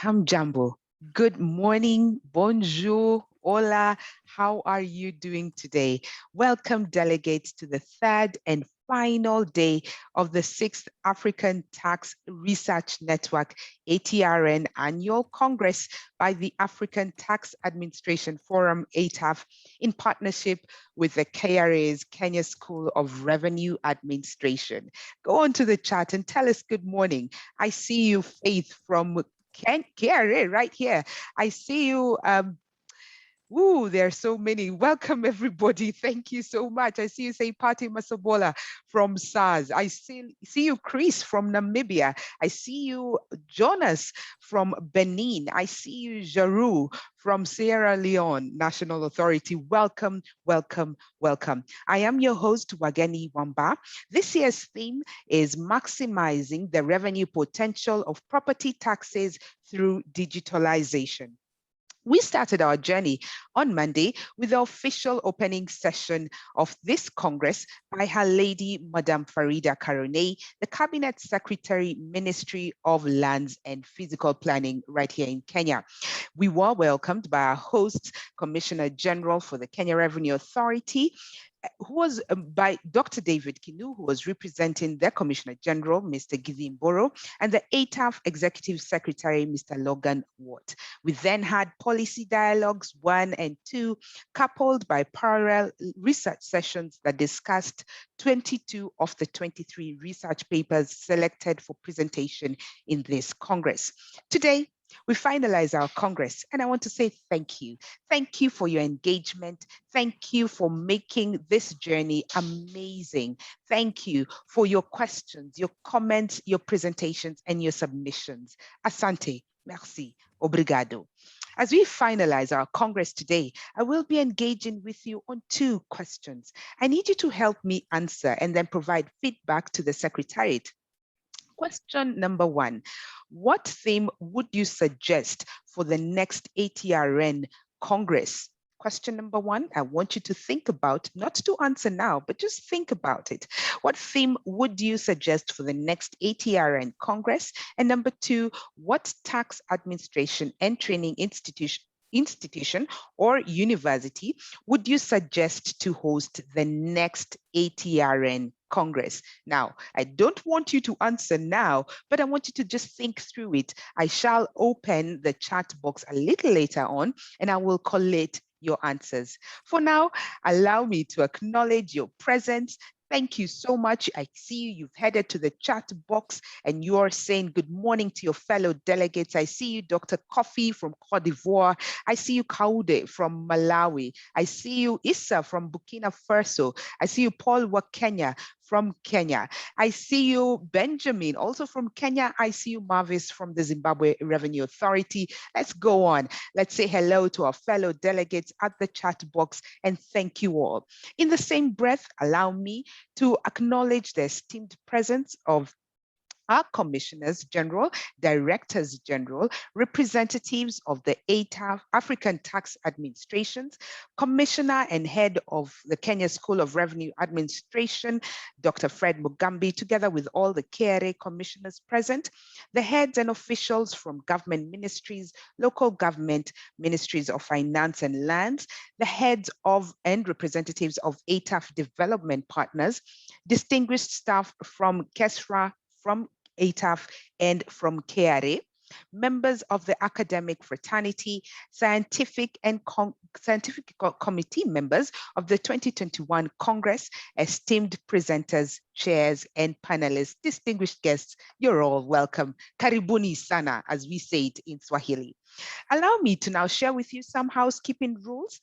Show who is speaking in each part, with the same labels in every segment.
Speaker 1: Hamjambo. Good morning, bonjour, hola. How are you doing today? Welcome, delegates, to the third and final day of the 6th African Tax Research Network, ATRN Annual Congress by the African Tax Administration Forum, ATAF, in partnership with the KRA's Kenya School of Revenue Administration. Go on to the chat and tell us good morning. I see you, Faith, from KRA right here. I see you. There are so many. Welcome, everybody. Thank you so much. I see you say Pati Masobola from SARS. I see you, Chris, from Namibia. I see you, Jonas, from Benin. I see you, Jaru, from Sierra Leone National Authority. Welcome, welcome, welcome. I am your host, Wageni Wamba. This year's theme is maximizing the revenue potential of property taxes through digitalization. We started our journey on Monday with the official opening session of this Congress by Her Lady, Madam Farida Karone, the Cabinet Secretary, Ministry of Lands and Physical Planning right here in Kenya. We were welcomed by our host, Commissioner General for the Kenya Revenue Authority, who was by Dr. David Kinu, who was representing the Commissioner General, Mr. Gideon Boro, and the ATAF Executive Secretary, Mr. Logan Watt. We then had policy dialogues 1 and 2, coupled by parallel research sessions that discussed 22 of the 23 research papers selected for presentation in this Congress. Today, we finalize our Congress, and I want to say thank you. Thank you for your engagement. Thank you for making this journey amazing. Thank you for your questions, your comments, your presentations, and your submissions. Asante, merci, obrigado. As we finalize our Congress today, I will be engaging with you on 2 questions. I need you to help me answer and then provide feedback to the Secretariat. Question number 1, what theme would you suggest for the next ATRN Congress? Question number 1, I want you to think about, not to answer now, but just think about it. What theme would you suggest for the next ATRN Congress? And number 2, what tax administration and training institution or university would you suggest to host the next ATRN Congress? Now, I don't want you to answer now, but I want you to just think through it. I shall open the chat box a little later on, and I will collate your answers. For now, allow me to acknowledge your presence. Thank you so much. I see you've headed to the chat box and you're saying good morning to your fellow delegates. I see you, Dr. Kofi from Cote d'Ivoire. I see you, Kaude from Malawi. I see you, Issa from Burkina Faso. I see you, Paul Wakenya from Kenya. I see you, Benjamin, also from Kenya. I see you, Marvis from the Zimbabwe Revenue Authority. Let's go on. Let's say hello to our fellow delegates at the chat box and thank you all. In the same breath, allow me to acknowledge the esteemed presence of our Commissioners General, Directors General, representatives of the ATAF, African Tax Administrations, Commissioner and Head of the Kenya School of Revenue Administration, Dr. Fred Mugambi, together with all the KRA commissioners present, the heads and officials from government ministries, local government ministries of finance and lands, the heads of and representatives of ATAF development partners, distinguished staff from KESRA, from ATAF and from KRA, members of the academic fraternity, scientific committee members of the 2021 Congress, esteemed presenters, chairs, and panelists, distinguished guests, you're all welcome. Karibuni sana, as we say it in Swahili. Allow me to now share with you some housekeeping rules.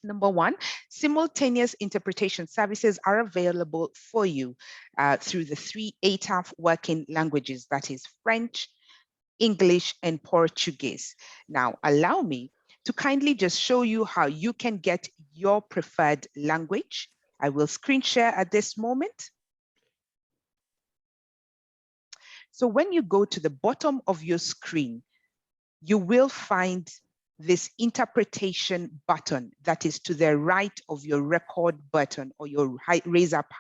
Speaker 1: Number 1, simultaneous interpretation services are available for you through the 3 ATAF working languages, that is French, English, and Portuguese. Now, allow me to kindly just show you how you can get your preferred language. I will screen share at this moment. So when you go to the bottom of your screen, you will find this interpretation button that is to the right of your record button or your raise up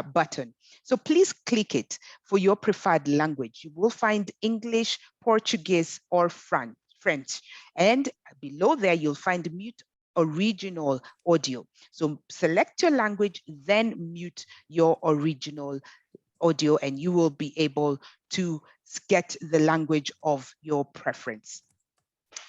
Speaker 1: button. So please click it for your preferred language. You will find English, Portuguese, or French. And below there, you'll find mute original audio. So select your language, then mute your original audio, and you will be able to get the language of your preference.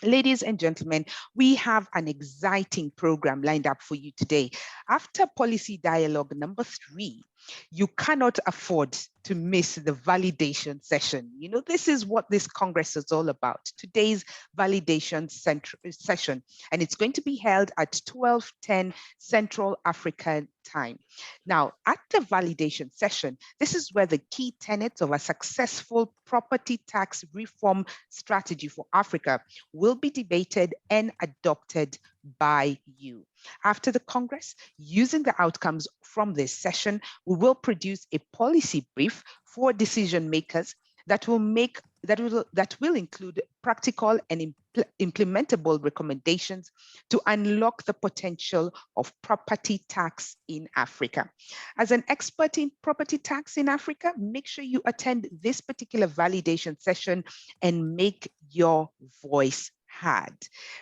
Speaker 1: Ladies and gentlemen, we have an exciting program lined up for you today. After policy dialogue number 3, you cannot afford to miss the validation session. You know, this is what this Congress is all about. Today's validation session, and it's going to be held at 12:10 Central African time. Now, at the validation session, this is where the key tenets of a successful property tax reform strategy for Africa will be debated and adopted by you. After the Congress, using the outcomes from this session, we will produce a policy brief for decision makers that will include practical and implementable recommendations to unlock the potential of property tax in Africa. As an expert in property tax in Africa, make sure you attend this particular validation session and make your voice heard.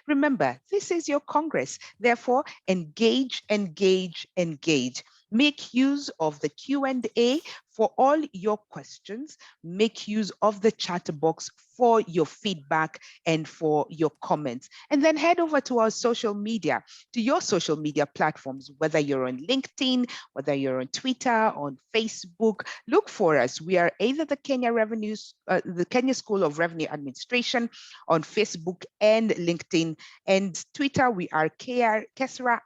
Speaker 1: Remember, this is your Congress. Therefore, engage, engage, engage. Make use of the Q&A for all your questions. Make use of the chat box for your feedback and for your comments. And then head over to our social media, to your social media platforms, whether you're on LinkedIn, whether you're on Twitter, on Facebook. Look for us. We are either the Kenya School of Revenue Administration on Facebook and LinkedIn, and Twitter. We are Kesra_KRA.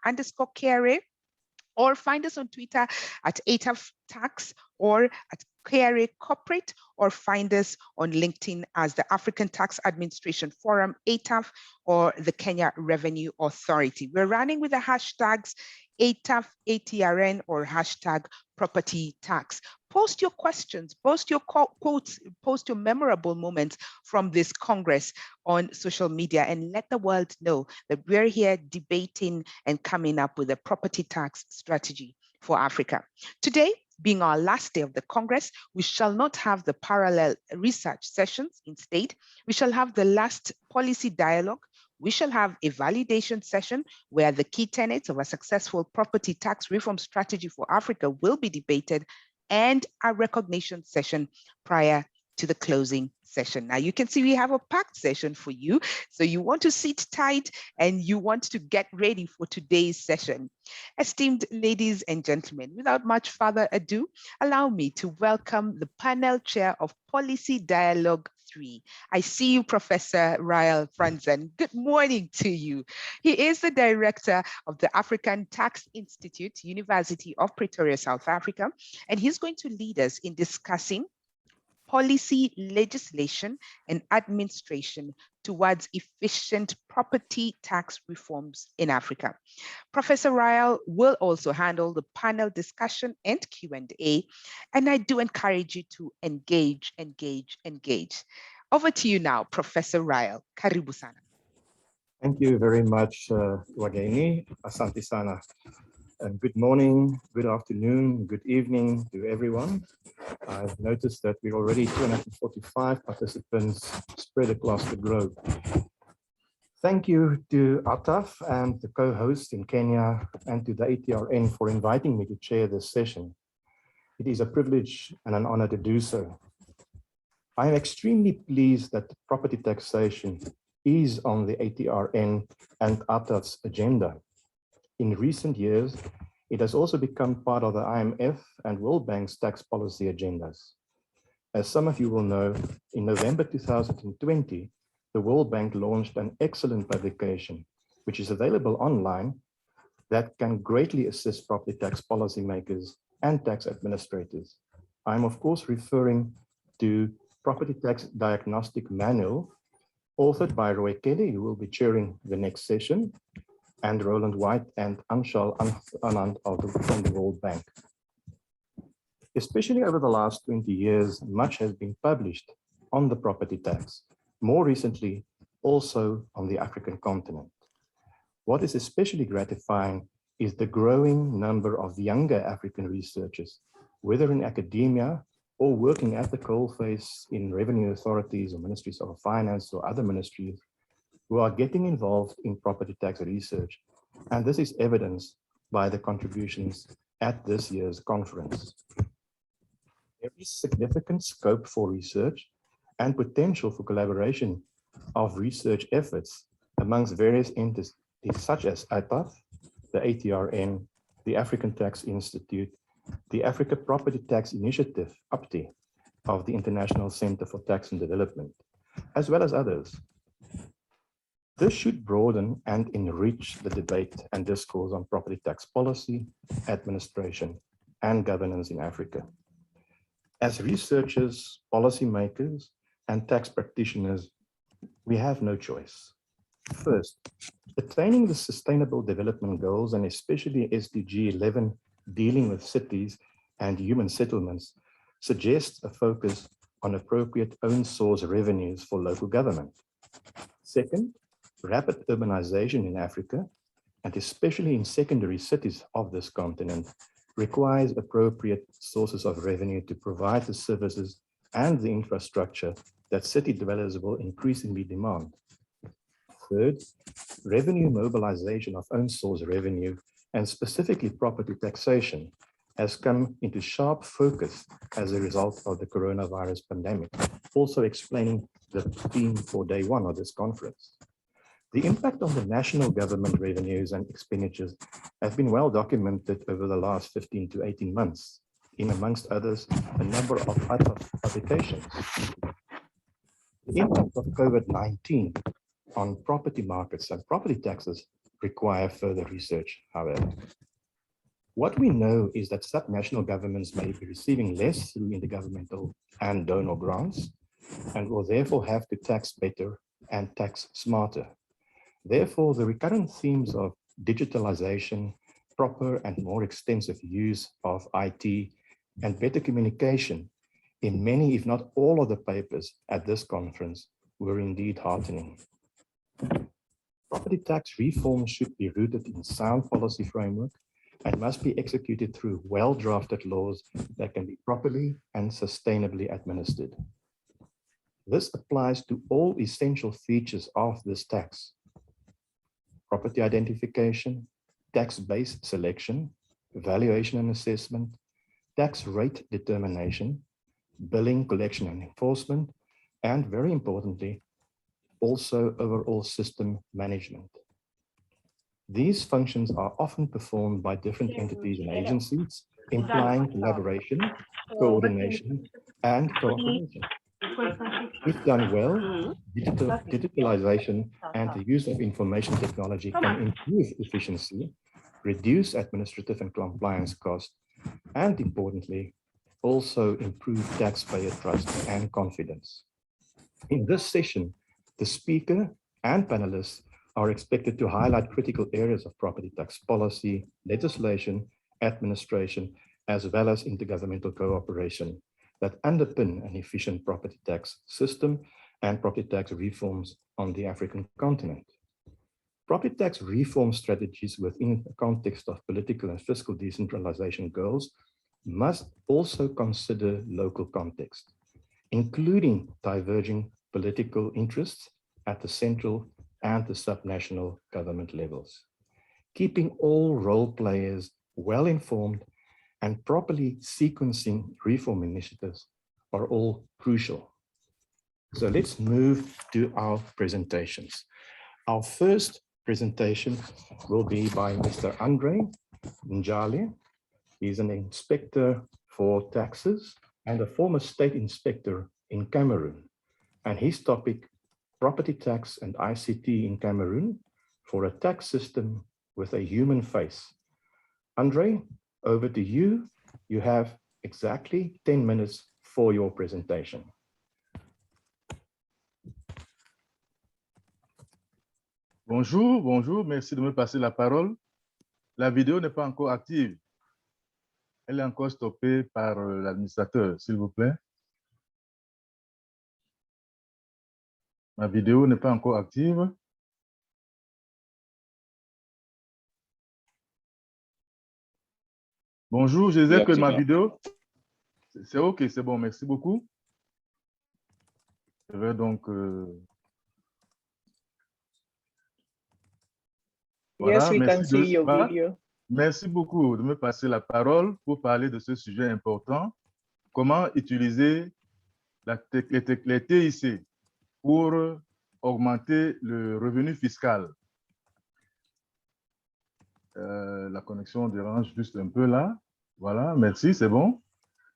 Speaker 1: Or find us on Twitter at ATAF Tax or at KRA Corporate, or find us on LinkedIn as the African Tax Administration Forum, ATAF, or the Kenya Revenue Authority. We're running with the hashtags ATAF, ATRN, or hashtag property tax. Post your questions, post your quotes, post your memorable moments from this Congress on social media, and let the world know that we're here debating and coming up with a property tax strategy for Africa. Today, being our last day of the Congress, we shall not have the parallel research sessions. Instead, we shall have the last policy dialogue. We shall have a validation session where the key tenets of a successful property tax reform strategy for Africa will be debated, and a recognition session prior to the closing session. Now you can see we have a packed session for you. So you want to sit tight and you want to get ready for today's session. Esteemed ladies and gentlemen, without much further ado, allow me to welcome the panel chair of Policy Dialogue 3. I see you, Professor Rael Franzen. Good morning to you. He is the director of the African Tax Institute, University of Pretoria, South Africa, and he's going to lead us in discussing policy, legislation, and administration towards efficient property tax reforms in Africa. Professor Rael will also handle the panel discussion and Q&A, and I do encourage you to engage, engage, engage. Over to you now, Professor Rael. Karibu sana.
Speaker 2: Thank you very much, Wageni. Asante sana. And good morning, good afternoon, good evening to everyone. I've noticed that we're already 245 participants spread across the globe. Thank you to ATAF and the co-host in Kenya and to the ATRN for inviting me to chair this session. It is a privilege and an honor to do so. I am extremely pleased that property taxation is on the ATRN and ATAF's agenda. In recent years, it has also become part of the IMF and World Bank's tax policy agendas. As some of you will know, in November 2020, the World Bank launched an excellent publication, which is available online, that can greatly assist property tax policymakers and tax administrators. I'm of course referring to Property Tax Diagnostic Manual, authored by Roy Kelly, who will be chairing the next session, and Roland White and Anshal Anand from the World Bank. Especially over the last 20 years, much has been published on the property tax, more recently also on the African continent. What is especially gratifying is the growing number of younger African researchers whether in academia or working at the coalface in revenue authorities or ministries of finance or other ministries, who are getting involved in property tax research. And this is evidenced by the contributions at this year's conference. There is significant scope for research and potential for collaboration of research efforts amongst various entities such as ATAF, the ATRN, the African Tax Institute, the Africa Property Tax Initiative, APTI, of the International Center for Tax and Development, as well as others. This should broaden and enrich the debate and discourse on property tax policy, administration, and governance in Africa. As researchers, policymakers, and tax practitioners, we have no choice. First, attaining the Sustainable Development Goals, and especially SDG 11, dealing with cities and human settlements, suggests a focus on appropriate own source revenues for local government. Second, rapid urbanization in Africa, and especially in secondary cities of this continent, requires appropriate sources of revenue to provide the services and the infrastructure that city dwellers will increasingly demand. Third, revenue mobilization of own source revenue, and specifically property taxation, has come into sharp focus as a result of the coronavirus pandemic, also explaining the theme for day one of this conference. The impact on the national government revenues and expenditures have been well documented over the last 15 to 18 months, in amongst others, a number of other publications. The impact of COVID-19 on property markets and property taxes require further research, however. What we know is that subnational governments may be receiving less through intergovernmental and donor grants, and will therefore have to tax better and tax smarter. Therefore, the recurrent themes of digitalization, proper and more extensive use of IT, and better communication in many, if not all, of the papers at this conference were indeed heartening. Property tax reform should be rooted in sound policy framework and must be executed through well-drafted laws that can be properly and sustainably administered. This applies to all essential features of this tax: property identification, tax base selection, valuation and assessment, tax rate determination, billing, collection and enforcement, and very importantly, also overall system management. These functions are often performed by different entities and agencies, implying collaboration, coordination, and cooperation. If done well, digitalization and the use of information technology can improve efficiency, reduce administrative and compliance costs, and importantly, also improve taxpayer trust and confidence. In this session, the speaker and panelists are expected to highlight critical areas of property tax policy, legislation, administration, as well as intergovernmental cooperation that underpin an efficient property tax system and property tax reforms on the African continent. Property tax reform strategies within the context of political and fiscal decentralization goals must also consider local context, including diverging political interests at the central and the subnational government levels. Keeping all role players well informed and properly sequencing reform initiatives are all crucial. So let's move to our presentations. Our first presentation will be by Mr. Andre Njali. He's an inspector for taxes and a former state inspector in Cameroon. And his topic, property tax and ICT in Cameroon for a tax system with a human face. Andre, over to you. You have exactly 10 minutes for your presentation.
Speaker 3: Bonjour, bonjour, merci de me passer la parole. La vidéo n'est pas encore active. Elle est encore stoppée par l'administrateur, s'il vous plaît. Ma vidéo n'est pas encore active. Bonjour, je disais que ma vidéo... C'est OK, c'est bon, merci beaucoup. Je vais donc...
Speaker 4: Yes,
Speaker 3: voilà,
Speaker 4: we can
Speaker 3: merci,
Speaker 4: see your
Speaker 3: voilà.
Speaker 4: video.
Speaker 3: Merci beaucoup de me passer la parole pour parler de ce sujet important. Comment utiliser les TIC pour augmenter le revenu fiscal. La connexion dérange juste un peu là. Voilà, merci, c'est bon.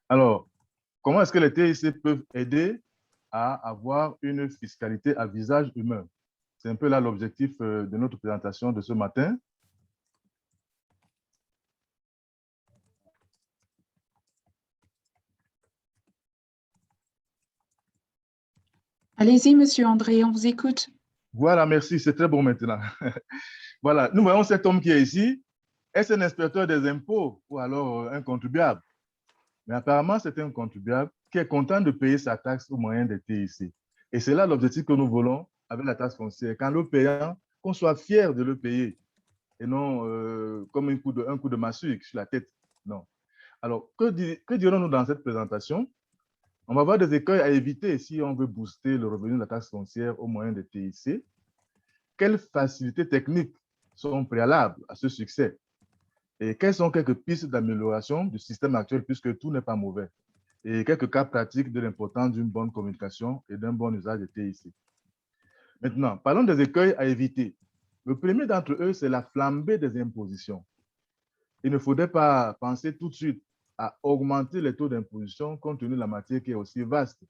Speaker 3: Alors, comment est-ce que les TIC peuvent aider à avoir une fiscalité à visage humain? C'est un peu là l'objectif de notre présentation de ce matin.
Speaker 5: Allez-y, Monsieur André, on vous écoute.
Speaker 3: Voilà, merci, c'est très bon maintenant. Voilà, nous voyons cet homme qui est ici. Est-ce un inspecteur des impôts ou alors un contribuable? Mais apparemment, c'est un contribuable qui est content de payer sa taxe au moyen des TIC. Et c'est là l'objectif que nous voulons avec la taxe foncière. Quand le payant, qu'on soit fier de le payer et non comme un coup de massue sur la tête. Non. Alors, que dirons-nous dans cette présentation? On va voir des écueils à éviter si on veut booster le revenu de la taxe foncière au moyen des TIC. Quelles facilités techniques sont préalables à ce succès? Et quelles sont quelques pistes d'amélioration du système actuel puisque tout n'est pas mauvais? Et quelques cas pratiques de l'importance d'une bonne communication et d'un bon usage des TIC. Maintenant, parlons des écueils à éviter. Le premier d'entre eux, c'est la flambée des impositions. Il ne faudrait pas penser tout de suite à augmenter les taux d'imposition compte tenu de la matière qui est aussi vaste.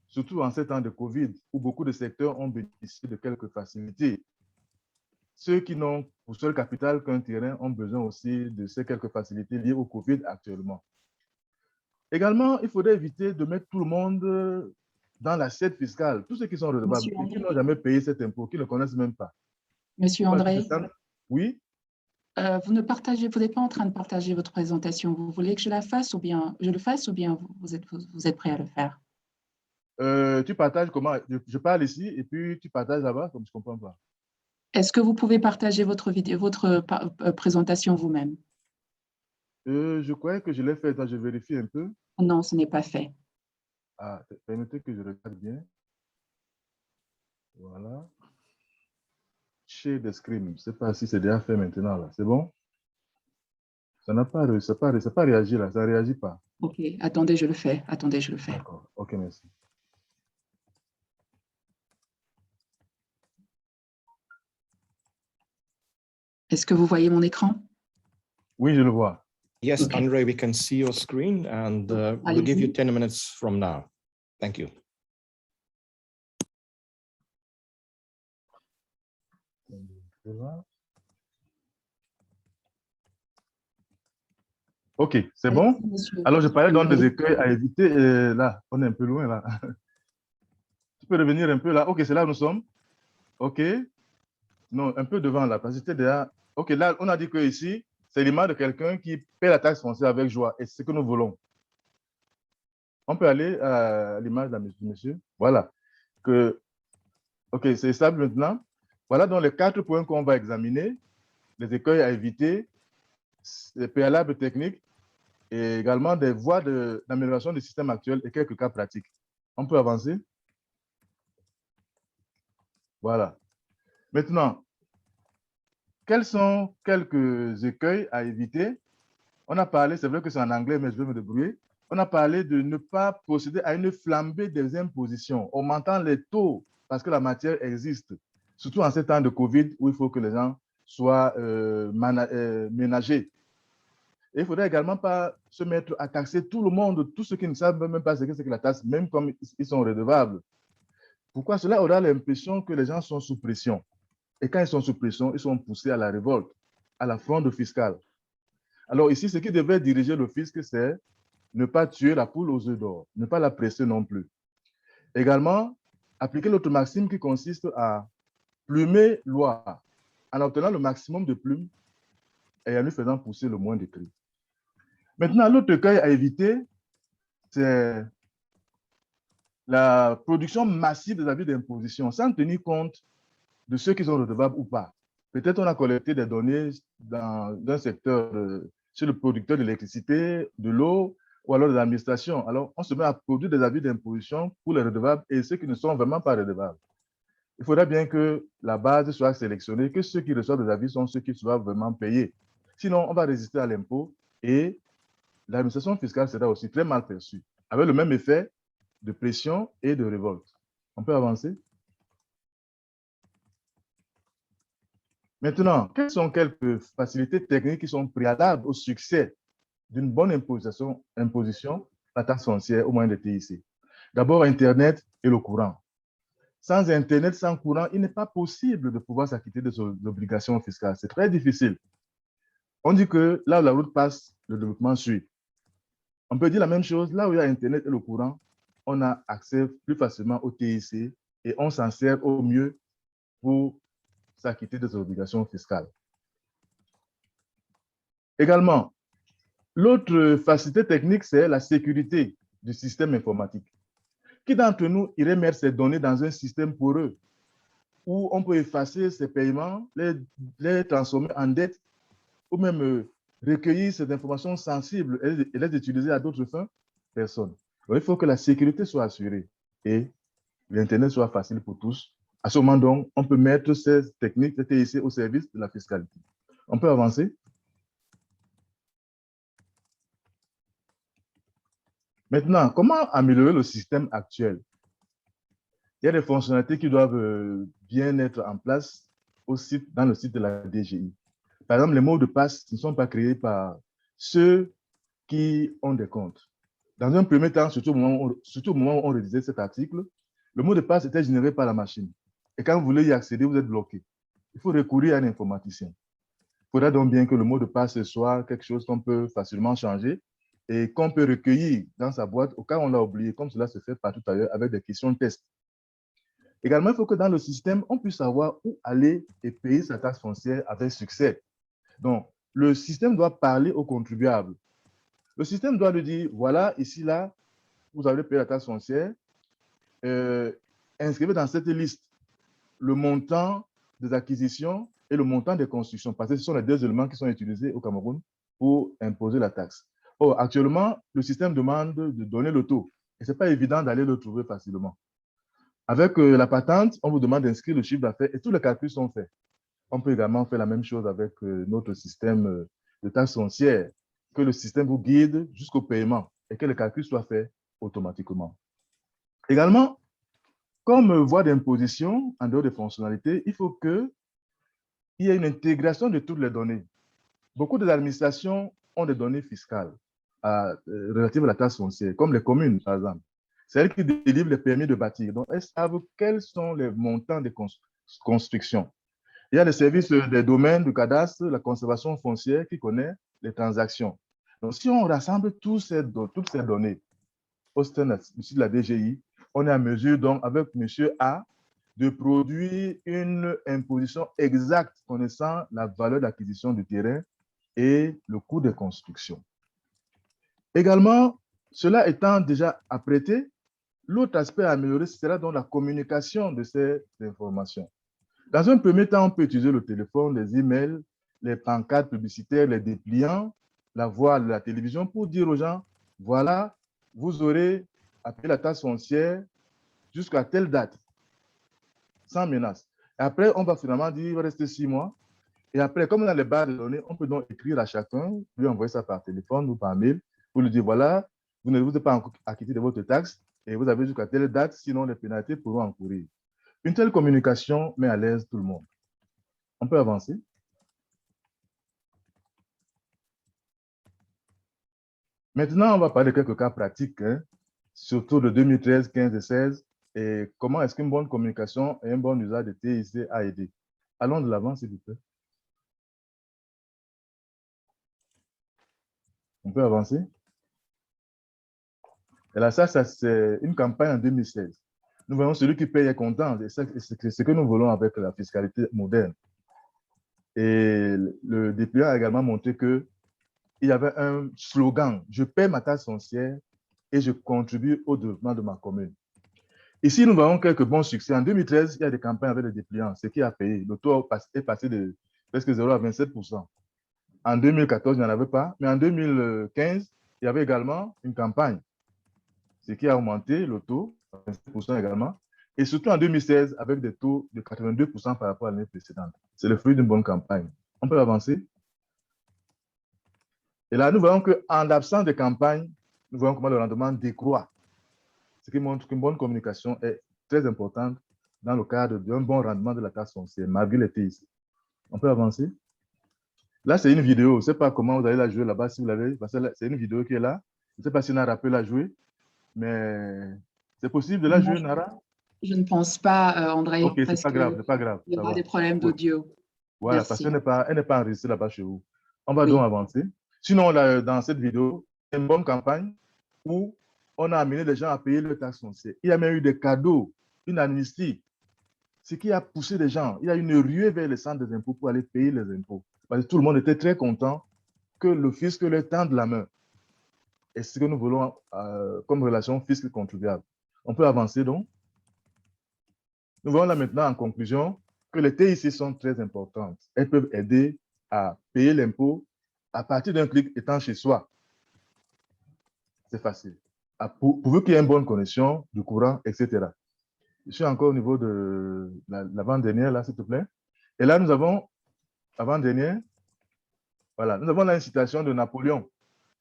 Speaker 3: Surtout en ces temps de Covid, où beaucoup de secteurs ont bénéficié de quelques facilités. Ceux qui n'ont pour seul capital qu'un terrain ont besoin aussi de ces quelques facilités liées au Covid actuellement. Également, il faudrait éviter de mettre tout le monde dans l'assiette fiscale. Tous ceux qui sont redevables et qui n'ont jamais payé cet impôt, qui ne connaissent même pas.
Speaker 5: Monsieur André,
Speaker 3: oui?
Speaker 5: vous n'êtes pas en train de partager votre présentation. Vous voulez que je la fasse ou bien je le fasse ou bien vous êtes prêt à le faire?
Speaker 3: Tu partages comment? Je parle ici et puis tu partages là-bas, comme je ne comprends pas.
Speaker 5: Est-ce que vous pouvez partager votre présentation vous-même?
Speaker 3: Je croyais que je l'ai fait, donc je vérifie un peu.
Speaker 5: Non, ce n'est pas fait.
Speaker 3: Ah, permettez que je regarde bien. Voilà. Share the screen. Je ne sais pas si c'est déjà fait maintenant, là. C'est bon? Ça n'a pas réagi, là. Ça ne réagit pas.
Speaker 5: OK, attendez, je le fais. Attendez, je le fais.
Speaker 3: D'accord. OK, merci.
Speaker 5: Est-ce que vous voyez mon écran?
Speaker 3: Oui, je le vois.
Speaker 2: Yes,
Speaker 5: Okay.
Speaker 2: Andre, we can see your screen and we'll give you 10 minutes from now. Thank you.
Speaker 3: OK, c'est bon? Alors, je parlais donc des écueils à éviter. Et là, on est un peu loin, là. Tu peux revenir un peu là? OK, c'est là où nous sommes. OK. Non, un peu devant là, parce que c'était déjà... OK, là, on a dit que ici, c'est l'image de quelqu'un qui paie la taxe foncière avec joie. Et c'est ce que nous voulons. On peut aller à l'image de monsieur. Voilà. OK, c'est stable maintenant. Voilà donc les 4 points qu'on va examiner. Les écueils à éviter, les préalables techniques et également des voies d'amélioration du système actuel et quelques cas pratiques. On peut avancer? Voilà. Maintenant, quels sont quelques écueils à éviter? On a parlé, c'est vrai que c'est en anglais, mais je vais me débrouiller. On a parlé de ne pas procéder à une flambée des impositions, augmentant les taux parce que la matière existe, surtout en ces temps de Covid où il faut que les gens soient ménagés. Et il ne faudrait également pas se mettre à taxer tout le monde, tous ceux qui ne savent même pas ce que c'est que la taxe, même comme ils sont redevables. Pourquoi cela aura l'impression que les gens sont sous pression? Et quand ils sont sous pression, ils sont poussés à la révolte, à la fronde fiscale. Alors ici, ce qui devait diriger le fisc, c'est ne pas tuer la poule aux œufs d'or, ne pas la presser non plus. Également, appliquer l'autre maxime qui consiste à plumer loi en obtenant le maximum de plumes et en lui faisant pousser le moins de cris. Maintenant, l'autre écueil à éviter, c'est la production massive des avis d'imposition sans tenir compte de ceux qui sont redevables ou pas. Peut-être on a collecté des données dans un secteur sur le producteur d'électricité, de l'eau, ou alors de l'administration. Alors, on se met à produire des avis d'imposition pour les redevables et ceux qui ne sont vraiment pas redevables. Il faudra bien que la base soit sélectionnée, que ceux qui reçoivent des avis sont ceux qui doivent vraiment payer. Sinon, on va résister à l'impôt et l'administration fiscale sera aussi très mal perçue, avec le même effet de pression et de révolte. On peut avancer? Maintenant, quelles sont quelques facilités techniques qui sont préalables au succès d'une bonne imposition, la taxe foncière au moyen des TIC? D'abord, Internet et le courant. Sans Internet, sans courant, il n'est pas possible de pouvoir s'acquitter de ses obligations fiscales. C'est très difficile. On dit que là où la route passe, le développement suit. On peut dire la même chose, là où il y a Internet et le courant, on a accès plus facilement au TIC et on s'en sert au mieux pour s'acquitter des obligations fiscales. Également, l'autre facilité technique, c'est la sécurité du système informatique. Qui d'entre nous irait mettre ces données dans un système poreux où on peut effacer ces paiements, les transformer en dette ou même recueillir ces informations sensibles et les utiliser à d'autres fins? Personne. Donc, il faut que la sécurité soit assurée et l'Internet soit facile pour tous. À ce moment, donc, on peut mettre ces techniques de TIC au service de la fiscalité. On peut avancer? Maintenant, comment améliorer le système actuel? Il y a des fonctionnalités qui doivent bien être en place dans le site de la DGI. Par exemple, les mots de passe ne sont pas créés par ceux qui ont des comptes. Dans un premier temps, surtout au moment où on réalisait cet article, le mot de passe était généré par la machine. Et quand vous voulez y accéder, vous êtes bloqué. Il faut recourir à un informaticien. Il faudra donc bien que le mot de passe soit quelque chose qu'on peut facilement changer et qu'on peut recueillir dans sa boîte au cas où on l'a oublié, comme cela se fait partout ailleurs avec des questions de test. Également, il faut que dans le système, on puisse savoir où aller et payer sa taxe foncière avec succès. Donc, le système doit parler au contribuable. Le système doit lui dire, voilà, ici, là, vous avez payé la taxe foncière, inscrivez dans cette liste le montant des acquisitions et le montant des constructions, parce que ce sont les deux éléments qui sont utilisés au Cameroun pour imposer la taxe. Or, actuellement, le système demande de donner le taux, et ce n'est pas évident d'aller le trouver facilement. Avec la patente, on vous demande d'inscrire le chiffre d'affaires et tous les calculs sont faits. On peut également faire la même chose avec notre système de taxe foncière, que le système vous guide jusqu'au paiement et que les calculs soient faits automatiquement. Également, comme voie d'imposition, en dehors des fonctionnalités, il faut qu'il y ait une intégration de toutes les données. Beaucoup d'administrations ont des données fiscales relatives à la taxe foncière, comme les communes, par exemple. C'est elles qui délivrent les permis de bâtir. Donc, elles savent quels sont les montants de construction. Il y a le service des domaines, du cadastre, la conservation foncière qui connaît les transactions. Donc, si on rassemble toutes ces données au sein de la DGI, on est en mesure, donc, avec M. A, de produire une imposition exacte connaissant la valeur d'acquisition du terrain et le coût de construction. Également, cela étant déjà apprêté, l'autre aspect à améliorer sera donc la communication de ces informations. Dans un premier temps, on peut utiliser le téléphone, les emails, les pancartes publicitaires, les dépliants, la voix de la télévision pour dire aux gens, voilà, vous aurez à payer la taxe foncière jusqu'à telle date, sans menace. Et après, on va finalement dire, il va rester 6 mois. Et après, comme on a les barres de données, on peut donc écrire à chacun, lui envoyer ça par téléphone ou par mail, pour lui dire, voilà, vous ne vous êtes pas encore acquitté de votre taxe et vous avez jusqu'à telle date, sinon les pénalités pourront encourir. Une telle communication met à l'aise tout le monde. On peut avancer. Maintenant, on va parler de quelques cas pratiques, surtout de 2013, 15 et 16, et comment est-ce qu'une bonne communication et un bon usage de TIC a aidé. Allons de l'avant, s'il vous plaît. On peut avancer. Et là, ça c'est une campagne en 2016. Nous voyons celui qui paye est content, et c'est ce que nous voulons avec la fiscalité moderne. Et le député a également montré qu'il y avait un slogan, je paie ma taxe foncière et je contribue au développement de ma commune. Ici, nous voyons quelques bons succès. En 2013, il y a des campagnes avec des dépliants, ce qui a payé. Le taux est passé de presque 0 à 27%. En 2014, il n'y en avait pas, mais en 2015, il y avait également une campagne, ce qui a augmenté le taux, 25% également, et surtout en 2016, avec des taux de 82% par rapport à l'année précédente. C'est le fruit d'une bonne campagne. On peut avancer. Et là, nous voyons qu'en l'absence de campagne, nous voyons comment le rendement décroît. Ce qui montre qu'une bonne communication est très importante dans le cadre d'un bon rendement de la taxe foncière, malgré les TIC. On peut avancer. Là, c'est une vidéo. Je ne sais pas comment vous allez la jouer là-bas, si vous l'avez, parce que c'est une vidéo qui est là. Je ne sais pas si Nara peut la jouer, mais c'est possible de la jouer, Nara?
Speaker 5: Je ne pense pas, André,
Speaker 3: Ok,
Speaker 5: parce
Speaker 3: c'est pas grave, c'est pas grave.
Speaker 5: qu'il y
Speaker 3: Ça
Speaker 5: aura
Speaker 3: va.
Speaker 5: des problèmes d'audio.
Speaker 3: Voilà,
Speaker 5: Merci.
Speaker 3: parce qu'elle n'est pas enregistrée là-bas chez vous. On va
Speaker 5: Oui.
Speaker 3: donc avancer. Sinon, là, dans cette vidéo, c'est une bonne campagne où on a amené les gens à payer leur taxe foncière. Il y a même eu des cadeaux, une amnistie, ce qui a poussé les gens. Il y a une ruée vers les centres des impôts pour aller payer les impôts. Parce que tout le monde était très content que le fisc leur tende la main. Et c'est ce que nous voulons comme relation fisc-contribuable. On peut avancer donc. Nous voyons là maintenant en conclusion que les TIC sont très importantes. Elles peuvent aider à payer l'impôt à partir d'un clic étant chez soi. C'est facile. Pourvu qu'il y ait une bonne connexion du courant, etc. Je suis encore au niveau de l'avant-dernière, là, s'il te plaît. Et là, nous avons, avant-dernière, voilà, nous avons là une citation de Napoléon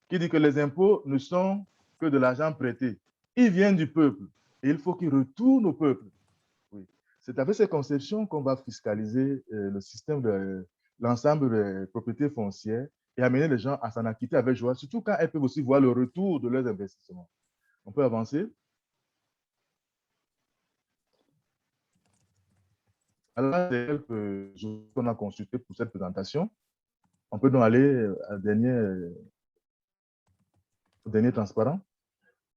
Speaker 3: qui dit que les impôts ne sont que de l'argent prêté. Ils viennent du peuple et il faut qu'ils retournent au peuple. Oui. C'est avec ces conceptions qu'on va fiscaliser le système de l'ensemble des propriétés foncières et amener les gens à s'en acquitter avec joie, surtout quand elles peuvent aussi voir le retour de leurs investissements. On peut avancer. Alors, c'est quelques jours qu'on a consulté pour cette présentation. On peut donc aller au dernier transparent.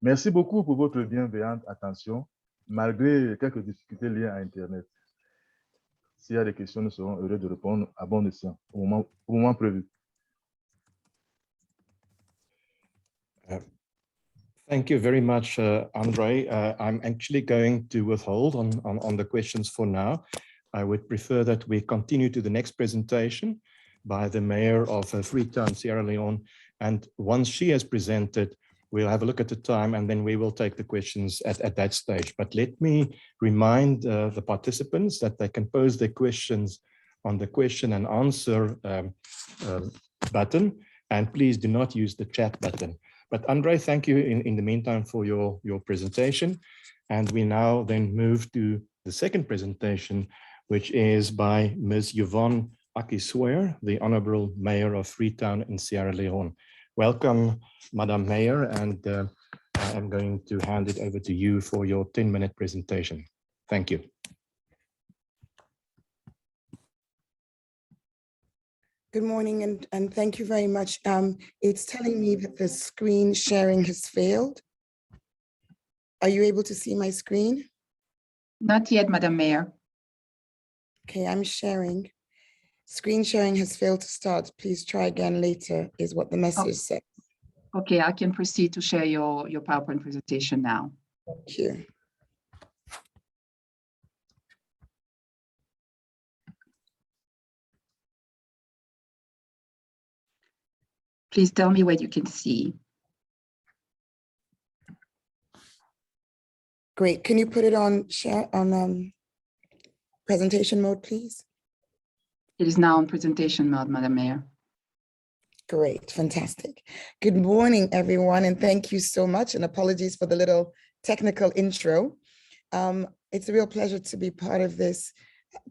Speaker 3: Merci beaucoup pour votre bienveillante attention, malgré quelques difficultés liées à Internet. S'il y a des questions, nous serons heureux de répondre à bon escient au moment prévu.
Speaker 2: Thank you very much, Andre. I'm actually going to withhold on the questions for now. I would prefer that we continue to the next presentation by the mayor of Freetown, Sierra Leone. And once she has presented, we'll have a look at the time and then we will take the questions at that stage. But let me remind the participants that they can pose their questions on the question and answer button. And please do not use the chat button. But Andre, thank you in the meantime for your presentation. And we now then move to the second presentation, which is by Ms. Yvonne Akisweer, the Honorable Mayor of Freetown in Sierra Leone. Welcome, Madam Mayor, and I am going to hand it over to you for your 10-minute presentation. Thank you.
Speaker 4: Good morning, and thank you very much. It's telling me that the screen sharing has failed. Are you able to see my screen?
Speaker 5: Not yet, Madam Mayor.
Speaker 4: Okay, I'm sharing. Screen sharing has failed to start. Please try again later, is what the message says.
Speaker 5: Okay, I can proceed to share your PowerPoint presentation now.
Speaker 4: Thank you.
Speaker 5: Please tell me what you can see.
Speaker 4: Great. Can you put it on share on presentation mode, please?
Speaker 5: It is now in presentation mode, Madam Mayor.
Speaker 4: Great, fantastic. Good morning, everyone, and thank you so much. And apologies for the little technical intro. It's a real pleasure to be part of this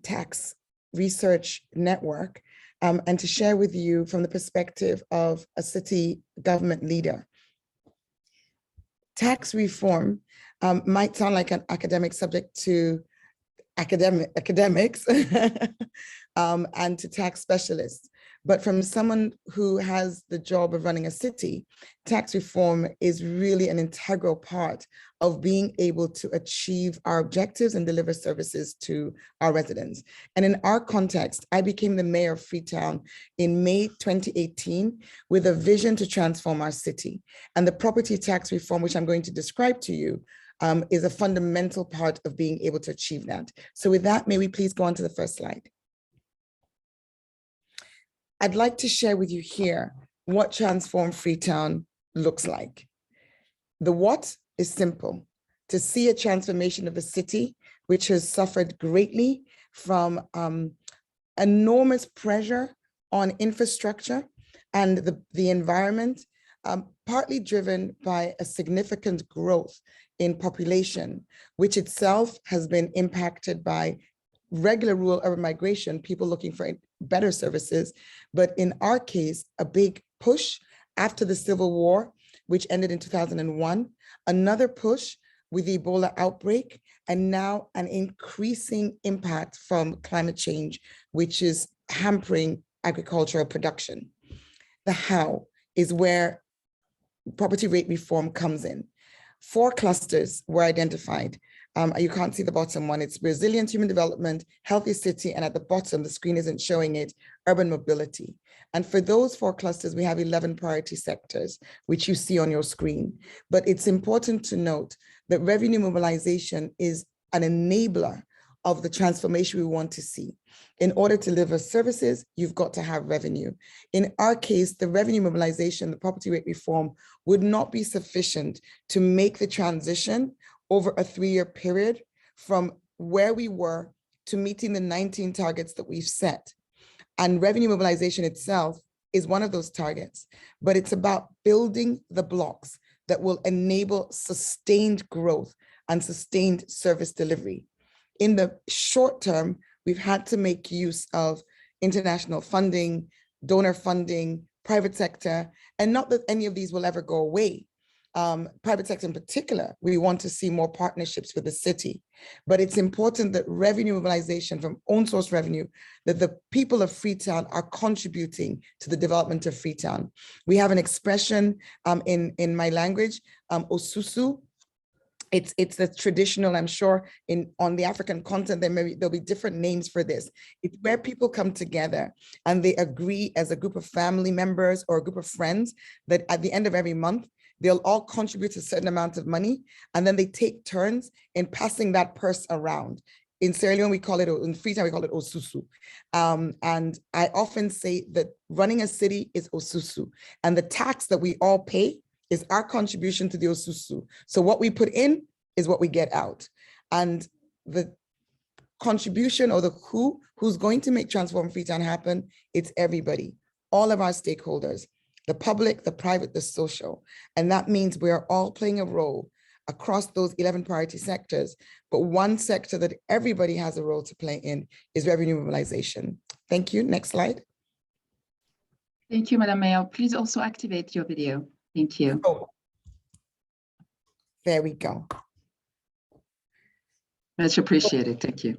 Speaker 4: tax research network and to share with you from the perspective of a city government leader. Tax reform might sound like an academic subject to academics and to tax specialists. But from someone who has the job of running a city, tax reform is really an integral part of being able to achieve our objectives and deliver services to our residents. And in our context, I became the mayor of Freetown in May 2018 with a vision to transform our city. And the property tax reform, which I'm going to describe to you, is a fundamental part of being able to achieve that. So with that, may we please go on to the first slide. I'd like to share with you here what transformed Freetown looks like. The what is simple: to see a transformation of a city which has suffered greatly from enormous pressure on infrastructure and the environment, partly driven by a significant growth in population, which itself has been impacted by regular rural urban migration, people looking for better services. But in our case, a big push after the Civil War, which ended in 2001, another push with the Ebola outbreak, and now an increasing impact from climate change, which is hampering agricultural production. The how is where property rate reform comes in. 4 clusters were identified. You can't see the bottom one. It's resilient human development, healthy city, and at the bottom, the screen isn't showing it, urban mobility. And for those 4 clusters, we have 11 priority sectors, which you see on your screen. But it's important to note that revenue mobilization is an enabler of the transformation we want to see. In order to deliver services, you've got to have revenue. In our case, the revenue mobilization, the property rate reform would not be sufficient to make the transition over a 3-year period from where we were to meeting the 19 targets that we've set. And revenue mobilization itself is one of those targets, but it's about building the blocks that will enable sustained growth and sustained service delivery. In the short term, we've had to make use of international funding, donor funding, private sector, and not that any of these will ever go away. Private sector in particular, we want to see more partnerships with the city. But it's important that revenue mobilization from own source revenue, that the people of Freetown are contributing to the development of Freetown. We have an expression in my language, Osusu. It's the traditional, I'm sure, on the African continent, there'll be different names for this. It's where people come together and they agree as a group of family members or a group of friends that at the end of every month, they'll all contribute a certain amount of money, and then they take turns in passing that purse around. In Sierra Leone, we call it, in Freetown, we call it Osusu. And I often say that running a city is Osusu, and the tax that we all pay is our contribution to the Osusu. So what we put in is what we get out. And the contribution, or the who's going to make Transform Freetown happen, it's everybody, all of our stakeholders, the public, the private, the social. And that means we're all playing a role across those 11 priority sectors, but one sector that everybody has a role to play in is revenue mobilization. Thank you. Next slide.
Speaker 5: Thank you, Madam Mayor. Please also activate your video. Thank you.
Speaker 4: Oh, there we go.
Speaker 5: Much appreciated. Thank you.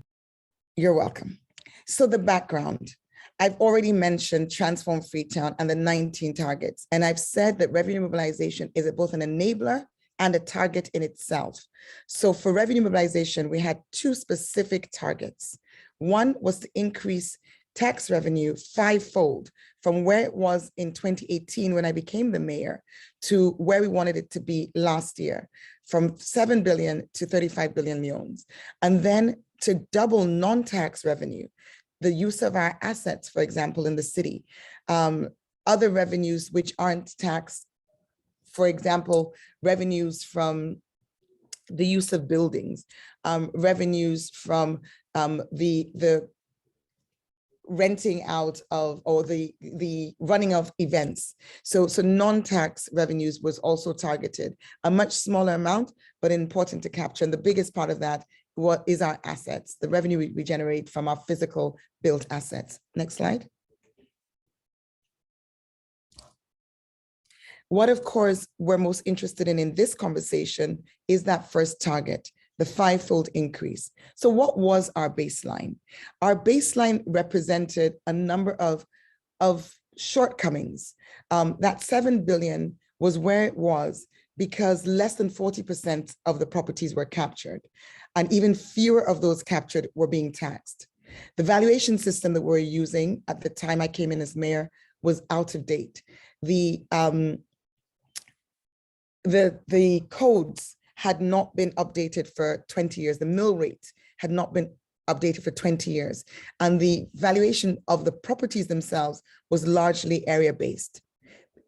Speaker 4: You're welcome. So the background, I've already mentioned Transform Freetown and the 19 targets. And I've said that revenue mobilization is both an enabler and a target in itself. So for revenue mobilization, we had 2 specific targets. One was to increase tax revenue 5-fold from where it was in 2018 when I became the mayor to where we wanted it to be last year, from 7 billion to 35 billion leones. And then to double non-tax revenue, the use of our assets, for example, in the city, other revenues which aren't taxed, for example, revenues from the use of buildings, revenues from the renting out of, or the running of events. So non-tax revenues was also targeted, a much smaller amount, but important to capture. And the biggest part of that is our assets, the revenue we generate from our physical built assets. Next slide. What, of course, we're most interested in this conversation is that first target, the 5-fold increase. So what was our baseline? Our baseline represented a number of shortcomings. That 7 billion was where it was because less than 40% of the properties were captured, and even fewer of those captured were being taxed. The valuation system that we're using at the time I came in as mayor was out of date. The codes had not been updated for 20 years. The mill rate had not been updated for 20 years. And the valuation of the properties themselves was largely area-based.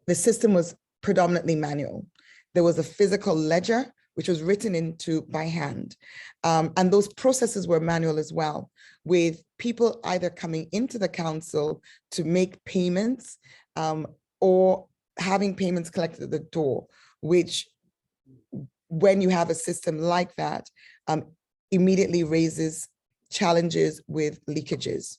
Speaker 4: The system was predominantly manual. There was a physical ledger, which was written into by hand. And those processes were manual as well, with people either coming into the council to make payments or having payments collected at the door, which when you have a system like that, immediately raises challenges with leakages.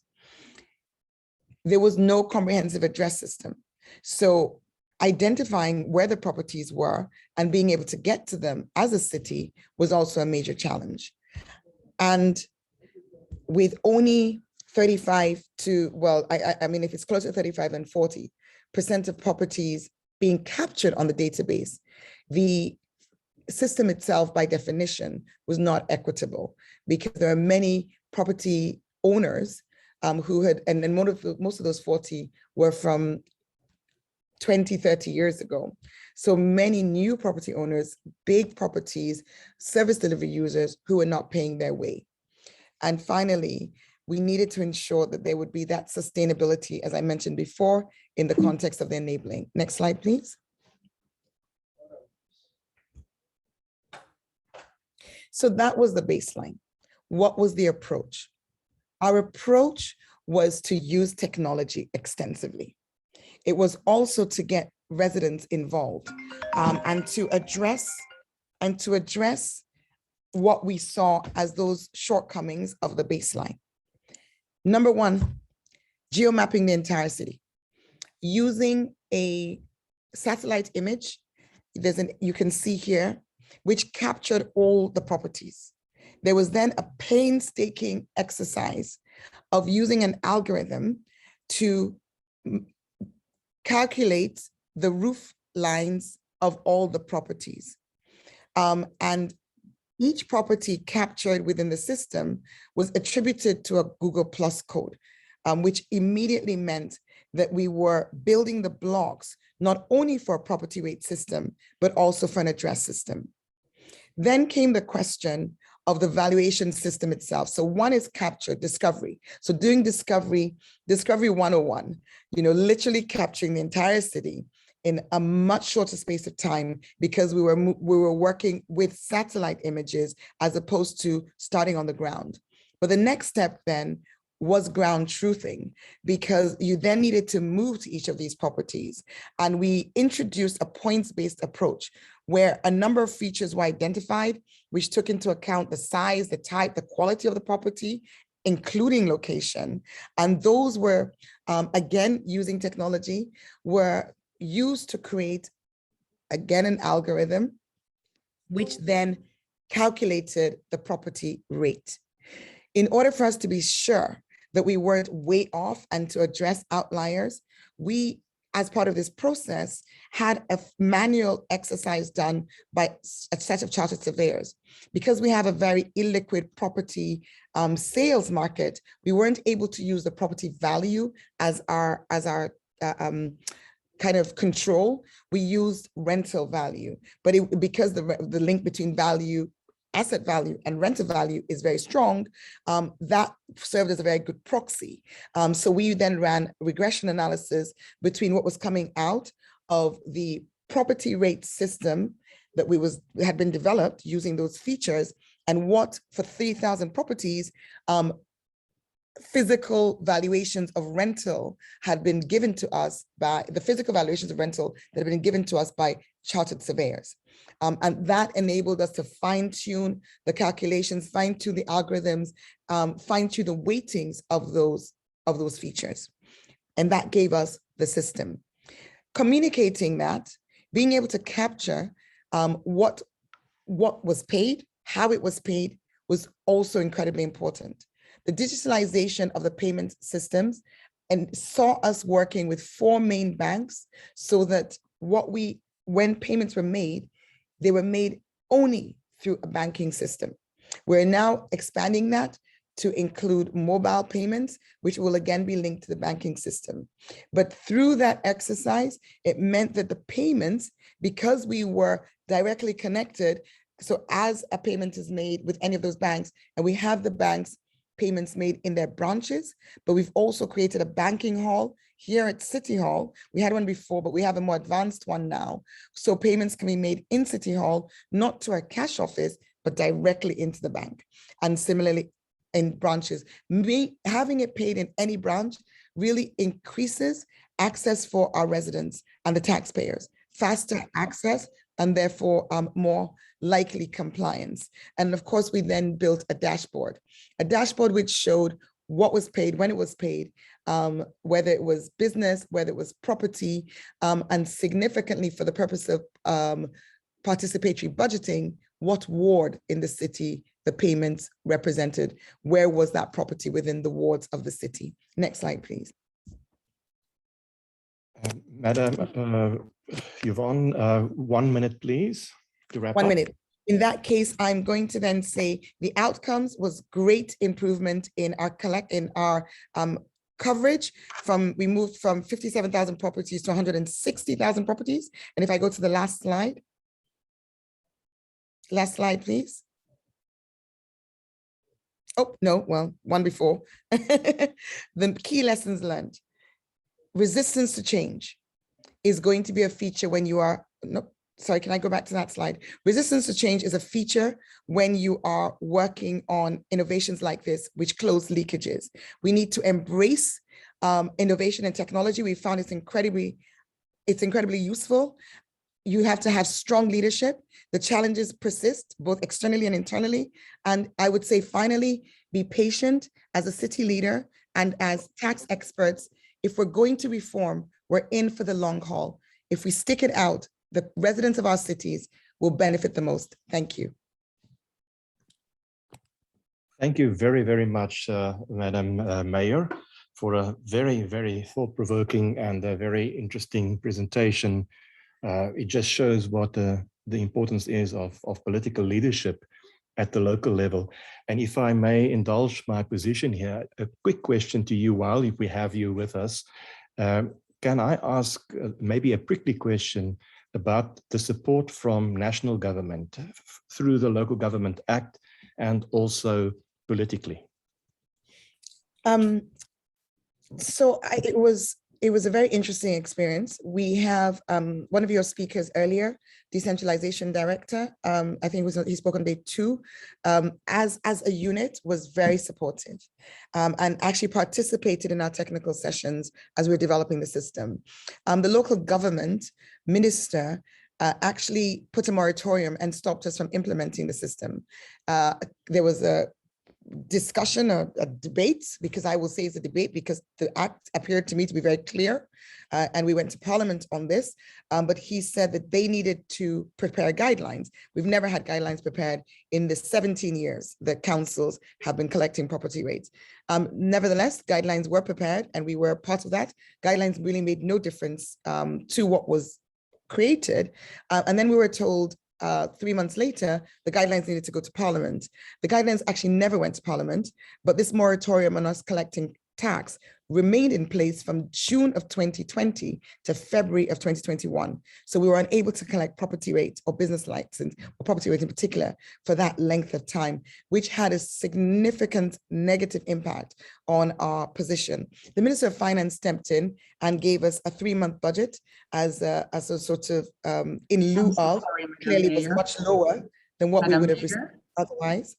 Speaker 4: There was no comprehensive address system. So identifying where the properties were and being able to get to them as a city was also a major challenge. And with only 35 to, well, I mean, if it's closer to 35 and 40% of properties being captured on the database, the system itself, by definition, was not equitable, because there are many property owners who had, and most of those 40 were from 20, 30 years ago. So many new property owners, big properties, service delivery users who were not paying their way. And finally, we needed to ensure that there would be that sustainability, as I mentioned before, in the context of the enabling. Next slide, please. So that was the baseline. What was the approach? Our approach was to use technology extensively. It was also to get residents involved and to address what we saw as those shortcomings of the baseline. Number one, geomapping the entire city. Using a satellite image, you can see here, which captured all the properties. There was then a painstaking exercise of using an algorithm to calculate the roof lines of all the properties. And each property captured within the system was attributed to a Google Plus code, which immediately meant that we were building the blocks, not only for a property rate system, but also for an address system. Then came the question of the valuation system itself. So one is capture, discovery. So doing discovery 101, literally capturing the entire city in a much shorter space of time, because we were working with satellite images as opposed to starting on the ground. But the next step then was ground truthing, because you then needed to move to each of these properties. And we introduced a points-based approach where a number of features were identified, which took into account the size, the type, the quality of the property, including location. And those were, again, using technology, were used to create, again, an algorithm, which then calculated the property rate. In order for us to be sure that we weren't way off and to address outliers, we, as part of this process, had a manual exercise done by a set of chartered surveyors. Because we have a very illiquid property sales market, we weren't able to use the property value as our kind of control. We used rental value, but because the link between value, asset value, and rental value is very strong, that served as a very good proxy. So we then ran regression analysis between what was coming out of the property rate system that had been developed using those features, and what for 3,000 properties, physical valuations of rental had been given to us by the physical valuations of rental that had been given to us by chartered surveyors. And that enabled us to fine tune the calculations, fine tune the algorithms, fine tune the weightings of those features. And that gave us the system. Communicating that, being able to capture what was paid, how it was paid, was also incredibly important. The digitalization of the payment systems and saw us working with 4 main banks, so that when payments were made, they were made only through a banking system. We're now expanding that to include mobile payments, which will again be linked to the banking system. But through that exercise, it meant that the payments, because we were directly connected, so as a payment is made with any of those banks, and we have the banks payments made in their branches, but we've also created a banking hall here at City Hall. We had one before, but we have a more advanced one now. So payments can be made in City Hall, not to our cash office, but directly into the bank. And similarly in branches, having it paid in any branch really increases access for our residents and the taxpayers, faster access, and therefore more likely compliance. And of course, we then built a dashboard which showed what was paid, when it was paid, whether it was business, whether it was property, and significantly for the purpose of participatory budgeting, what ward in the city the payments represented, where was that property within the wards of the city. Next slide, please.
Speaker 2: Madam Yvonne, 1 minute, please, to wrap
Speaker 4: 1
Speaker 2: up.
Speaker 4: minute. In that case, I'm going to then say the outcomes was great improvement in our coverage. We moved from 57,000 properties to 160,000 properties. And if I go to the last slide, please. Oh, no, well, one before. The key lessons learned. Resistance to change is going to be a feature when you are, no, sorry, can I go back to that slide? Resistance to change is a feature when you are working on innovations like this, which close leakages. We need to embrace innovation and technology. We found it's incredibly useful. You have to have strong leadership. The challenges persist, both externally and internally. And I would say, finally, be patient as a city leader and as tax experts. If we're going to reform, we're in for the long haul. If we stick it out, the residents of our cities will benefit the most. Thank you.
Speaker 2: Thank you very, very much, Madam Mayor, for a very, very thought-provoking and a very interesting presentation. It just shows what the importance is of political leadership at the local level. And if I may indulge my position here, a quick question to you while if we have you with us. Can I ask maybe a prickly question about the support from national government through the Local Government Act and also politically?
Speaker 4: It was a very interesting experience. We have one of your speakers earlier, Decentralization Director, I think he spoke on day 2, as a unit was very supportive and actually participated in our technical sessions as we're developing the system. The local government minister actually put a moratorium and stopped us from implementing the system. There was a discussion or a debate, because I will say it's a debate because the act appeared to me to be very clear, and we went to Parliament on this, but he said that they needed to prepare guidelines. We've never had guidelines prepared in the 17 years that councils have been collecting property rates. Nevertheless, guidelines were prepared and we were part of that. Guidelines really made no difference to what was created. And then we were told 3 months later, the guidelines needed to go to Parliament. The guidelines actually never went to Parliament, but this moratorium on us collecting tax remained in place from June of 2020 to February of 2021. So we were unable to collect property rates or business license, or property rates in particular, for that length of time, which had a significant negative impact on our position. The Minister of Finance stepped in and gave us a 3-month budget as a sort of in lieu of, clearly was much lower than what we would have received otherwise.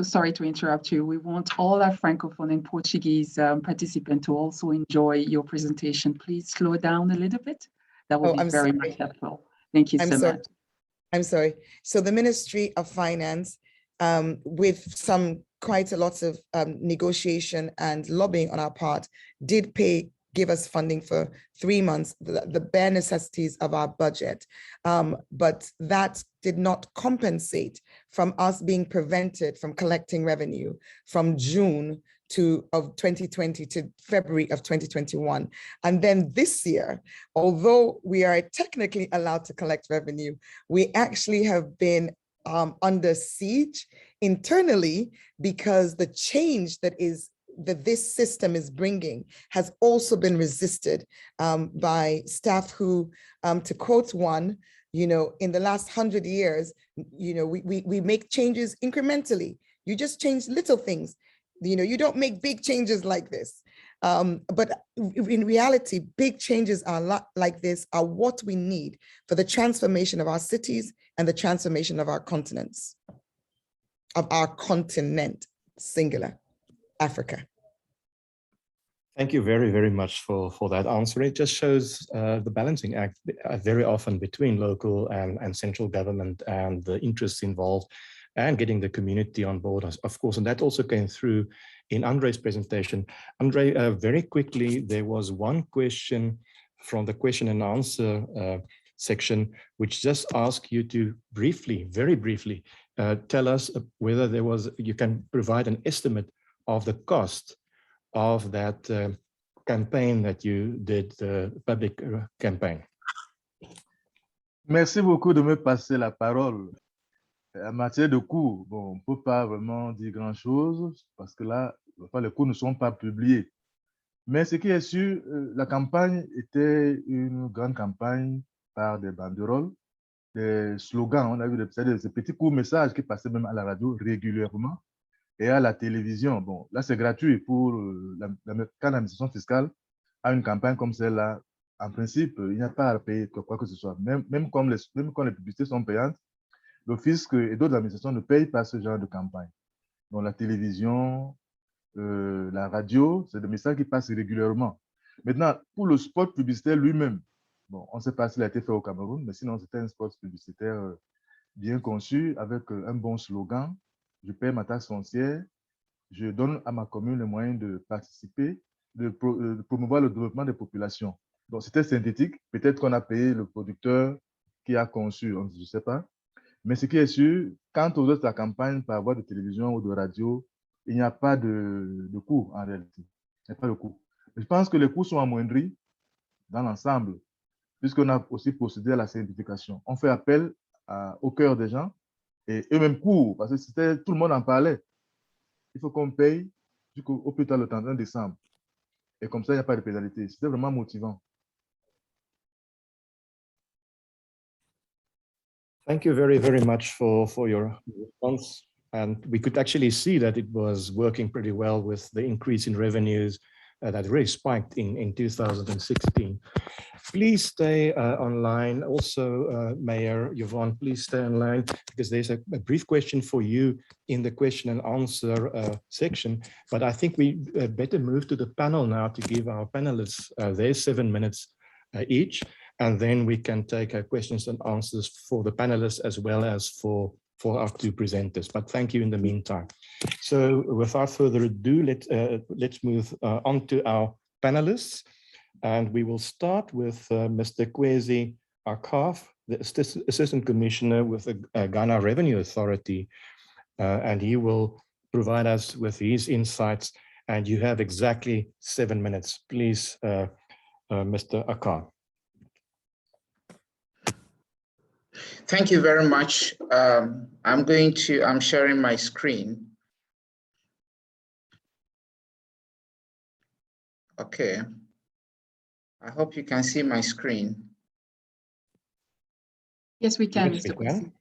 Speaker 5: Sorry to interrupt you. We want all our Francophone and Portuguese participants to also enjoy your presentation. Please slow down a little bit. That would be very much helpful. Thank you so much.
Speaker 4: I'm sorry. So the Ministry of Finance, with quite a lot of negotiation and lobbying on our part, did give us funding for 3 months, the bare necessities of our budget. But that did not compensate from us being prevented from collecting revenue from June of 2020 to February of 2021. And then this year, although we are technically allowed to collect revenue, we actually have been under siege internally, because the change that this system is bringing has also been resisted by staff who, to quote one, in the last 100 years, we make changes incrementally. You just change little things. You know, you don't make big changes like this. But in reality, big changes are like this are what we need for the transformation of our cities and the transformation of our continents, singular, Africa.
Speaker 2: Thank you very, very much for that answer. It just shows the balancing act very often between local and central government and the interests involved and getting the community on board, of course. And that also came through in Andre's presentation. Andre, very quickly, there was one question from the question and answer section, which just asked you to briefly, very briefly, tell us whether you can provide an estimate of the cost of that campaign that you did, the public campaign.
Speaker 3: Merci beaucoup de me passer la parole. En matière de coûts, bon, on ne peut pas vraiment dire grand-chose parce que là, enfin, les coûts ne sont pas publiés. Mais ce qui est sûr, la campagne était une grande campagne par des banderoles, des slogans. On a vu ces petits courts messages qui passaient même à la radio régulièrement et à la télévision. Bon, là, c'est gratuit pour quand l'administration fiscale a une campagne comme celle-là. En principe, il n'y a pas à payer quoi que ce soit. Même quand les publicités sont payantes, le fisc et d'autres administrations ne payent pas ce genre de campagne. Donc, la télévision, la radio, c'est des messages qui passent régulièrement. Maintenant, pour le spot publicitaire lui-même, bon, on ne sait pas s'il a été fait au Cameroun, mais sinon, c'était un spot publicitaire bien conçu avec un bon slogan. Je paie ma taxe foncière, je donne à ma commune les moyens de participer, de promouvoir le développement des populations. Donc, c'était synthétique. Peut-être qu'on a payé le producteur qui a conçu, je ne sais pas. Mais ce qui est sûr, quand on utilise la campagne par voie de télévision ou de radio, il n'y a pas de coût en réalité. Il n'y a pas de coût. Je pense que les coûts sont amoindris dans l'ensemble, puisqu'on a aussi procédé à la simplification. On fait appel au cœur des gens et eux-mêmes courent, parce que tout le monde en parlait. Il faut qu'on paye au plus tard le 31 décembre. Et comme ça, il n'y a pas de pénalité. C'était vraiment motivant.
Speaker 2: Thank you very, very much for your response. And we could actually see that it was working pretty well with the increase in revenues that really spiked in 2016. Please stay online. Also, Mayor Yvonne, please stay online because there's a brief question for you in the question and answer section. But I think we better move to the panel now to give our panelists their 7 minutes each. And then we can take questions and answers for the panelists as well as for our two presenters. But thank you in the meantime. So without further ado, let's move on to our panelists. And we will start with Mr. Kwesi ATAF, the Assistant Commissioner with the Ghana Revenue Authority. And he will provide us with his insights. And you have exactly 7 minutes. Please, Mr. ATAF.
Speaker 6: Thank you very much. I'm sharing my screen. Okay. I hope you can see my screen.
Speaker 5: Yes, we can,
Speaker 2: Yes,
Speaker 5: Mr. Kwesi.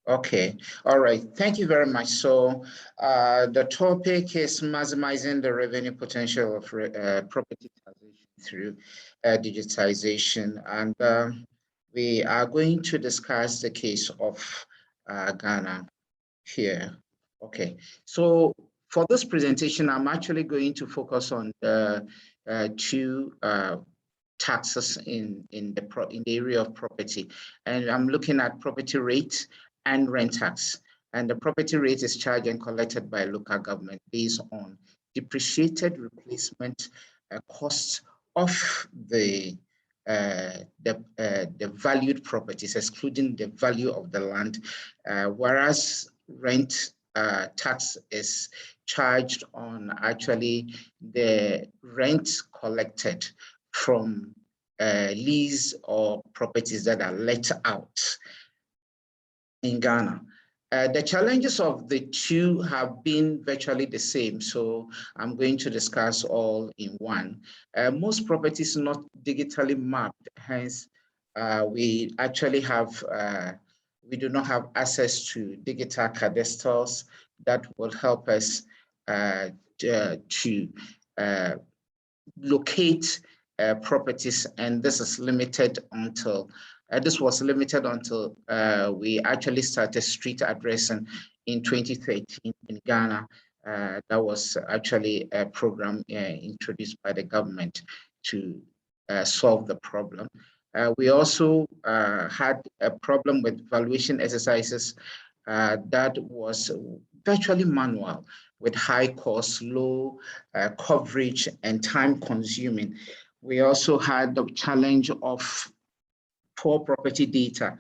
Speaker 6: Okay, all right, thank you very much. So the topic is maximizing the revenue potential of property taxation through digitization. And we are going to discuss the case of Ghana here. Okay, so for this presentation, I'm actually going to focus on the two taxes in the area of property. And I'm looking at property rate and rent tax. And the property rate is charged and collected by local government based on depreciated replacement costs of the valued properties, excluding the value of the land, whereas rent tax is charged on actually the rent collected from lease or properties that are let out in Ghana. The challenges of the two have been virtually the same, so I'm going to discuss all in one. Most properties not digitally mapped, hence we actually have, we do not have access to digital cadasters that will help us to locate properties, and this is limited until this was limited until we actually started street addressing in 2013 in Ghana. That was actually a program introduced by the government to solve the problem. We also had a problem with valuation exercises that was virtually manual, with high cost, low coverage, and time consuming. We also had the challenge of poor property data,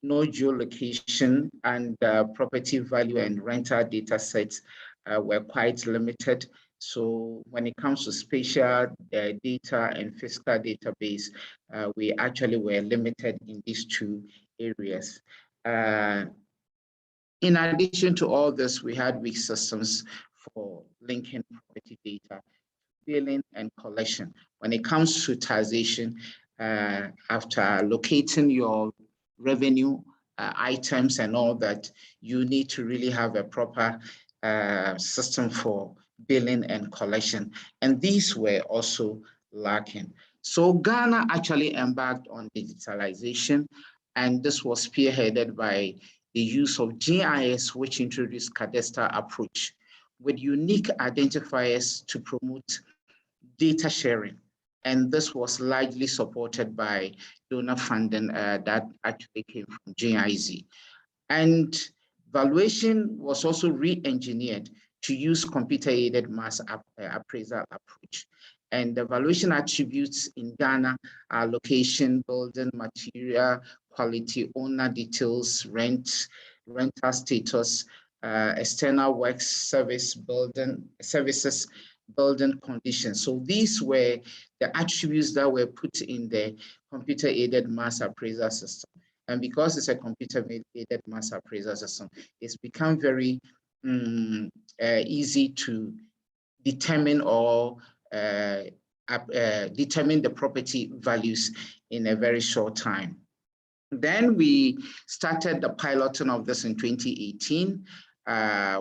Speaker 6: no geolocation, and property value and rental data sets were quite limited. So when it comes to spatial data and physical database, we actually were limited in these two areas. In addition to all this, we had weak systems for linking property data, billing, and collection. When it comes to taxation, after locating your revenue items and all that, you need to really have a proper system for billing and collection. And these were also lacking. So Ghana actually embarked on digitalization, and this was spearheaded by the use of GIS, which introduced cadastral approach with unique identifiers to promote data sharing. And this was largely supported by donor funding that actually came from GIZ. And valuation was also re-engineered to use computer-aided mass appraisal approach. And the valuation attributes in Ghana are location, building material, quality, owner details, rental status, external works, services, building conditions. So these were the attributes that were put in the computer-aided mass appraisal system. And because it's a computer-aided mass appraisal system, it's become very easy to determine or determine the property values in a very short time. Then we started the piloting of this in 2018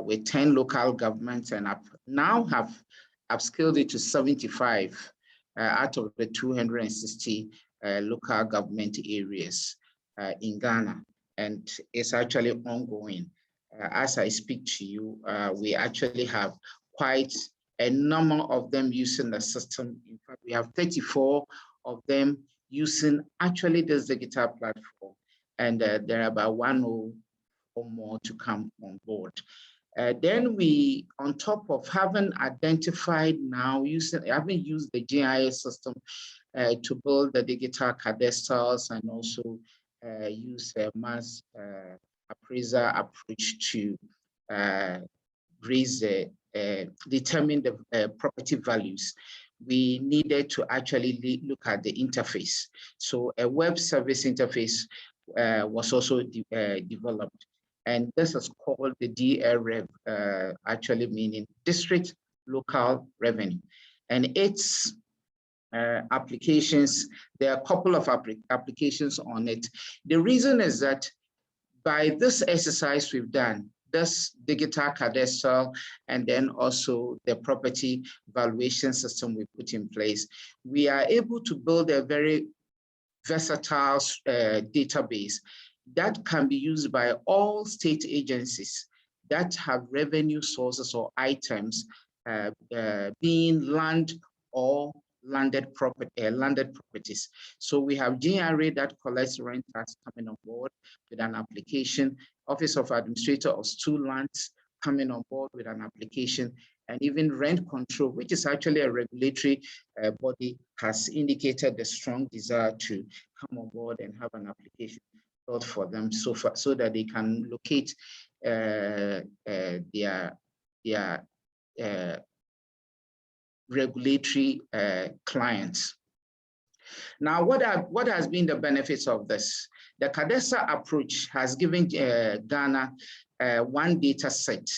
Speaker 6: with 10 local governments, and now have upscaled it to 75 out of the 260 local government areas in Ghana, and it's actually ongoing. As I speak to you, we actually have quite a number of them using the system. In fact, we have 34 of them using actually this digital platform, and there are about 1 or more to come on board. Then we, on top of having identified now, having used the GIS system to build the digital cadastrals, and also use a mass appraiser approach to determine the property values, we needed to actually look at the interface. So a web service interface was also developed. And this is called the DREV, actually meaning District Local Revenue. And its applications, there are a couple of applications on it. The reason is that by this exercise we've done, this digital cadastral, and then also the property valuation system we put in place, we are able to build a very versatile database that can be used by all state agencies that have revenue sources or items being land or landed properties. So we have GRA that collects rent tax coming on board with an application, Office of Administrator of Stool Lands coming on board with an application, and even rent control, which is actually a regulatory body, has indicated the strong desire to come on board and have an application built for them so that they can locate their regulatory clients. Now, what has been the benefits of this? The cadastral approach has given Ghana one data set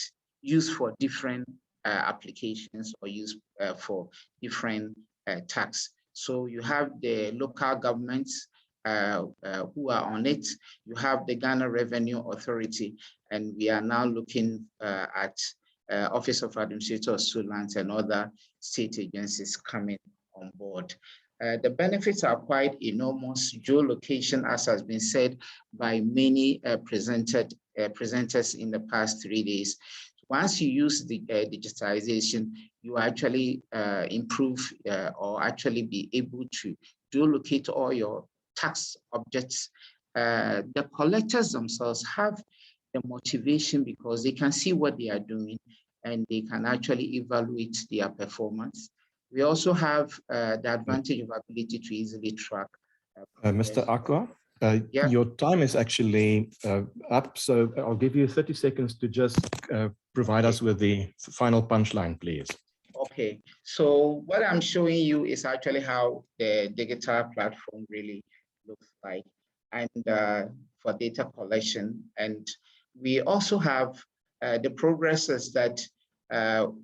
Speaker 6: used for different applications or used for different tax. So you have the local governments who are on it. You have the Ghana Revenue Authority, and we are now looking at Office of Administrator of Students and other state agencies coming on board. The benefits are quite enormous. Geolocation, as has been said by many presenters in the past 3 days. Once you use the digitalization, you actually improve or actually be able to geolocate all your tax objects. The collectors themselves have the motivation because they can see what they are doing and they can actually evaluate their performance. We also have the advantage of ability to easily track.
Speaker 2: Mr. Akwa,
Speaker 6: yeah.
Speaker 2: Your time is actually up, so I'll give you 30 seconds to just provide us with the final punchline, please.
Speaker 6: Okay, so what I'm showing you is actually how the digital platform really looks like, and for data collection. And we also have the progresses that,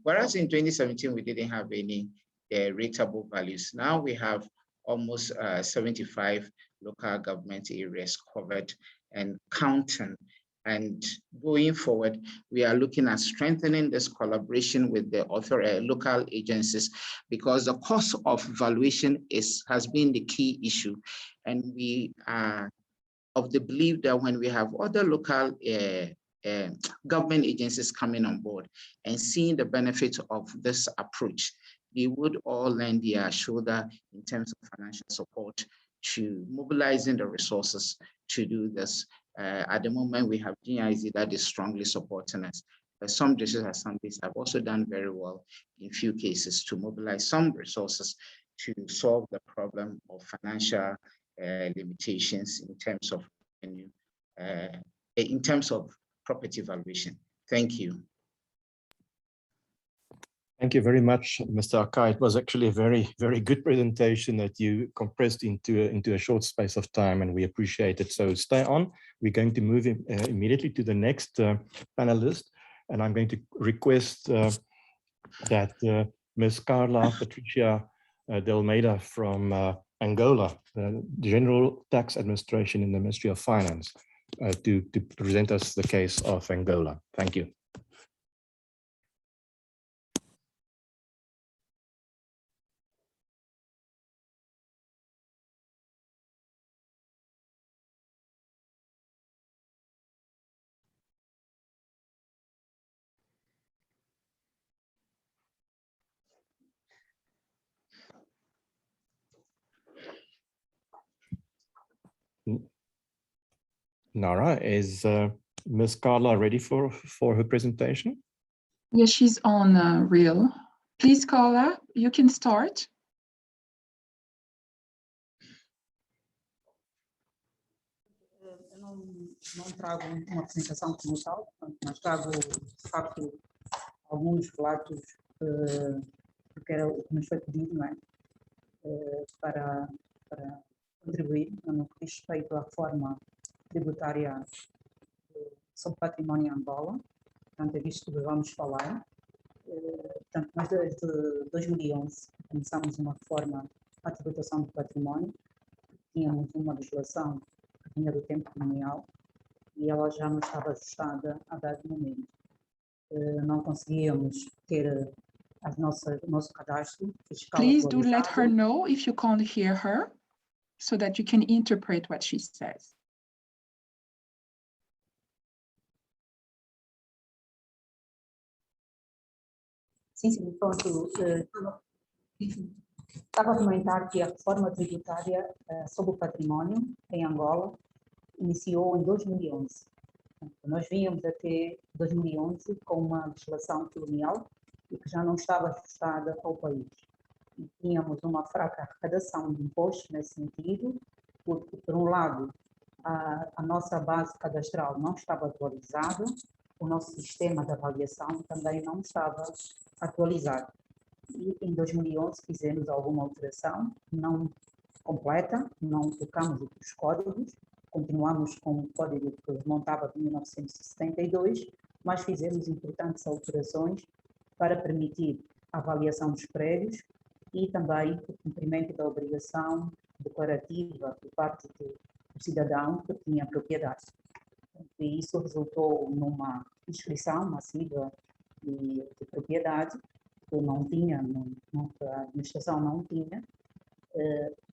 Speaker 6: whereas in 2017, we didn't have any rateable values. Now we have almost 75 local government areas covered and counting. And going forward, we are looking at strengthening this collaboration with the local agencies, because the cost of valuation has been the key issue. And we are of the belief that when we have other local government agencies coming on board and seeing the benefits of this approach, they would all lend their shoulder in terms of financial support to mobilizing the resources to do this. At the moment, we have GIZ that is strongly supporting us. But some district assemblies have also done very well in few cases to mobilize some resources to solve the problem of financial limitations in terms of revenue, in terms of property valuation. Thank you.
Speaker 2: Thank you very much, Mr. Akai. It was actually a very, very good presentation that you compressed into a short space of time, and we appreciate it. So stay on. We're going to move immediately to the next panelist, and I'm going to request that Ms. Carla Patricia de Almeida from Angola, the General Tax Administration in the Ministry of Finance, to present us the case of Angola. Thank you. Nara, is Ms. Carla ready for her presentation?
Speaker 5: Yes, she's on reel. Please, Carla, you can start.
Speaker 7: Não trago uma apresentação como tal, mas trago, de facto, alguns relatos, porque era o que nos foi pedido, não é? Para contribuir no que diz respeito à reforma tributária sobre património em Angola. Portanto, é disto que vamos falar. Portanto, nós desde 2011 começamos uma reforma à tributação do património. Tínhamos uma legislação que vinha do tempo colonial e ela já não estava ajustada a dado momento. Não conseguíamos ter nosso cadastro fiscal.
Speaker 5: Please do let her know if you can't hear her, so that you can interpret what she says.
Speaker 7: Sim, pronto. Estava a comentar que a reforma tributária sobre o património em Angola iniciou em 2011. Nós vínhamos até 2011 com uma legislação colonial e que já não estava ajustada ao país. E tínhamos uma fraca arrecadação de impostos nesse sentido, porque, por um lado, a nossa base cadastral não estava atualizada, o nosso sistema de avaliação também não estava atualizado. E em 2011 fizemos alguma alteração, não completa, não tocamos os códigos, continuamos com o código que remontava de 1972, mas fizemos importantes alterações para permitir a avaliação dos prédios e também o cumprimento da obrigação declarativa por parte do cidadão que tinha propriedade. E isso resultou numa inscrição massiva de propriedade, que não tinha, a administração não tinha,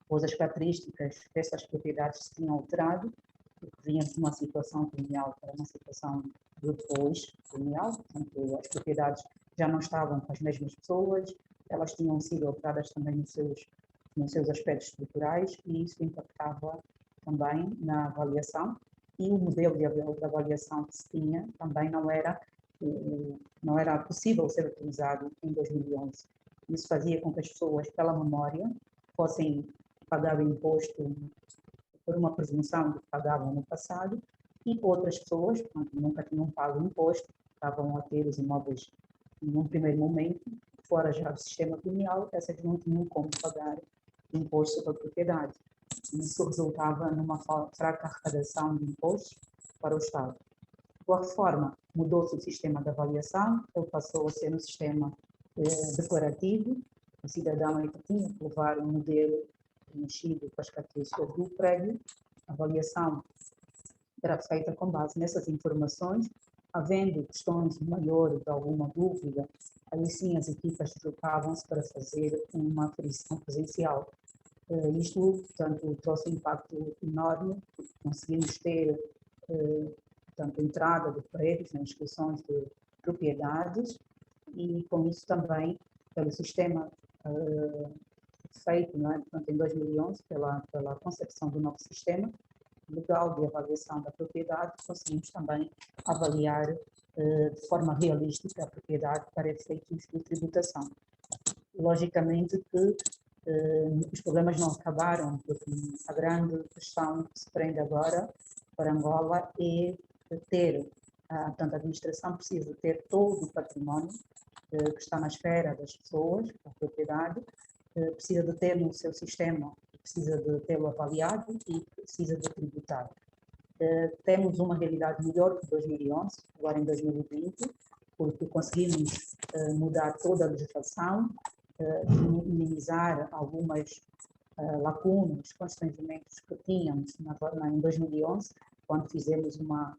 Speaker 7: pois as características dessas propriedades se tinham alterado, porque vinham de uma situação colonial para uma situação depois colonial, portanto, as propriedades já não estavam com as mesmas pessoas, elas tinham sido alteradas também nos seus aspectos estruturais, e isso impactava também na avaliação, e o modelo de avaliação que se tinha também não era possível ser utilizado em 2011. Isso fazia com que as pessoas, pela memória, fossem pagar o imposto por uma presunção de que pagavam no passado, e outras pessoas, que nunca tinham pago o imposto, estavam a ter os imóveis num primeiro momento, fora já do sistema colonial, essas não tinham como pagar o imposto sobre a propriedade. Isso resultava numa fraca arrecadação de impostos para o Estado. Com a reforma, mudou-se o sistema de avaliação, ele passou a ser um sistema declarativo, o cidadão é que tinha que levar um modelo preenchido com as características do prédio, a avaliação era feita com base nessas informações, havendo questões maiores de alguma dúvida, aí sim as equipas deslocavam-se para fazer uma aferição presencial. Isto, portanto, trouxe um impacto enorme, conseguimos ter, portanto, a entrada de prédios nas inscrições de propriedades, e com isso também, pelo sistema feito, não é? Portanto, em 2011, pela concepção do novo sistema legal de avaliação da propriedade, conseguimos também avaliar de forma realística a propriedade para efeitos de tributação. Logicamente que os problemas não acabaram, porque a grande questão que se prende agora para Angola é ter, portanto, a administração precisa ter todo o património que está na esfera das pessoas, da propriedade, precisa de ter no seu sistema, precisa de tê-lo avaliado e precisa de tributar. Temos uma realidade melhor que 2011, agora em 2020, porque conseguimos mudar toda a legislação, minimizar algumas lacunas, constrangimentos que tínhamos em 2011, quando fizemos uma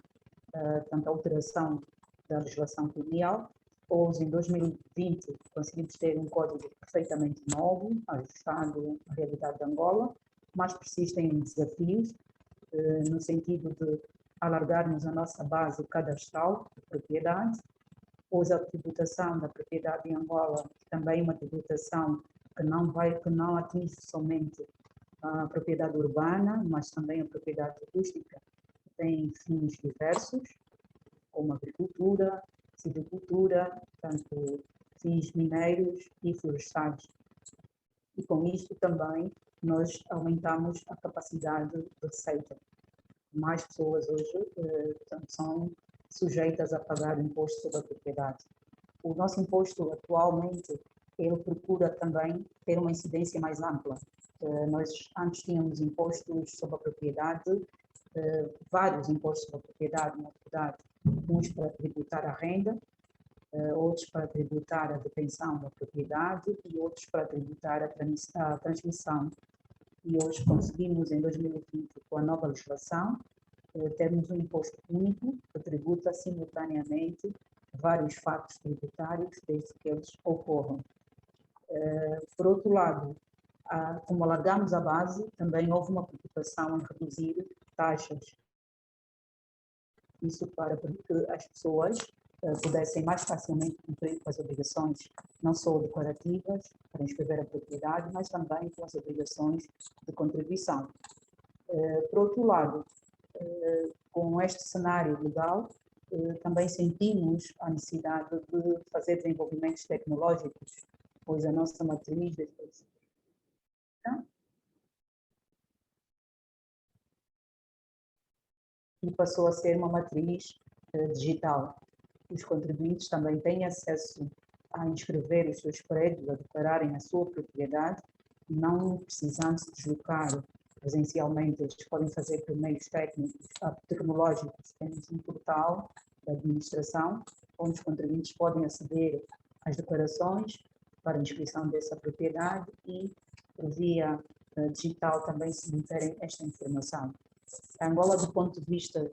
Speaker 7: tanta alteração da legislação colonial. Hoje, em 2020, conseguimos ter um código perfeitamente novo, ajustado à realidade de Angola, mas persistem desafios, no sentido de alargarmos a nossa base cadastral de propriedade. Hoje, a tributação da propriedade em Angola também é uma tributação que não atinge somente a propriedade urbana, mas também a propriedade rústica, que tem fins diversos, como agricultura, silvicultura, tanto fins mineiros e florestais. E com isto também nós aumentamos a capacidade de receita. Mais pessoas hoje portanto, são sujeitas a pagar imposto sobre a propriedade. O nosso imposto atualmente, ele procura também ter uma incidência mais ampla. Nós antes tínhamos impostos sobre a propriedade, vários impostos sobre a propriedade, na verdade, uns para tributar a renda, outros para tributar a detenção da propriedade e outros para tributar a transmissão. E hoje conseguimos, em 2020, com a nova legislação, termos um imposto único que tributa simultaneamente vários fatos tributários desde que eles ocorram. Por outro lado, como alargamos a base, também houve uma preocupação em reduzir taxas. Isso para que as pessoas pudessem mais facilmente cumprir com as obrigações, não só declarativas, para inscrever a propriedade, mas também com as obrigações de contribuição. Por outro lado, com este cenário legal, também sentimos a necessidade de fazer desenvolvimentos tecnológicos, pois a nossa matriz de e passou a ser uma matriz digital. Os contribuintes também têm acesso a inscrever os seus prédios, a declararem a sua propriedade, não precisando se deslocar presencialmente. Eles podem fazer por meios tecnológicos. Temos um portal da administração, onde os contribuintes podem aceder às declarações para a inscrição dessa propriedade e, por via digital, também submeterem esta informação. A Angola, do ponto de vista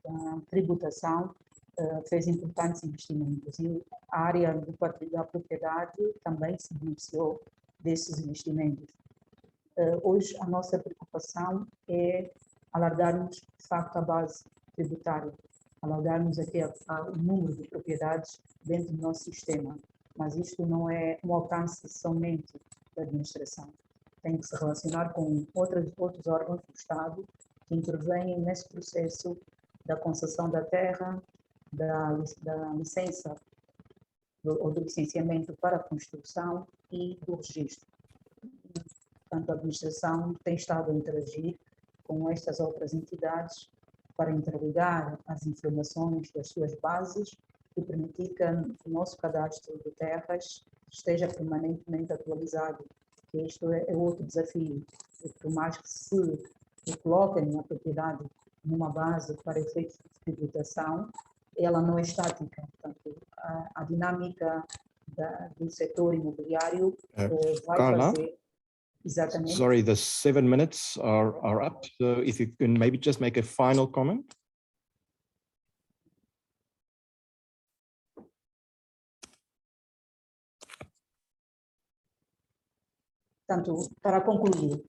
Speaker 7: da tributação, fez importantes investimentos e a área da propriedade também se beneficiou desses investimentos. Hoje, a nossa preocupação é alargarmos, de facto, a base tributária, alargarmos até o número de propriedades dentro do nosso sistema. Mas isto não é um alcance somente da administração. Tem que se relacionar com outros órgãos do Estado que intervêm nesse processo da concessão da terra, da licença ou do licenciamento para a construção e do registro. Portanto, a administração tem estado a interagir com estas outras entidades para interligar as informações das suas bases e permitir que o nosso cadastro de terras esteja permanentemente atualizado. Que isto é outro desafio. E por mais que se coloquem a propriedade numa base para efeitos de tributação, ela não é estática. Portanto, a dinâmica do setor imobiliário vai
Speaker 2: Carla?
Speaker 7: fazer exatamente.
Speaker 2: Sorry, the 7 minutes are up. So if you can maybe just make a final comment.
Speaker 7: Portanto, para concluir,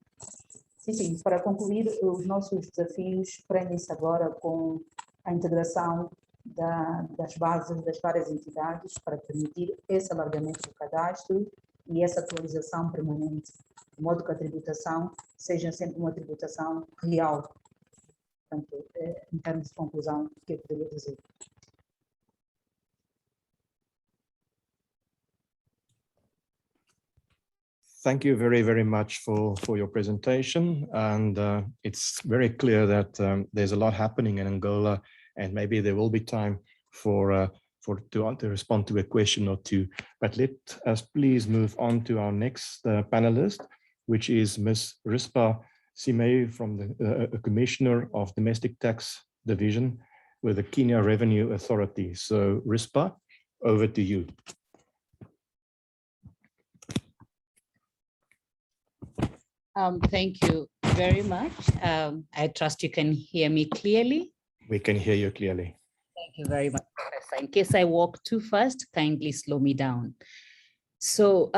Speaker 7: para concluir, os nossos desafios prendem-se agora com a integração das bases das várias entidades para permitir esse alargamento do cadastro e essa atualização permanente, de modo que a tributação seja sempre uma tributação real. Portanto, em termos de conclusão, o que eu poderia dizer?
Speaker 2: Thank you very, very much for your presentation. And it's very clear that there's a lot happening in Angola, and maybe there will be time to respond to a question or two. But let us please move on to our next panelist, which is Ms. Rispa Simei from the Commissioner of Domestic Tax Division with the Kenya Revenue Authority. So Rispa, over to you.
Speaker 8: Thank you very much. I trust you can hear me clearly.
Speaker 2: We can hear you clearly.
Speaker 8: Thank you very much, Professor. In case I walk too fast, kindly slow me down. So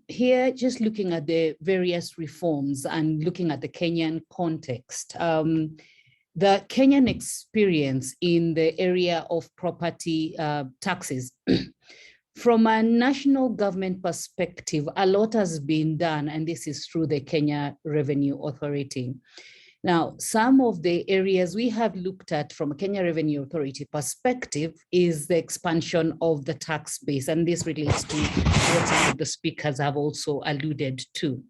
Speaker 8: here, just looking at the various reforms and looking at the Kenyan context, the Kenyan experience in the area of property taxes, from a national government perspective, a lot has been done, and this is through the Kenya Revenue Authority. Now, some of the areas we have looked at from a Kenya Revenue Authority perspective is the expansion of the tax base, and this relates to what some of the speakers have also alluded to.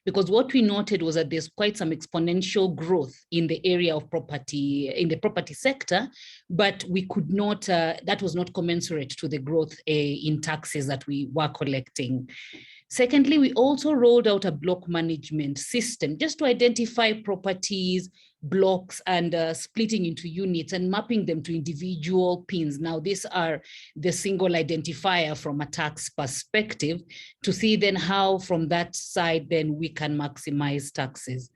Speaker 8: Because what we noted was that there's quite some exponential growth in the area of property, in the property sector, but we could not, that was not commensurate to the growth in taxes that we were collecting. Secondly, we also rolled out a block management system just to identify properties, blocks, and splitting into units and mapping them to individual pins. Now, these are the single identifier from a tax perspective to see then how from that side then we can maximize taxes.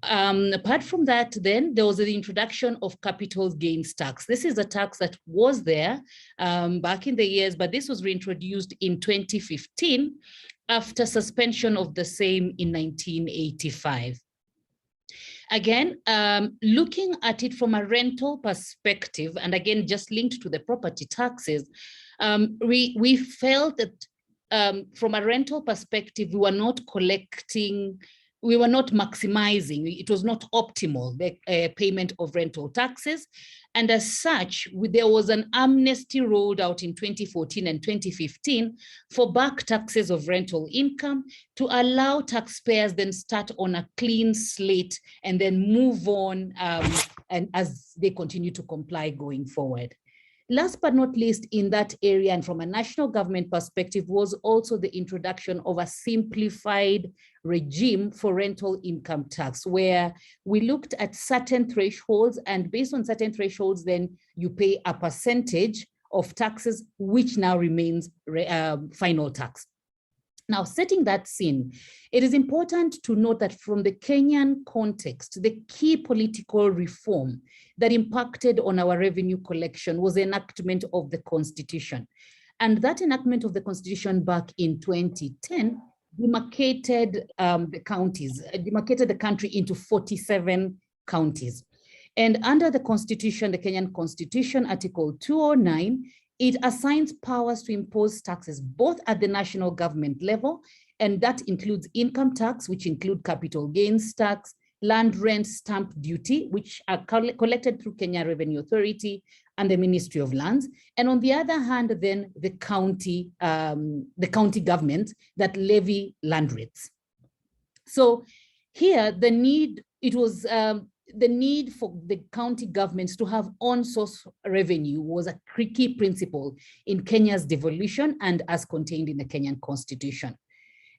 Speaker 8: Apart from that, then there was the introduction of capital gains tax. This is a tax that was there back in the years, but this was reintroduced in 2015 after suspension of the same in 1985. Again, looking at it from a rental perspective, and again, just linked to the property taxes, we felt that from a rental perspective, we were not collecting, we were not maximizing, it was not optimal, the payment of rental taxes. And as such, there was an amnesty rolled out in 2014 and 2015 for back taxes of rental income to allow taxpayers then start on a clean slate and then move on and as they continue to comply going forward. Last but not least in that area and from a national government perspective was also the introduction of a simplified regime for rental income tax, where we looked at certain thresholds, and based on certain thresholds, then you pay a percentage of taxes, which now remains final tax. Now, setting that scene, it is important to note that from the Kenyan context, the key political reform that impacted on our revenue collection was the enactment of the Constitution. And that enactment of the Constitution back in 2010 demarcated the counties, demarcated the country into 47 counties. And under the Constitution, the Kenyan Constitution, Article 209, it assigns powers to impose taxes both at the national government level, and that includes income tax, which include capital gains tax, land rent stamp duty, which are collected through Kenya Revenue Authority and the Ministry of Lands. And on the other hand, then the county government that levy land rates. So here the need, it was the need for the county governments to have on-source revenue was a key principle in Kenya's devolution and as contained in the Kenyan Constitution.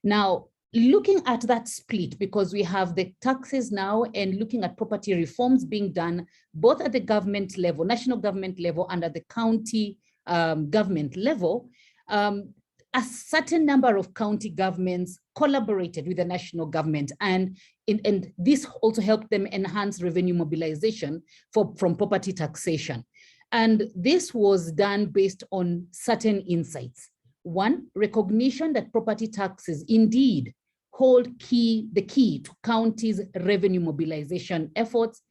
Speaker 8: Now, looking at that split, because we have the taxes now and looking at property reforms being done both at the government level, national government level, and at the county government level, a certain number of county governments collaborated with the national government, and this also helped them enhance revenue mobilization from property taxation. And this was done based on certain insights. One, recognition that property taxes indeed hold the key to counties' revenue mobilization efforts.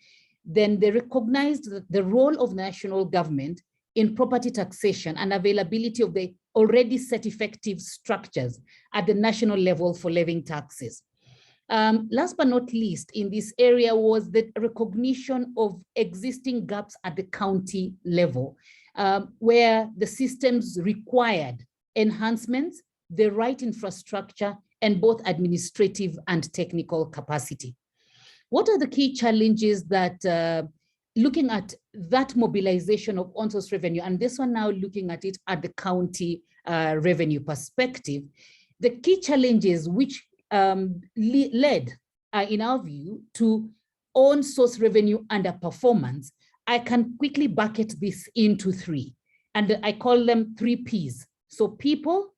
Speaker 8: Then they recognized the role of national government in property taxation and availability of the already set effective structures at the national level for levying taxes. Last but not least in this area was the recognition of existing gaps at the county level, where the systems required enhancements, the right infrastructure, and both administrative and technical capacity. What are the key challenges that looking at that mobilization of on-source revenue, and this one now looking at it at the county revenue perspective, the key challenges which led, in our view, to on-source revenue underperformance, I can quickly bucket this into three, and I call them 3 Ps. So people,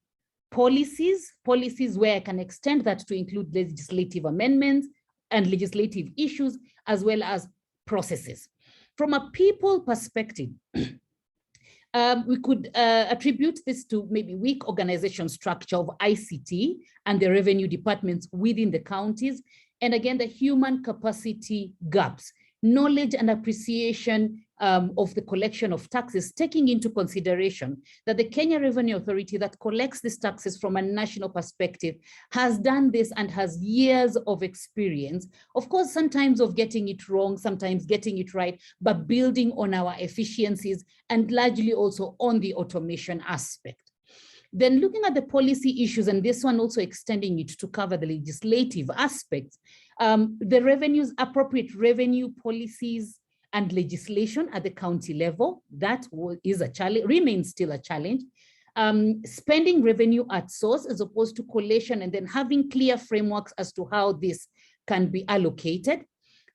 Speaker 8: policies where I can extend that to include legislative amendments and legislative issues, as well as processes. From a people perspective, we could attribute this to maybe weak organization structure of ICT and the revenue departments within the counties. And again, the human capacity gaps, knowledge and appreciation of the collection of taxes, taking into consideration that the Kenya Revenue Authority that collects these taxes from a national perspective has done this and has years of experience, of course, sometimes of getting it wrong, sometimes getting it right, but building on our efficiencies and largely also on the automation aspect. Then looking at the policy issues, and this one also extending it to cover the legislative aspects, the revenues, appropriate revenue policies and legislation at the county level, that is a challenge, remains still a challenge. Spending revenue at source as opposed to collation, and then having clear frameworks as to how this can be allocated.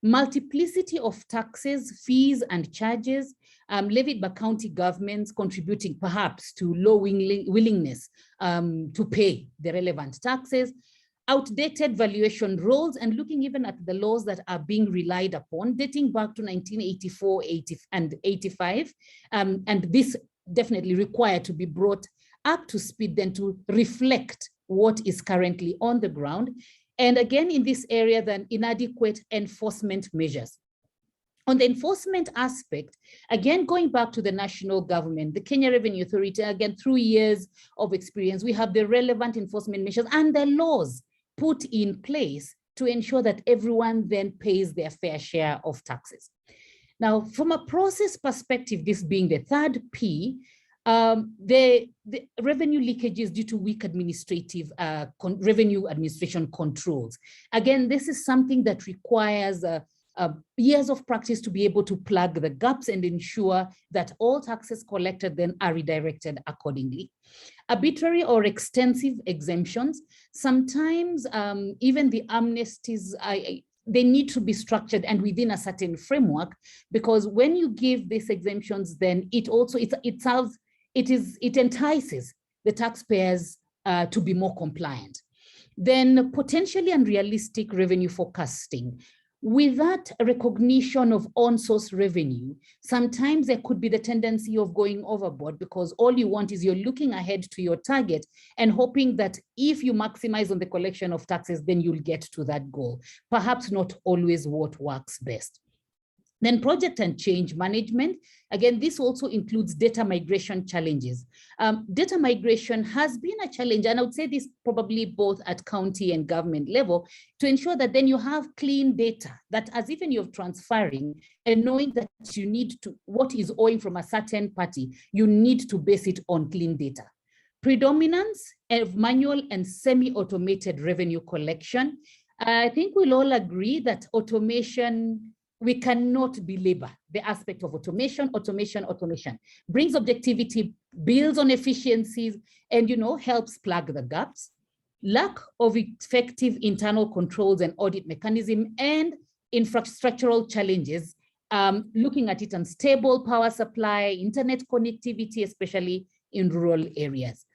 Speaker 8: Multiplicity of taxes, fees, and charges levied by county governments, contributing perhaps to low willingness to pay the relevant taxes. Outdated valuation rules, and looking even at the laws that are being relied upon, dating back to 1984 and 85. And this definitely required to be brought up to speed then to reflect what is currently on the ground. And again, in this area, then inadequate enforcement measures. On the enforcement aspect, again, going back to the national government, the Kenya Revenue Authority, again, through years of experience, we have the relevant enforcement measures and the laws put in place to ensure that everyone then pays their fair share of taxes. Now, from a process perspective, this being the 3rd P, the revenue leakages due to weak administrative revenue administration controls. Again, this is something that requires years of practice to be able to plug the gaps and ensure that all taxes collected then are redirected accordingly. Arbitrary or extensive exemptions, sometimes even the amnesties, they need to be structured and within a certain framework, because when you give these exemptions, then it also, it entices the taxpayers to be more compliant. Then potentially unrealistic revenue forecasting. With that recognition of on-source revenue, sometimes there could be the tendency of going overboard because all you want is you're looking ahead to your target and hoping that if you maximize on the collection of taxes, then you'll get to that goal. Perhaps not always what works best. Then project and change management. Again, this also includes data migration challenges. Data migration has been a challenge, and I would say this probably both at county and government level, to ensure that then you have clean data, that as even you're transferring and knowing that you need to, what is owing from a certain party, you need to base it on clean data. Predominance of manual and semi-automated revenue collection. I think we'll all agree that automation, we cannot belabor the aspect of automation. Automation brings objectivity, builds on efficiencies, and helps plug the gaps. Lack of effective internal controls and audit mechanism, and infrastructural challenges, looking at it, unstable power supply, internet connectivity, especially in rural areas.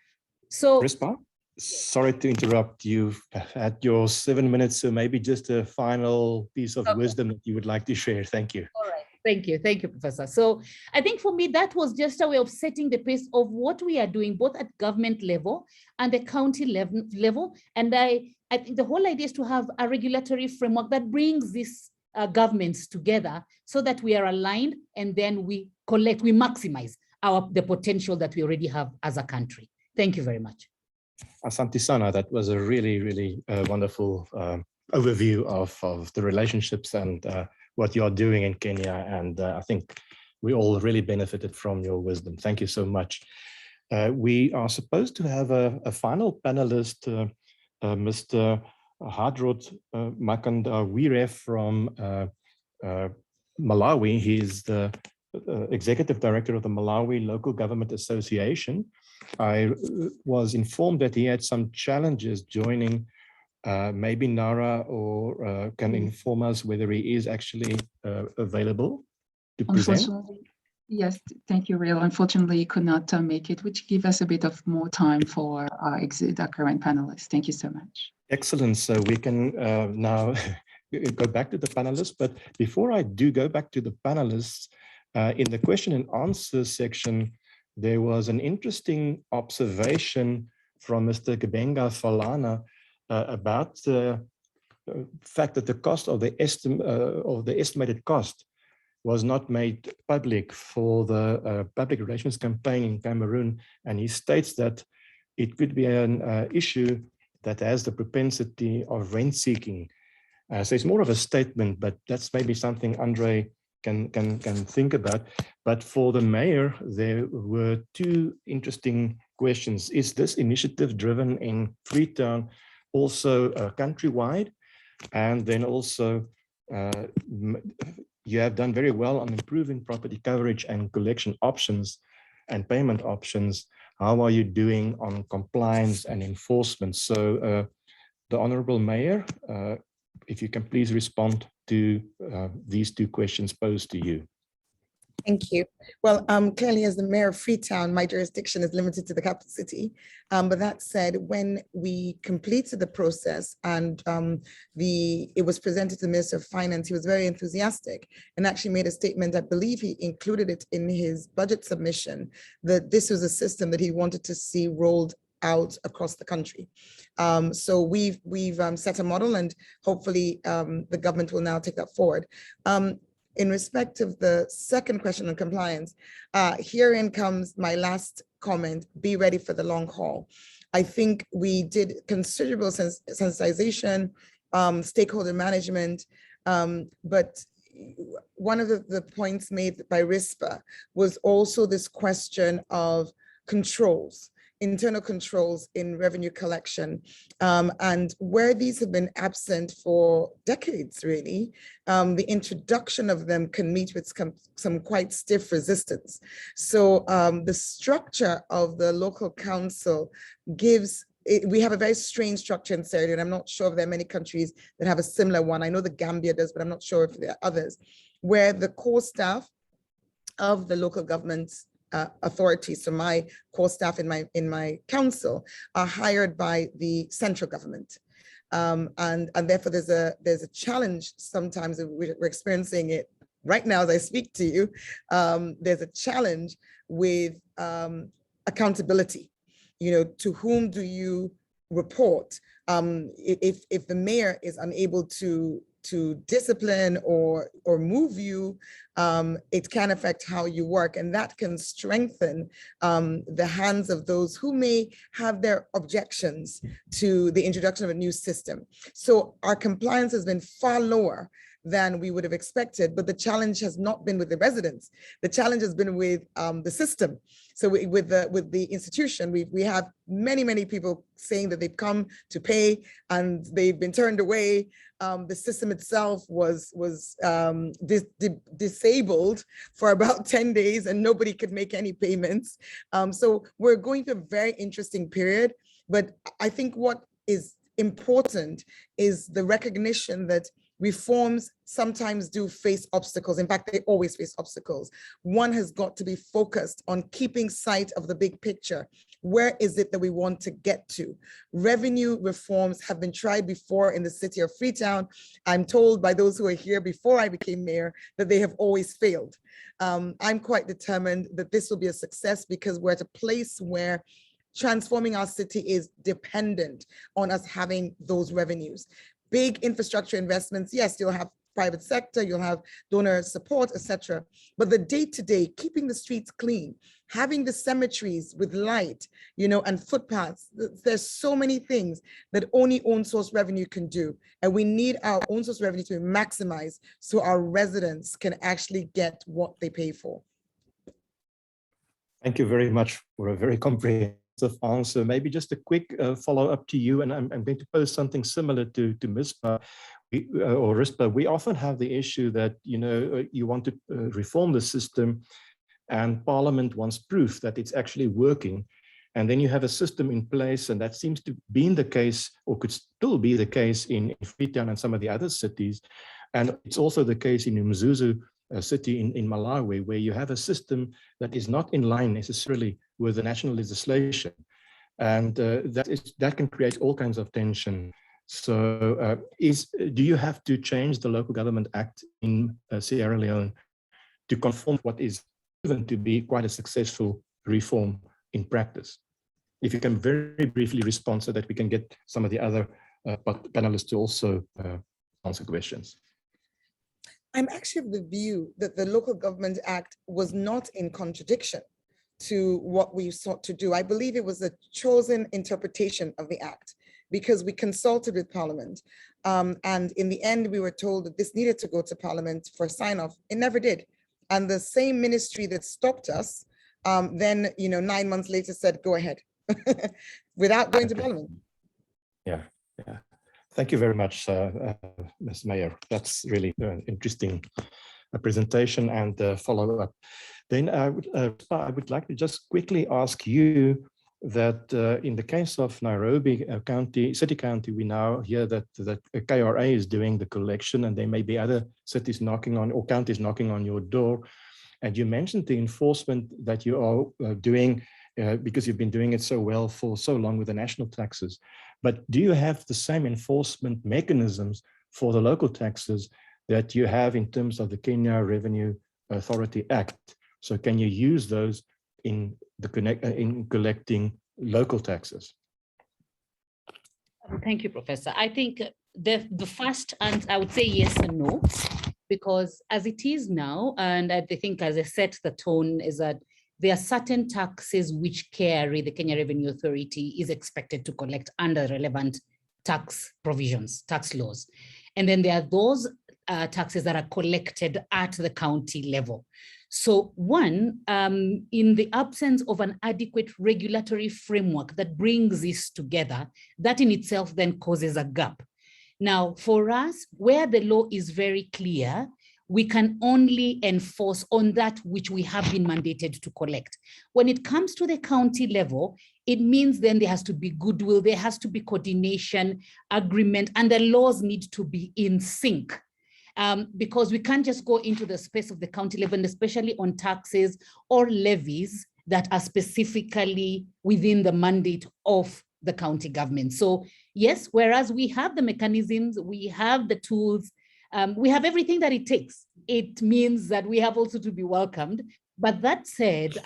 Speaker 8: So
Speaker 2: Rispa, sorry to interrupt. You've had your 7 minutes, so maybe just a final piece of wisdom that you would like to share. Thank you.
Speaker 8: All right. Thank you, Professor. So I think for me, that was just a way of setting the pace of what we are doing, both at government level and the county level. And I think the whole idea is to have a regulatory framework that brings these governments together so that we are aligned, and then we maximize the potential that we already have as a country. Thank you very much.
Speaker 2: Asante Sana, that was a really wonderful overview of the relationships and what you're doing in Kenya. And I think we all really benefited from your wisdom. Thank you so much. We are supposed to have a final panelist, Mr. Hadrot Makandawire from Malawi. He's the Executive Director of the Malawi Local Government Association. I was informed that he had some challenges joining. Maybe Nara or can inform us whether he is actually available to present.
Speaker 5: Yes, thank you, Real. Unfortunately, he could not make it, which gives us a bit of more time for our current panelists. Thank you so much.
Speaker 2: Excellent. So we can now go back to the panelists. But before I do go back to the panelists, in the question and answer section, there was an interesting observation from Mr. Gebenga Falana about the fact that the cost of the estimated cost was not made public for the public relations campaign in Cameroon. And he states that it could be an issue that has the propensity of rent seeking. So it's more of a statement, but that's maybe something Andre can think about. But for the mayor, there were two interesting questions. Is this initiative driven in Freetown also countrywide? And then also, you have done very well on improving property coverage and collection options and payment options. How are you doing on compliance and enforcement? So the Honorable Mayor, if you can please respond to these two questions posed to you.
Speaker 4: Thank you. Well, clearly as the mayor of Freetown, my jurisdiction is limited to the capital city. But that said, when we completed the process and it was presented to the Minister of Finance, he was very enthusiastic and actually made a statement. I believe he included it in his budget submission, that this was a system that he wanted to see rolled out across the country. So we've set a model, and hopefully the government will now take that forward. In respect of the second question on compliance, herein comes my last comment: be ready for the long haul. I think we did considerable sensitization, stakeholder management, but one of the points made by RISPA was also this question of controls, internal controls in revenue collection, and where these have been absent for decades, really, the introduction of them can meet with some quite stiff resistance. So the structure of the local council we have a very strange structure in Sierra Leone. I'm not sure if there are many countries that have a similar one. I know the Gambia does, but I'm not sure if there are others, where the core staff of the local government authorities, so my core staff in my council are hired by the central government. And therefore there's a challenge sometimes. We're experiencing it right now as I speak to you. There's a challenge with accountability. You know, to whom do you report? If the mayor is unable to discipline or move you, it can affect how you work, and that can strengthen the hands of those who may have their objections to the introduction of a new system. So our compliance has been far lower than we would have expected, but the challenge has not been with the residents. The challenge has been with the system. So with the institution, we have many people saying that they've come to pay and they've been turned away. The system itself was disabled for about 10 days and nobody could make any payments. So we're going through a very interesting period, but I think what is important is the recognition that reforms sometimes do face obstacles. In fact, they always face obstacles. One has got to be focused on keeping sight of the big picture. Where is it that we want to get to? Revenue reforms have been tried before in the city of Freetown. I'm told by those who were here before I became mayor that they have always failed. I'm quite determined that this will be a success because we're at a place where transforming our city is dependent on us having those revenues. Big infrastructure investments, yes, you'll have private sector, you'll have donor support, etc. But the day-to-day, keeping the streets clean, having the cemeteries with light, you know, and footpaths, there's so many things that only own source revenue can do. And we need our own source revenue to be maximized so our residents can actually get what they pay for.
Speaker 2: Thank you very much for a very comprehensive answer. Maybe just a quick follow-up to you, and I'm going to pose something similar to Mispa or Rispa. We often have the issue that, you know, you want to reform the system and Parliament wants proof that it's actually working. And then you have a system in place, and that seems to be the case, or could still be the case in Freetown and some of the other cities. And it's also the case in Mzuzu, a city in Malawi, where you have a system that is not in line necessarily with the national legislation. And that can create all kinds of tension. So do you have to change the Local Government Act in Sierra Leone to conform what is proven to be quite a successful reform in practice? If you can very briefly respond so that we can get some of the other panelists to also answer questions.
Speaker 4: I'm actually of the view that the Local Government Act was not in contradiction to what we sought to do. I believe it was a chosen interpretation of the act because we consulted with Parliament. And in the end, we were told that this needed to go to Parliament for sign-off. It never did. And the same ministry that stopped us, then, you know, 9 months later said, go ahead, without going to Parliament.
Speaker 2: Yeah. Thank you very much, Ms. Mayor. That's really an interesting presentation and follow-up. Then I would like to just quickly ask you that in the case of Nairobi City County, we now hear that KRA is doing the collection, and there may be other cities knocking on, or counties knocking on your door. And you mentioned the enforcement that you are doing because you've been doing it so well for so long with the national taxes. But do you have the same enforcement mechanisms for the local taxes that you have in terms of the Kenya Revenue Authority Act? So can you use those in collecting local taxes?
Speaker 8: Thank you, Professor. I think the first answer, I would say yes and no, because as it is now, and I think as I set the tone, is that there are certain taxes which KRA, the Kenya Revenue Authority, is expected to collect under relevant tax provisions, tax laws. And then there are those taxes that are collected at the county level. So one, in the absence of an adequate regulatory framework that brings this together, that in itself then causes a gap. Now, for us, where the law is very clear, we can only enforce on that which we have been mandated to collect. When it comes to the county level, it means then there has to be goodwill, there has to be coordination, agreement, and the laws need to be in sync. because we can't just go into the space of the county level, especially on taxes or levies that are specifically within the mandate of the county government. So yes, whereas we have the mechanisms, we have the tools, we have everything that it takes. It means that we have also to be welcomed. But that said,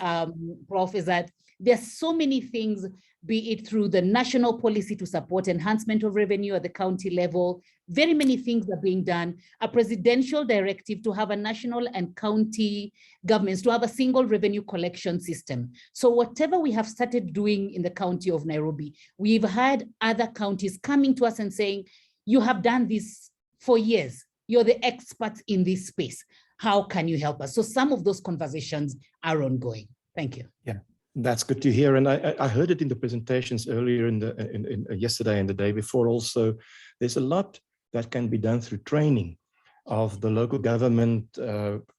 Speaker 8: Prof, is that there's so many things, be it through the national policy to support enhancement of revenue at the county level, very many things are being done, a presidential directive to have a national and county governments to have a single revenue collection system. So whatever we have started doing in the county of Nairobi, we've had other counties coming to us and saying, you have done this for years. You're the experts in this space. How can you help us? So some of those conversations are ongoing. Thank you.
Speaker 2: Yeah, that's good to hear. And I heard it in the presentations earlier in yesterday and the day before also. There's a lot that can be done through training of the local government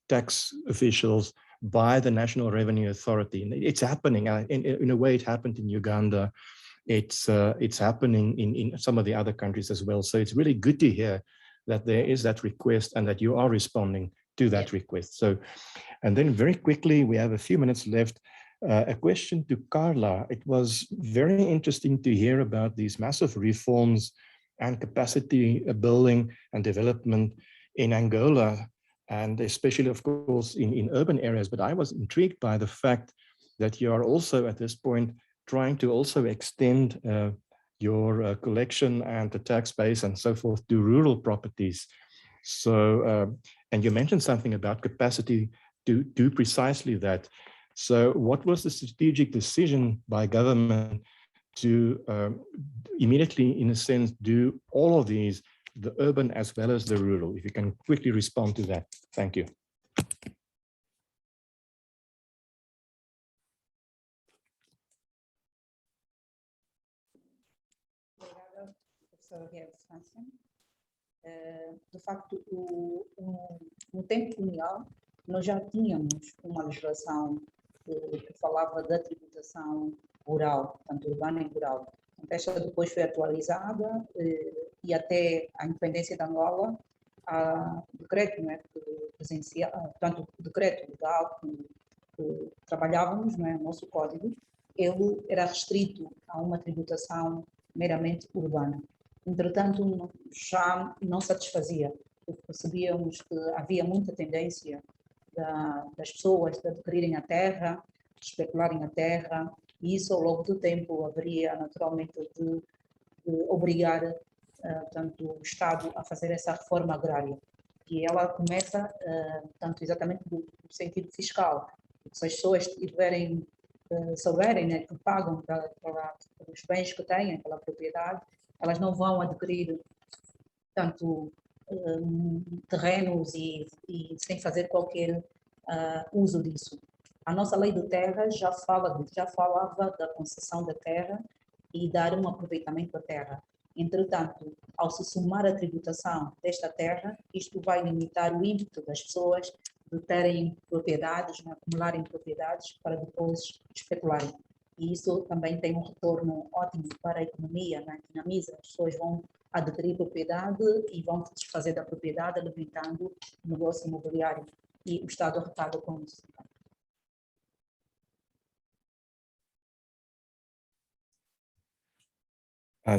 Speaker 2: tax officials by the National Revenue Authority. And it's happening. In a way, it happened in Uganda. It's happening in some of the other countries as well. So it's really good to hear that there is that request and that you are responding to that request. So, and then very quickly, we have a few minutes left. A question to Carla. It was very interesting to hear about these massive reforms and capacity building and development in Angola, and especially, of course, in urban areas. But I was intrigued by the fact that you are also at this point trying to also extend your collection and the tax base and so forth to rural properties. So, and you mentioned something about capacity to do precisely that. So what was the strategic decision by government to immediately, in a sense, do all of these, the urban as well as the rural? If you can quickly respond to that. Thank you.
Speaker 7: De facto, no tempo colonial, nós já tínhamos uma legislação que falava da tributação rural, tanto urbana e rural. Esta depois foi atualizada e até a independência da Angola, há decreto, não é, tanto o decreto legal que trabalhávamos, não é, o nosso código, ele era restrito a uma tributação meramente urbana. Entretanto, já não satisfazia, porque percebíamos que havia muita tendência das pessoas de adquirirem a terra, de especularem a terra, e isso ao longo do tempo haveria naturalmente de obrigar tanto o Estado a fazer essa reforma agrária. E ela começa tanto exatamente do sentido fiscal, porque se as pessoas souberem, né, que pagam pelos bens que têm, pela propriedade, elas não vão adquirir tanto terrenos e sem fazer qualquer uso disso. A nossa lei de terra já falava da concessão da terra e dar um aproveitamento da terra. Entretanto, ao se somar a tributação desta terra, isto vai limitar o ímpeto das pessoas de terem propriedades, de acumularem propriedades para depois especularem. E isso também tem um retorno ótimo para a economia, né? Dinamiza, as pessoas vão adquirir propriedade e vão se desfazer da propriedade, alimentando o negócio imobiliário. E o Estado arrecada com isso.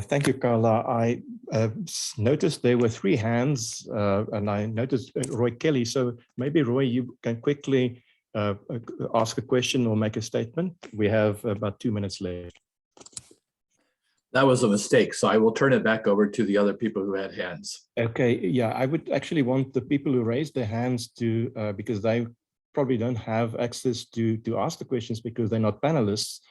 Speaker 2: Thank you, Carla. I noticed there were 3 hands, and I noticed Roy Kelly. So maybe, Roy, you can quickly ask a question or make a statement. We have about 2 minutes left.
Speaker 9: That was a mistake, so I will turn it back over to the other people who had hands.
Speaker 2: Okay, yeah, I would actually want the people who raised their hands to, because they probably don't have access to ask the questions because they're not panelists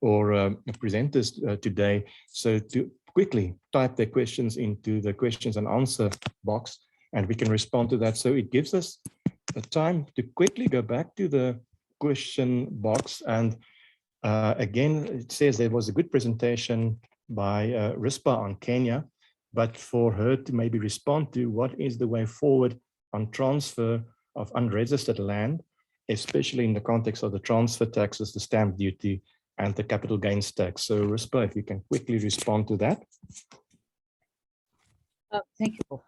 Speaker 2: or presenters today. So to quickly type their questions into the questions and answer box, and we can respond to that. So it gives us a time to quickly go back to the question box. And again, it says there was a good presentation by Rispa on Kenya, but for her to maybe respond to what is the way forward on transfer of unregistered land, especially in the context of the transfer taxes, the stamp duty, and the capital gains tax. So Rispa, if you can quickly respond to that.
Speaker 8: Thank you.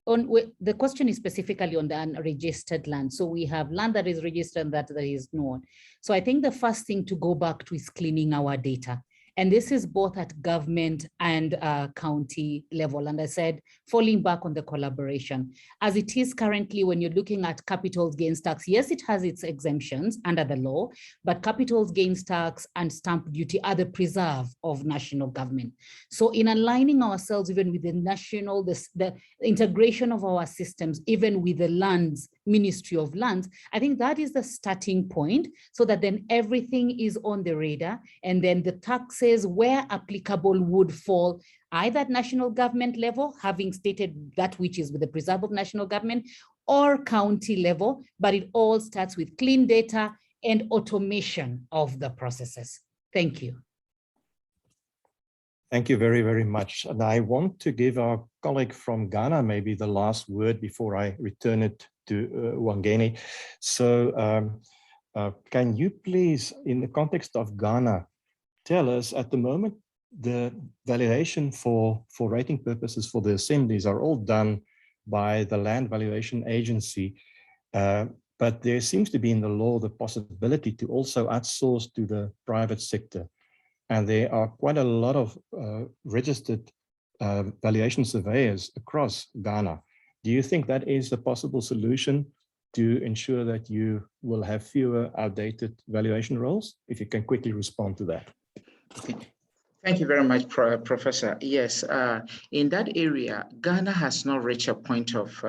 Speaker 8: the question is specifically on the unregistered land. So we have land that is registered and that is not. So I think the first thing to go back to is cleaning our data. And this is both at government and county level. And I said, falling back on the collaboration. As it is currently, when you're looking at capital gains tax, yes, it has its exemptions under the law, but capital gains tax and stamp duty are the preserve of national government. So in aligning ourselves even with the national, the integration of our systems, even with the lands, Ministry of Lands, I think that is the starting point, so that then everything is on the radar, and then the taxes where applicable would fall either at national government level, having stated that which is with the preserve of national government, or county level, but it all starts with clean data and automation of the processes. Thank you.
Speaker 2: Thank you very, very much. And I want to give our colleague from Ghana maybe the last word before I return it to Wangeni. So can you please, in the context of Ghana, tell us at the moment, the valuation for rating purposes for the assemblies are all done by the Land Valuation Agency. But there seems to be in the law the possibility to also outsource to the private sector. And there are quite a lot of registered valuation surveyors across Ghana. Do you think that is a possible solution to ensure that you will have fewer outdated valuation roles? If you can quickly respond to that.
Speaker 6: Thank you very much, Professor. Yes, in that area, Ghana has not reached a point of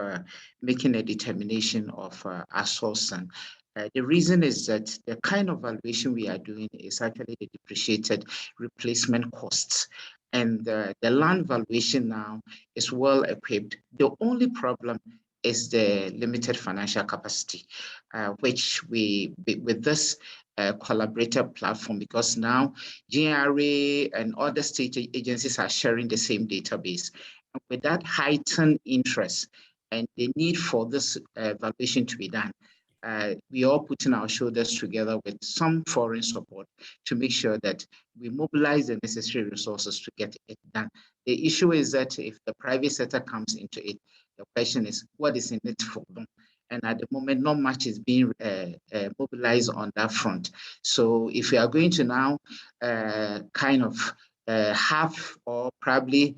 Speaker 6: making a determination of outsourcing. The reason is that the kind of valuation we are doing is actually the depreciated replacement costs. And the land valuation now is well equipped. The only problem is the limited financial capacity, which with this collaborative platform, because now GRA and other state agencies are sharing the same database. And with that heightened interest and the need for this valuation to be done, we are putting our shoulders together with some foreign support to make sure that we mobilize the necessary resources to get it done. The issue is that if the private sector comes into it, the question is, what is in it for them? And at the moment, not much is being mobilized on that front. So if we are going to now kind of half or probably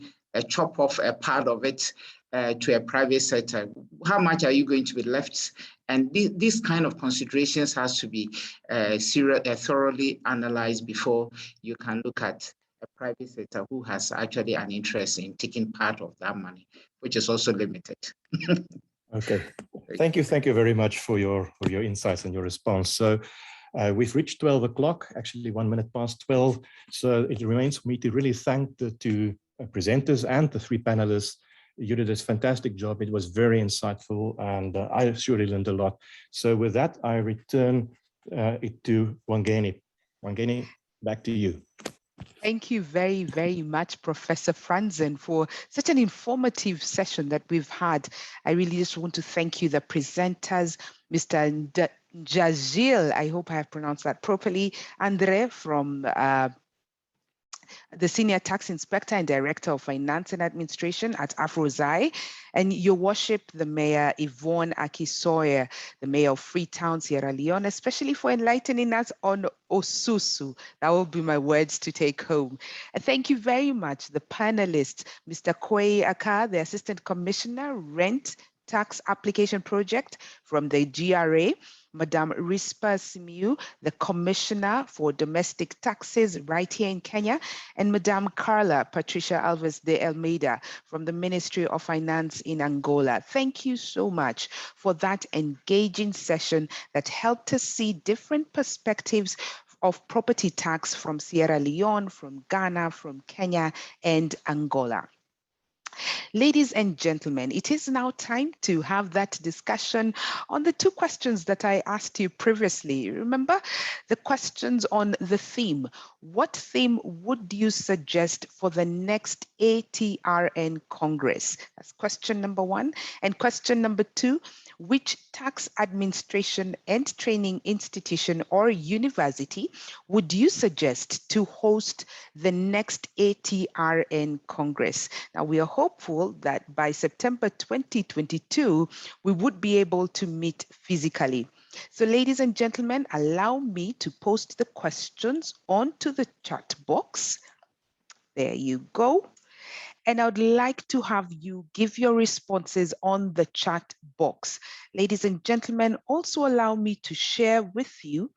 Speaker 6: chop off a part of it to a private sector, how much are you going to be left? And these kind of considerations has to be thoroughly analyzed before you can look at a private sector who has actually an interest in taking part of that money, which is also limited.
Speaker 2: Okay, thank you very much for your insights and your response. So we've reached 12 o'clock, actually 1 minute past 12. So it remains for me to really thank the two presenters and the three panelists. You did this fantastic job. It was very insightful, and I surely learned a lot. So with that, I return it to Wangeni. Wangeni, back to you.
Speaker 1: Thank you very, very much, Professor Franzen, for such an informative session that we've had. I really just want to thank you, the presenters, Mr. Jazil, I hope I have pronounced that properly, Andre from the Senior Tax Inspector and Director of Finance and Administration at Afrozai, and Your Worship, the Mayor Yvonne Akisoye, the Mayor of Freetown, Sierra Leone, especially for enlightening us on Osusu. That will be my words to take home. And thank you very much, the panelists, Mr. Kwei Aka, the Assistant Commissioner, Rent Tax Application Project from the GRA, Madam Rispa Simiu, the Commissioner for Domestic Taxes right here in Kenya, and Madam Carla Patricia Alves de Almeida from the Ministry of Finance in Angola. Thank you so much for that engaging session that helped us see different perspectives of property tax from Sierra Leone, from Ghana, from Kenya, and Angola. Ladies and gentlemen, it is now time to have that discussion on the two questions that I asked you previously. Remember the questions on the theme, what theme would you suggest for the next ATRN Congress? That's question number 1. And question number 2, which tax administration and training institution or university would you suggest to host the next ATRN Congress? Now, we are hopeful that by September 2022, we would be able to meet physically. So ladies and gentlemen, allow me to post the questions onto the chat box. There you go. And I would like to have you give your responses on the chat box. Ladies and gentlemen, also allow me to share with you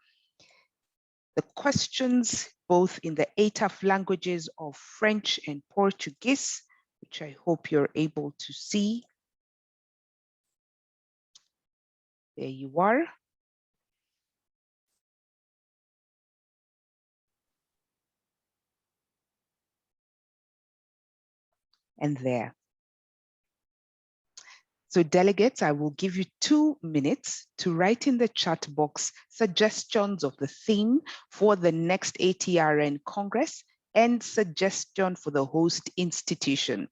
Speaker 1: the questions both in the ATAF languages of French and Portuguese, which I hope you're able to see. There you are. And there. So delegates, I will give you 2 minutes to write in the chat box suggestions of the theme for the next ATRN Congress and suggestion for the host institution.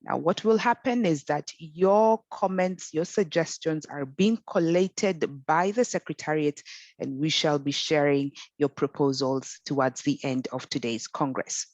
Speaker 1: Now, what will happen is that your comments, your suggestions are being collated by the Secretariat, and we shall be sharing your proposals towards the end of today's Congress.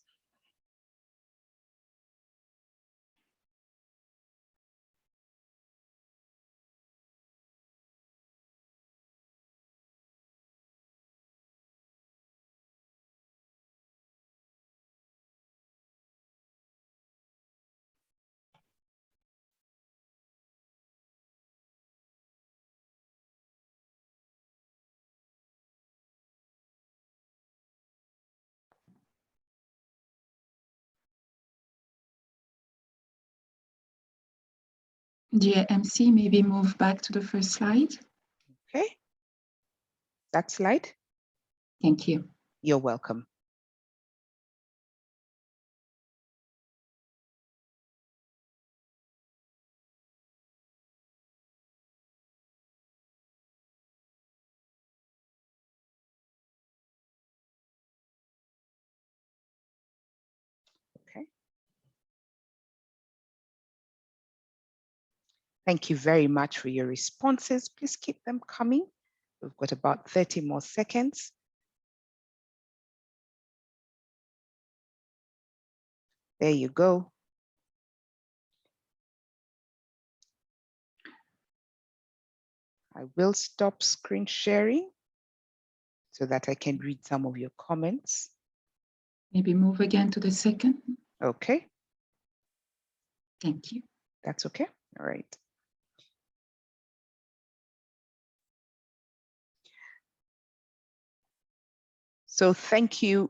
Speaker 5: Dear MC, maybe move back to the first slide.
Speaker 1: Okay. That slide?
Speaker 5: Thank you.
Speaker 1: You're welcome. Okay. Thank you very much for your responses. Please keep them coming. We've got about 30 more seconds. There you go. I will stop screen sharing so that I can read some of your comments.
Speaker 5: Maybe move again to the second.
Speaker 1: Okay.
Speaker 5: Thank you.
Speaker 1: That's okay. All right. So thank you,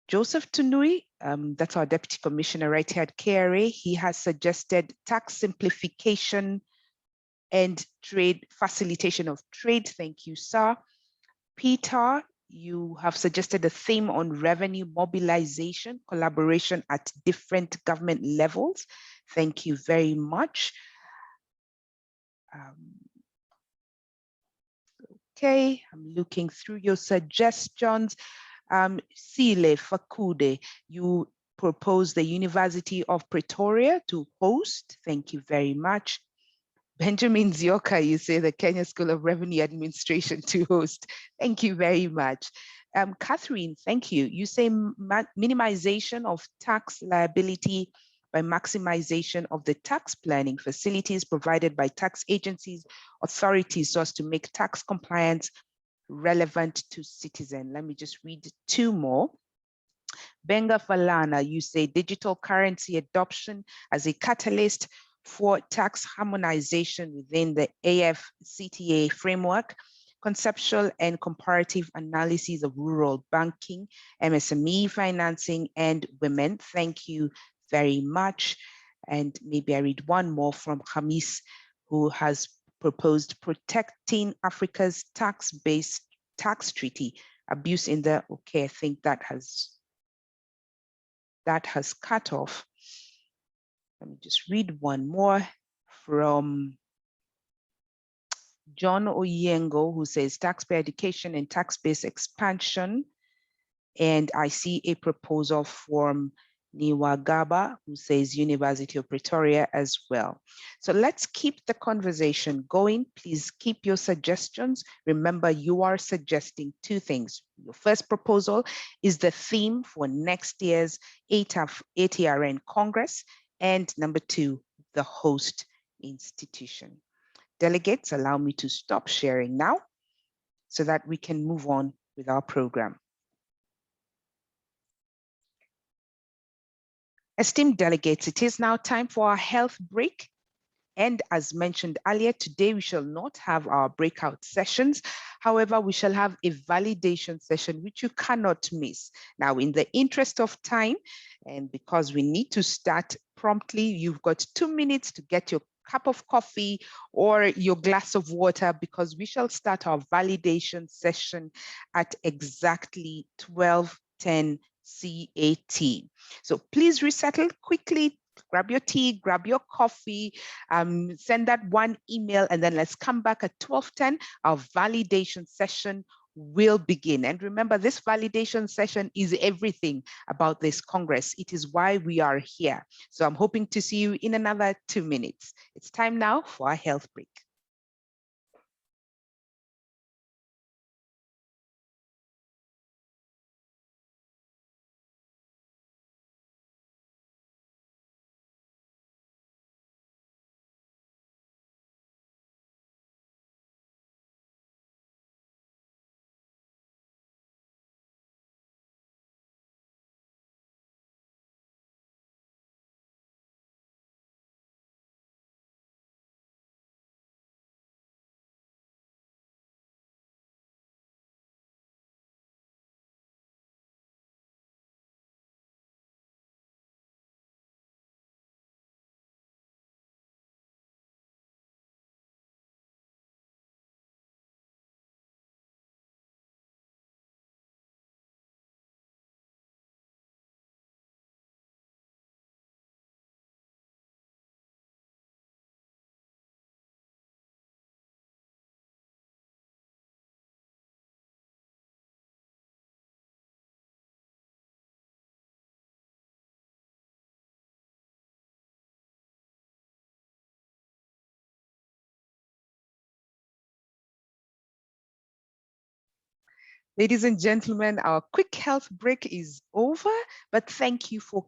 Speaker 1: Joseph Tunui. That's our Deputy Commissioner right here at KRA. He has suggested tax simplification and trade facilitation of trade. Thank you, sir. Peter, you have suggested a theme on revenue mobilization, collaboration at different government levels. Thank you very much. Okay, I'm looking through your suggestions. Sile Fakude, you propose the University of Pretoria to host. Thank you very much. Benjamin Zioka, you say the Kenya School of Revenue Administration to host. Thank you very much. Catherine, thank you. You say minimization of tax liability by maximization of the tax planning facilities provided by tax agencies, authorities, so as to make tax compliance relevant to citizens. Let me just read 2 more. Benga Falana, you say digital currency adoption as a catalyst for tax harmonization within the AFCTA framework, conceptual and comparative analysis of rural banking, MSME financing, and women. Thank you very much. And maybe I read one more from Hamis, who has proposed protecting Africa's tax-based tax treaty, abuse in the, okay, I think that has cut off. Let me just read one more from John Oyengo, who says taxpayer education and tax-based expansion. And I see a proposal from Niwagaba, who says University of Pretoria as well. So let's keep the conversation going. Please keep your suggestions. Remember, you are suggesting two things. Your first proposal is the theme for next year's ATAF ATRN Congress. And number two, the host institution. Delegates, allow me to stop sharing now so that we can move on with our program. Esteemed delegates, it is now time for our health break. And as mentioned earlier, today we shall not have our breakout sessions. However, we shall have a validation session, which you cannot miss. Now, in the interest of time, and because we need to start promptly, you've got 2 minutes to get your cup of coffee or your glass of water, because we shall start our validation session at exactly 12:10 CAT. So please resettle quickly, grab your tea, grab your coffee, send that one email, and then let's come back at 12:10. Our validation session will begin. And remember, this validation session is everything about this Congress. It is why we are here. So I'm hoping to see you in another 2 minutes. It's time now for our health break. Ladies and gentlemen, our quick health break is over, but thank you for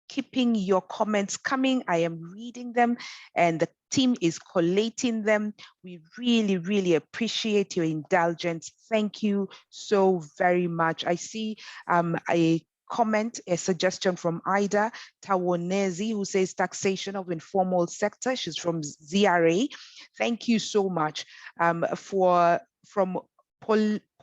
Speaker 1: keeping your comments coming. I am reading them and the team is collating them. We really, really appreciate your indulgence. Thank you so very much. I see a comment, a suggestion from Ida Tawonezi, who says taxation of informal sector. She's from ZRA. Thank you so much from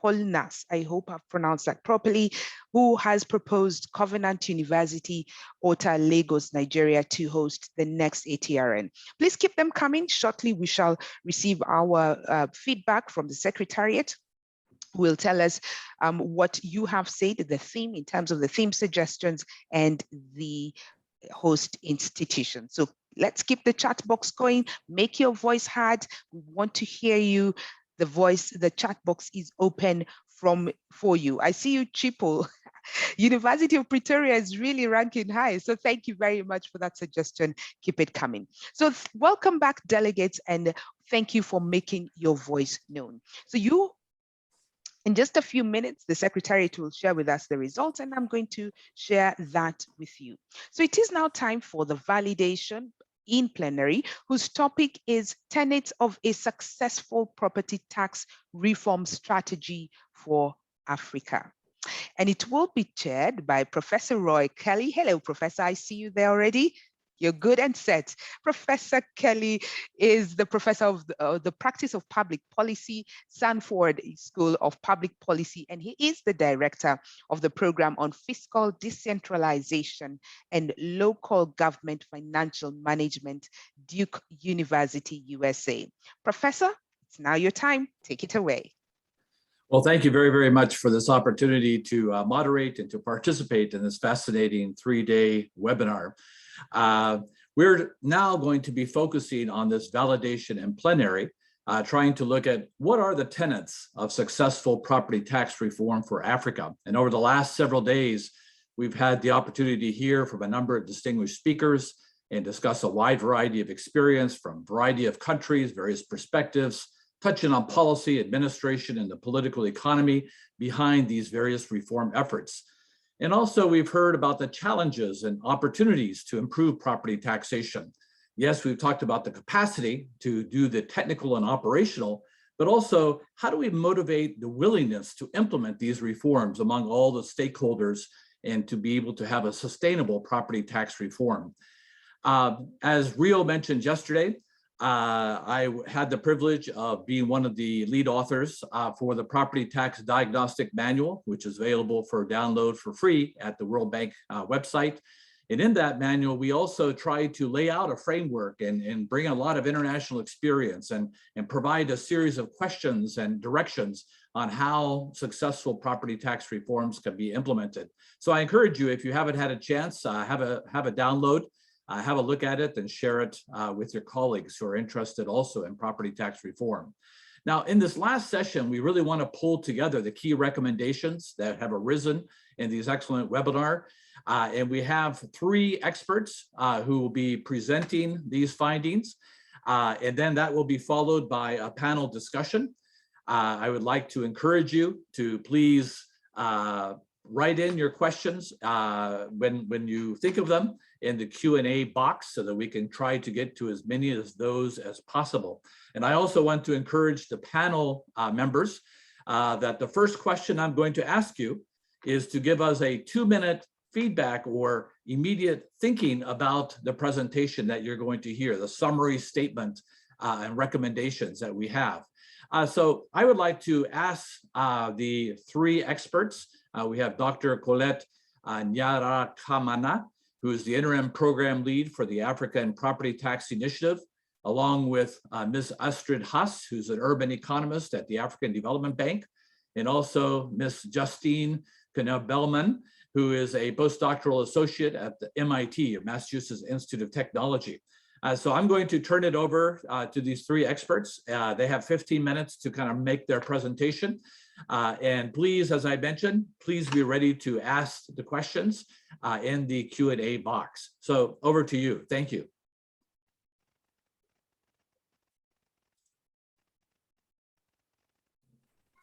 Speaker 1: Polnas, I hope I've pronounced that properly, who has proposed Covenant University, Ota, Lagos, Nigeria, to host the next ATRN. Please keep them coming. Shortly, we shall receive our feedback from the Secretariat, who will tell us what you have said, the theme in terms of the theme suggestions and the host institution. So let's keep the chat box going. Make your voice heard. We want to hear you. The chat box is open for you. I see you, Chipo. University of Pretoria is really ranking high. So thank you very much for that suggestion. Keep it coming. So welcome back, delegates, and thank you for making your voice known. So in just a few minutes, the Secretariat will share with us the results, and I'm going to share that with you. So it is now time for the validation in plenary, whose topic is tenets of a successful property tax reform strategy for Africa. And it will be chaired by Professor Roy Kelly. Hello, Professor, I see you there already. You're good and set. Professor Kelly is the professor of the practice of public policy, Sanford School of Public Policy, and he is the director of the program on fiscal decentralization and local government financial management, Duke University, USA. Professor, it's now your time. Take it away.
Speaker 9: Well, thank you very, very much for this opportunity to moderate and to participate in this fascinating 3-day webinar. We're now going to be focusing on this validation in plenary, trying to look at what are the tenets of successful property tax reform for Africa. And over the last several days, we've had the opportunity to hear from a number of distinguished speakers and discuss a wide variety of experience from a variety of countries, various perspectives, touching on policy, administration, and the political economy behind these various reform efforts. And also we've heard about the challenges and opportunities to improve property taxation. Yes, we've talked about the capacity to do the technical and operational, but also how do we motivate the willingness to implement these reforms among all the stakeholders and to be able to have a sustainable property tax reform. As Rio mentioned yesterday, I had the privilege of being one of the lead authors for the Property Tax Diagnostic Manual, which is available for download for free at the World Bank website. And in that manual, we also try to lay out a framework and bring a lot of international experience and provide a series of questions and directions on how successful property tax reforms can be implemented. So I encourage you, if you haven't had a chance, have a download, have a look at it and share it with your colleagues who are interested also in property tax reform. Now, in this last session, we really want to pull together the key recommendations that have arisen in these excellent webinar. And we have 3 experts who will be presenting these findings. And then that will be followed by a panel discussion. I would like to encourage you to please write in your questions when you think of them in the Q&A box so that we can try to get to as many of those as possible. And I also want to encourage the panel members that the first question I'm going to ask you is to give us a 2-minute feedback or immediate thinking about the presentation that you're going to hear, the summary statement and recommendations that we have. So I would like to ask the 3 experts. We have Dr. Colette Nyarakamana, who is the interim program lead for the African Property Tax Initiative, along with Ms. Astrid Haas, who's an urban economist at the African Development Bank, and also Ms. Justine Knebelman, who is a postdoctoral associate at the MIT, Massachusetts Institute of Technology. So I'm going to turn it over to these 3 experts. They have 15 minutes to kind of make their presentation. And please, as I mentioned, please be ready to ask the questions in the Q&A box. So over to you. Thank you.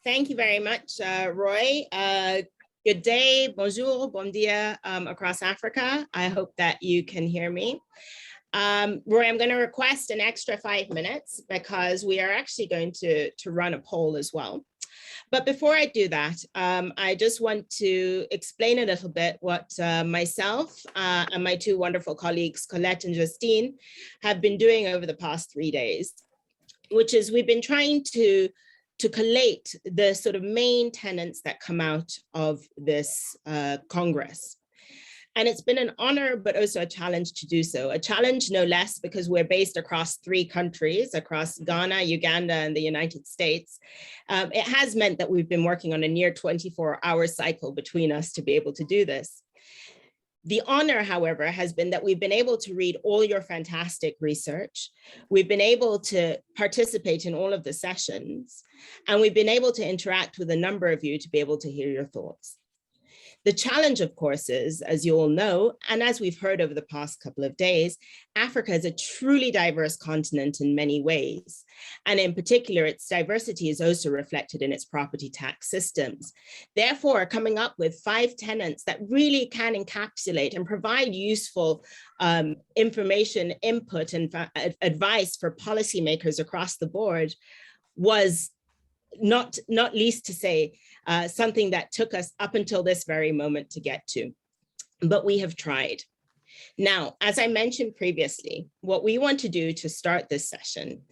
Speaker 10: Thank you very much, Roy. Good day, bonjour, bon dia across Africa. I hope that you can hear me. Roy, I'm going to request an extra 5 minutes because we are actually going to run a poll as well. But before I do that, I just want to explain a little bit what myself and my 2 wonderful colleagues, Colette and Justine, have been doing over the past 3 days, which is we've been trying to collate the sort of main tenets that come out of this Congress. And it's been an honor, but also a challenge to do so. A challenge no less because we're based across 3 countries, across Ghana, Uganda, and the United States. It has meant that we've been working on a near 24-hour cycle between us to be able to do this. The honor, however, has been that we've been able to read all your fantastic research. We've been able to participate in all of the sessions, and we've been able to interact with a number of you to be able to hear your thoughts. The challenge, of course, is, as you all know, and as we've heard over the past couple of days, Africa is a truly diverse continent in many ways. And in particular, its diversity is also reflected in its property tax systems. Therefore, coming up with 5 tenets that really can encapsulate and provide useful information, input, and advice for policymakers across the board was not least to say, something that took us up until this very moment to get to, but we have tried. Now, as I mentioned previously, what we want to do to start this session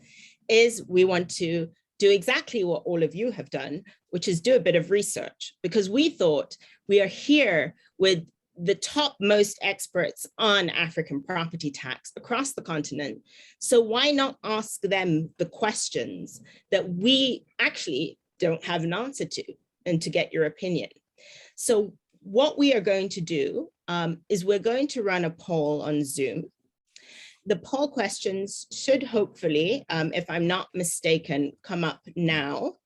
Speaker 10: is we want to do exactly what all of you have done, which is do a bit of research, because we thought we are here with the topmost experts on African property tax across the continent. So why not ask them the questions that we actually don't have an answer to, and to get your opinion? So what we are going to do is we're going to run a poll on Zoom. The poll questions should hopefully, if I'm not mistaken, come up now.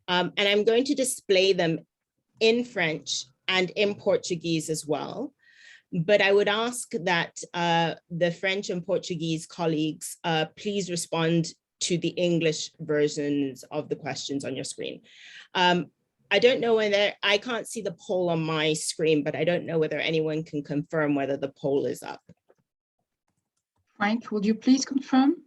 Speaker 10: And I'm going to display them in French and in Portuguese as well. But I would ask that the French and Portuguese colleagues please respond to the English versions of the questions on your screen. I don't know whether, I can't see the poll on my screen, but I don't know whether anyone can confirm whether the poll is up.
Speaker 5: Frank, would you please confirm?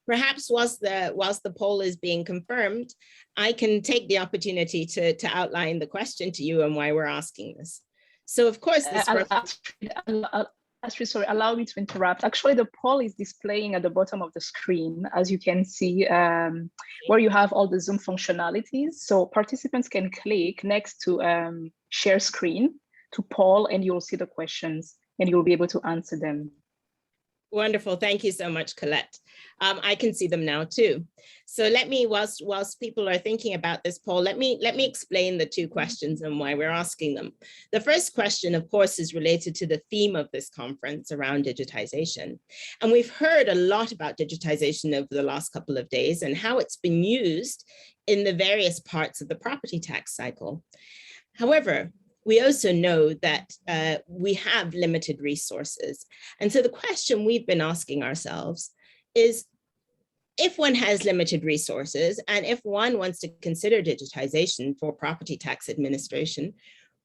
Speaker 10: Perhaps whilst the poll is being confirmed, I can take the opportunity to outline the question to you and why we're asking this. So of course, this
Speaker 11: Astrid, sorry, allow me to interrupt. Actually, the poll is displaying at the bottom of the screen, as you can see, where you have all the Zoom functionalities. So participants can click next to share screen to poll, and you'll see the questions and you'll be able to answer them.
Speaker 10: Wonderful. Thank you so much, Colette. I can see them now too. So let me, whilst people are thinking about this poll, let me explain the two questions and why we're asking them. The first question, of course, is related to the theme of this conference around digitization. And we've heard a lot about digitization over the last couple of days and how it's been used in the various parts of the property tax cycle. However, we also know that we have limited resources. And so the question we've been asking ourselves is, if one has limited resources and if one wants to consider digitization for property tax administration,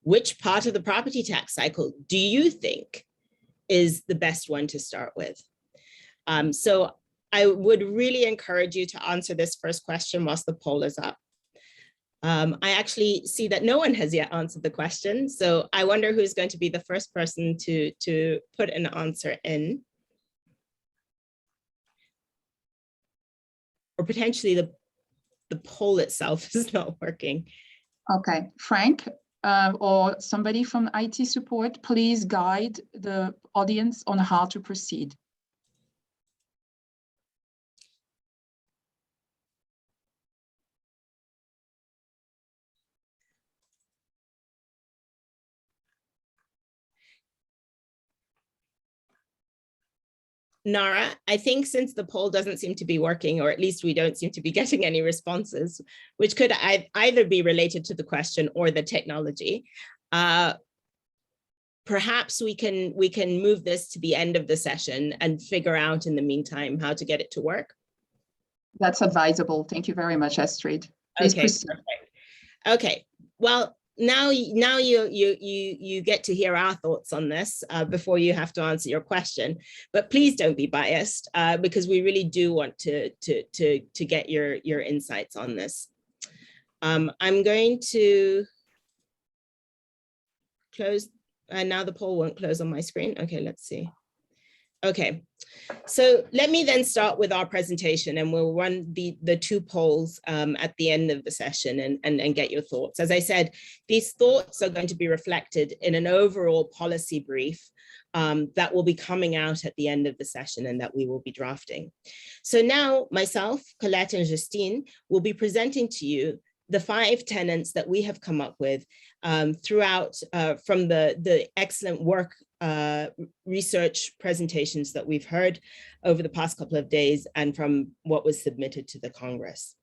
Speaker 10: which part of the property tax cycle do you think is the best one to start with? So I would really encourage you to answer this first question whilst the poll is up. I actually see that no one has yet answered the question. So I wonder who's going to be the first person to put an answer in. Or potentially the poll itself is not working.
Speaker 5: Okay, Frank or somebody from IT support, please guide the audience on how to proceed.
Speaker 10: Nara, I think since the poll doesn't seem to be working, or at least we don't seem to be getting any responses, which could either be related to the question or the technology, perhaps we can move this to the end of the session and figure out in the meantime how to get it to work.
Speaker 5: That's advisable. Thank you very much, Astrid. Please proceed.
Speaker 10: Perfect. Okay, well, now you get to hear our thoughts on this before you have to answer your question, but please don't be biased because we really do want to get your insights on this. I'm going to close, and now the poll won't close on my screen. Okay, let's see. Okay, so let me then start with our presentation and we'll run the two polls at the end of the session and get your thoughts. As I said, these thoughts are going to be reflected in an overall policy brief that will be coming out at the end of the session and that we will be drafting. So now myself, Colette and Justine will be presenting to you the 5 tenets that we have come up with throughout from the excellent work research presentations that we've heard over the past couple of days and from what was submitted to the Congress.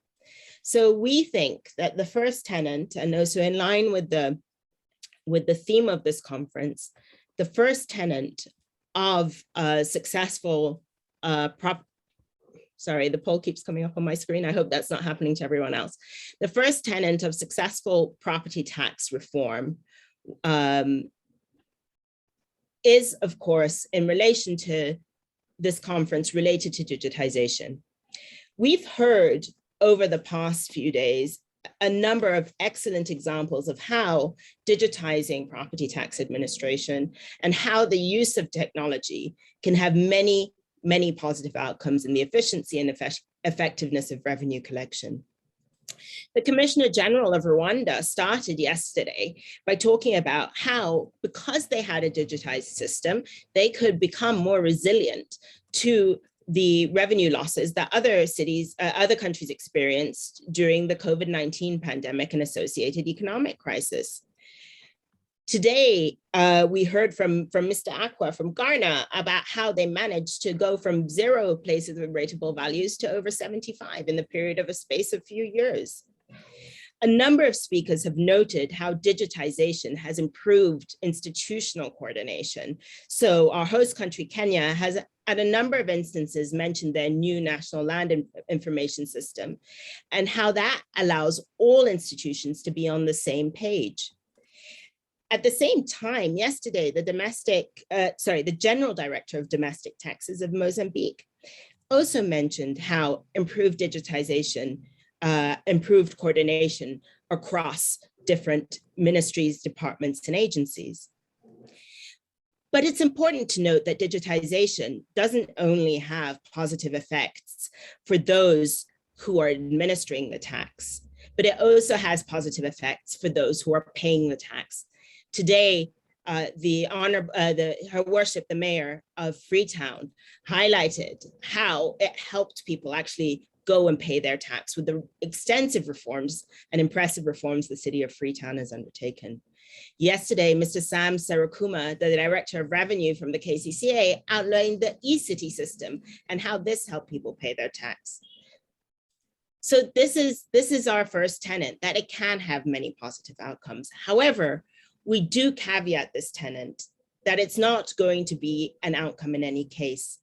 Speaker 10: So we think that the first tenet, and also in line with the theme of this conference, the first tenet of successful sorry, the poll keeps coming up on my screen. I hope that's not happening to everyone else. The first tenet of successful property tax reform is, of course, in relation to this conference related to digitization. We've heard over the past few days a number of excellent examples of how digitizing property tax administration and how the use of technology can have many positive outcomes in the efficiency and effectiveness of revenue collection. The Commissioner General of Rwanda started yesterday by talking about how, because they had a digitized system, they could become more resilient to the revenue losses that other cities, other countries experienced during the COVID-19 pandemic and associated economic crisis. Today, we heard from Mr. Aqua from Ghana about how they managed to go from 0 places with rateable values to over 75 in the period of a space of few years. A number of speakers have noted how digitization has improved institutional coordination. So our host country, Kenya, has at a number of instances mentioned their new national land information system and how that allows all institutions to be on the same page. At the same time, yesterday, the General Director of Domestic Taxes of Mozambique also mentioned how improved digitization, improved coordination across different ministries, departments, and agencies. But it's important to note that digitization doesn't only have positive effects for those who are administering the tax, but it also has positive effects for those who are paying the tax. Today, Her Worship, the Mayor of Freetown, highlighted how it helped people actually go and pay their tax with the extensive reforms and impressive reforms the city of Freetown has undertaken. Yesterday, Mr. Sam Sarakuma, the Director of Revenue from the KCCA, outlined the e-city system and how this helped people pay their tax. So this is our first tenet, that it can have many positive outcomes. However, we do caveat this tenet that it's not going to be an outcome in any case.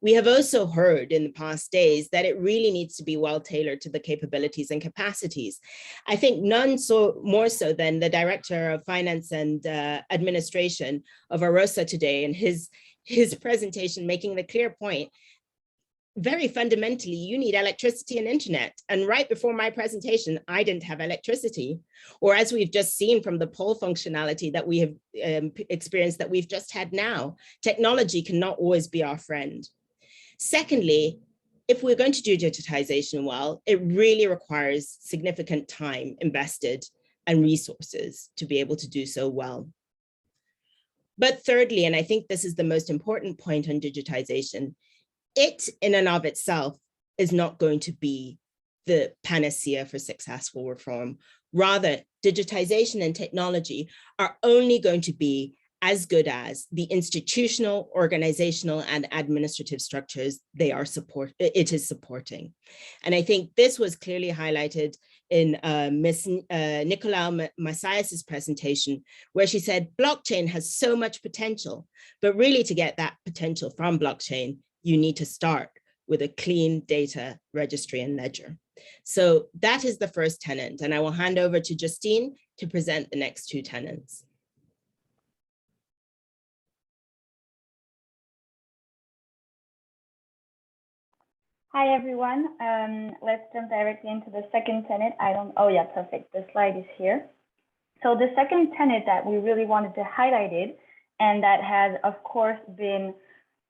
Speaker 10: We have also heard in the past days that it really needs to be well tailored to the capabilities and capacities. I think none more so than the Director of Finance and Administration of AROSA today in his presentation, making the clear point. Very fundamentally, you need electricity and internet. And right before my presentation, I didn't have electricity. Or as we've just seen from the poll functionality that we have experienced that we've just had now, technology cannot always be our friend. Secondly, if we're going to do digitization well, it really requires significant time invested and resources to be able to do so well. But thirdly, and I think this is the most important point on digitization, it in and of itself is not going to be the panacea for successful reform. Rather, digitization and technology are only going to be as good as the institutional, organizational, and administrative structures it is supporting. And I think this was clearly highlighted in Ms. Nicolau Macias's presentation, where she said blockchain has so much potential, but really to get that potential from blockchain, you need to start with a clean data registry and ledger. So that is the first tenet, and I will hand over to Justine to present the next two tenets.
Speaker 12: Hi, everyone. Let's jump directly into the second tenet. Oh yeah, perfect. The slide is here. So the second tenet that we really wanted to highlight it, and that has, of course, been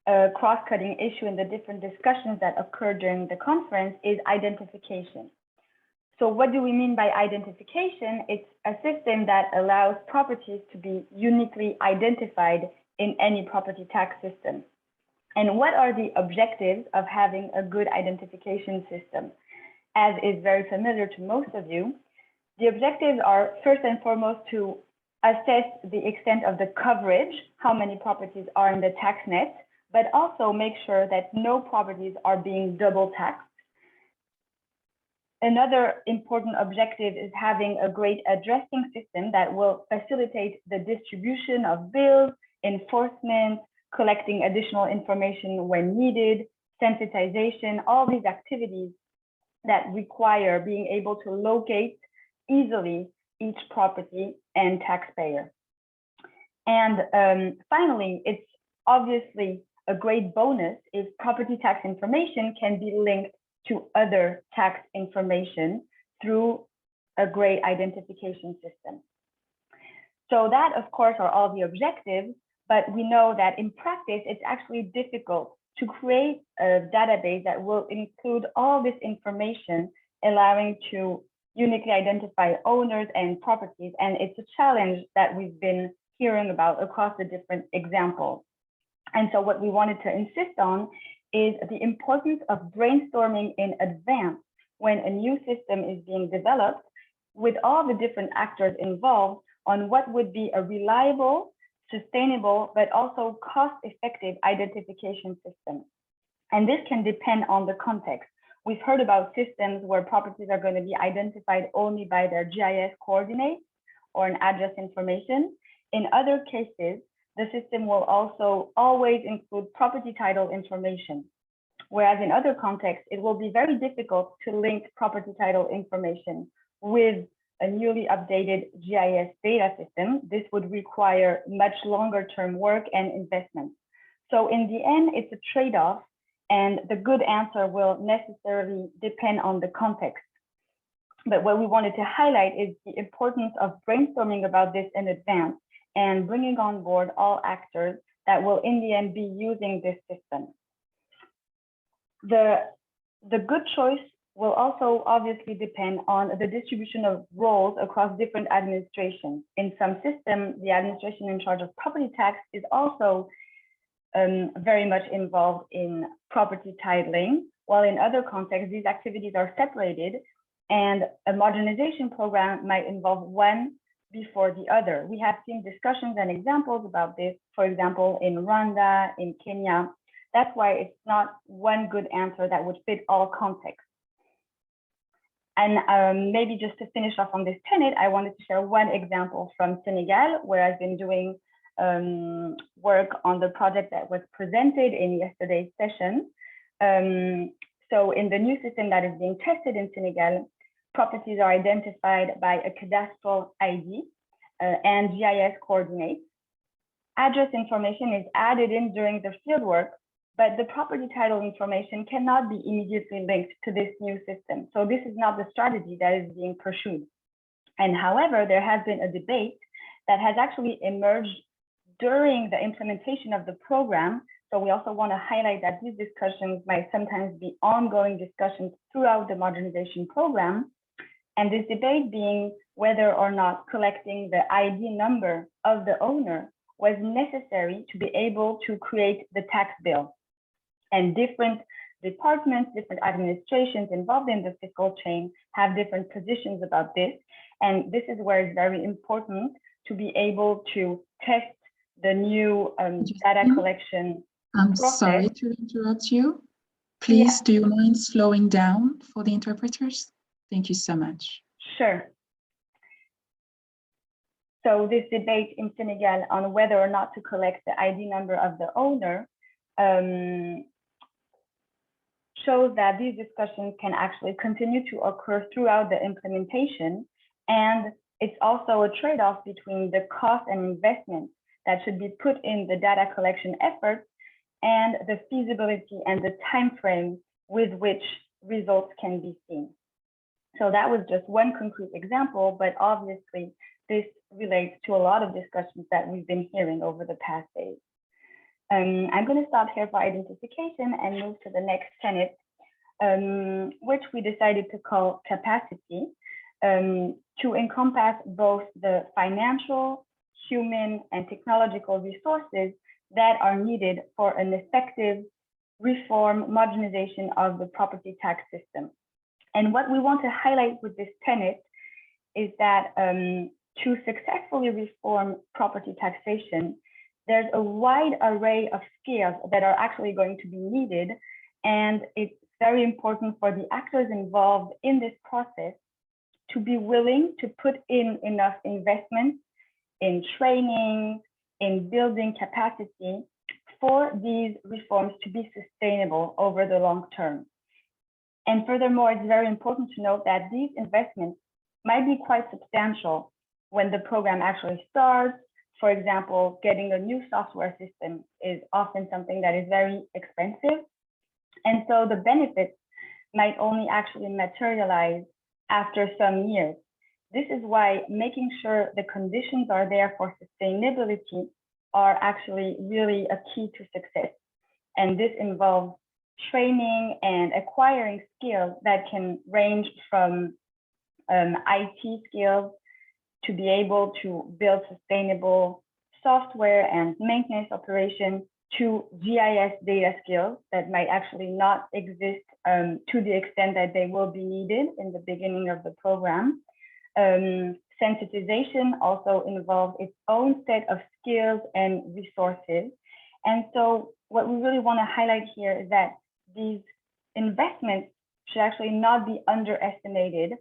Speaker 12: a cross-cutting issue in the different discussions that occurred during the conference, is identification. So what do we mean by identification? It's a system that allows properties to be uniquely identified in any property tax system. And what are the objectives of having a good identification system? As is very familiar to most of you, the objectives are first and foremost to assess the extent of the coverage, how many properties are in the tax net, but also make sure that no properties are being double taxed. Another important objective is having a great addressing system that will facilitate the distribution of bills, enforcement, collecting additional information when needed, sensitization, all these activities that require being able to locate easily each property and taxpayer. And finally, it's obviously a great bonus if property tax information can be linked to other tax information through a great identification system. So that, of course, are all the objectives, but we know that in practice, it's actually difficult to create a database that will include all this information, allowing to uniquely identify owners and properties. And it's a challenge that we've been hearing about across the different examples. And so what we wanted to insist on is the importance of brainstorming in advance when a new system is being developed with all the different actors involved on what would be a reliable, sustainable, but also cost-effective identification system. And this can depend on the context. We've heard about systems where properties are going to be identified only by their GIS coordinates or an address information. In other cases, the system will also always include property title information. Whereas in other contexts, it will be very difficult to link property title information with a newly updated GIS data system. This would require much longer term work and investment. So in the end, it's a trade-off, and the good answer will necessarily depend on the context. But what we wanted to highlight is the importance of brainstorming about this in advance and bringing on board all actors that will in the end be using this system. The good choice will also obviously depend on the distribution of roles across different administrations. In some systems, the administration in charge of property tax is also very much involved in property titling, while in other contexts, these activities are separated, and a modernization program might involve one before the other. We have seen discussions and examples about this, for example, in Rwanda, in Kenya. That's why it's not one good answer that would fit all contexts. And maybe just to finish off on this tenet, I wanted to share one example from Senegal, where I've been doing work on the project that was presented in yesterday's session. So in the new system that is being tested in Senegal, properties are identified by a cadastral ID and GIS coordinates. Address information is added in during the fieldwork, but the property title information cannot be immediately linked to this new system. So this is not the strategy that is being pursued. And however, there has been a debate that has actually emerged during the implementation of the program. So we also want to highlight that these discussions might sometimes be ongoing discussions throughout the modernization program. And this debate being whether or not collecting the ID number of the owner was necessary to be able to create the tax bill. And different departments, different administrations involved in the fiscal chain have different positions about this. And this is where it's very important to be able to test the new data collection process.
Speaker 5: Sorry to interrupt you. Please, do you mind slowing down for the interpreters? Thank you so much.
Speaker 12: Sure. So this debate in Senegal on whether or not to collect the ID number of the owner shows that these discussions can actually continue to occur throughout the implementation. And it's also a trade-off between the cost and investment that should be put in the data collection efforts and the feasibility and the time frame with which results can be seen. So that was just one concrete example, but obviously this relates to a lot of discussions that we've been hearing over the past days. I'm going to stop here for identification and move to the next tenet, which we decided to call capacity, to encompass both the financial, human, and technological resources that are needed for an effective reform, modernization of the property tax system. And what we want to highlight with this tenet is that to successfully reform property taxation, there's a wide array of skills that are actually going to be needed. And it's very important for the actors involved in this process to be willing to put in enough investment in training, in building capacity for these reforms to be sustainable over the long term. And furthermore, it's very important to note that these investments might be quite substantial when the program actually starts. For example, getting a new software system is often something that is very expensive. And so the benefits might only actually materialize after some years. This is why making sure the conditions are there for sustainability are actually really a key to success. And this involves training and acquiring skills that can range from IT skills to be able to build sustainable software and maintenance operations, to GIS data skills that might actually not exist to the extent that they will be needed in the beginning of the program. Sensitization also involves its own set of skills and resources. And so what we really want to highlight here is that these investments should actually not be underestimated.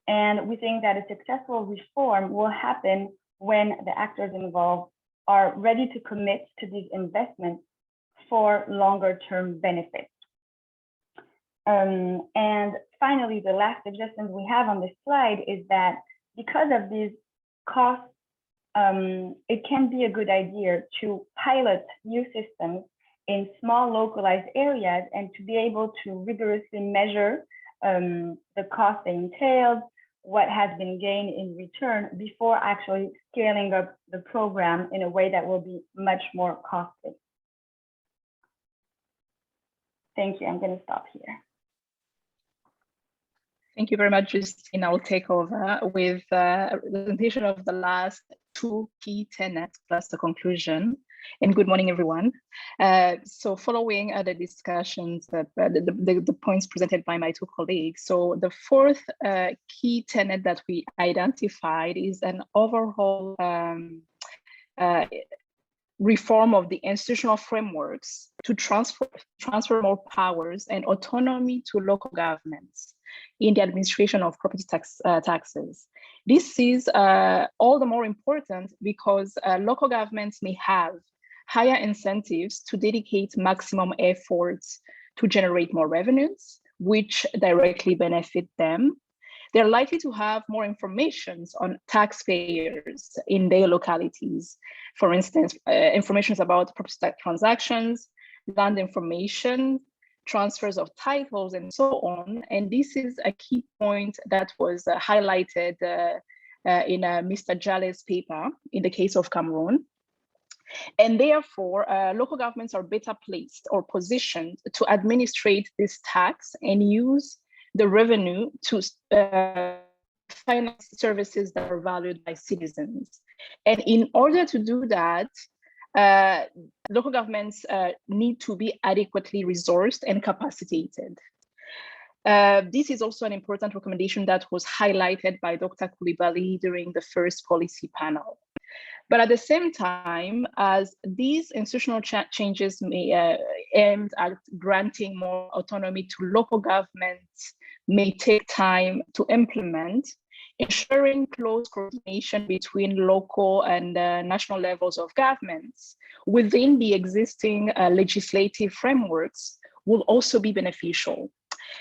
Speaker 12: And we think that a successful reform will happen when the actors involved are ready to commit to these investments for longer term benefits. And finally, the last suggestions we have on this slide is that because of these costs, it can be a good idea to pilot new systems in small localized areas and to be able to rigorously measure the cost they entailed, what has been gained in return before actually scaling up the program in a way that will be much more costly. Thank you. I'm going to stop here.
Speaker 11: Thank you very much, Justine. I'll take over with a presentation of the last 2 key tenets plus the conclusion. And good morning, everyone. So following the discussions, the points presented by my 2 colleagues. So the 4th key tenet that we identified is an overall reform of the institutional frameworks to transfer more powers and autonomy to local governments in the administration of property taxes. This is all the more important because local governments may have higher incentives to dedicate maximum efforts to generate more revenues, which directly benefit them. They're likely to have more information on taxpayers in their localities. For instance, information about property tax transactions, land information, transfers of titles, and so on. And this is a key point that was highlighted in Mr. Jale's paper in the case of Cameroon. And therefore, local governments are better placed or positioned to administrate this tax and use the revenue to finance services that are valued by citizens. And in order to do that, local governments need to be adequately resourced and capacitated. This is also an important recommendation that was highlighted by Dr. Coulibaly during the first policy panel. But at the same time, as these institutional changes may aimed at granting more autonomy to local governments may take time to implement, ensuring close coordination between local and national levels of governments within the existing legislative frameworks will also be beneficial.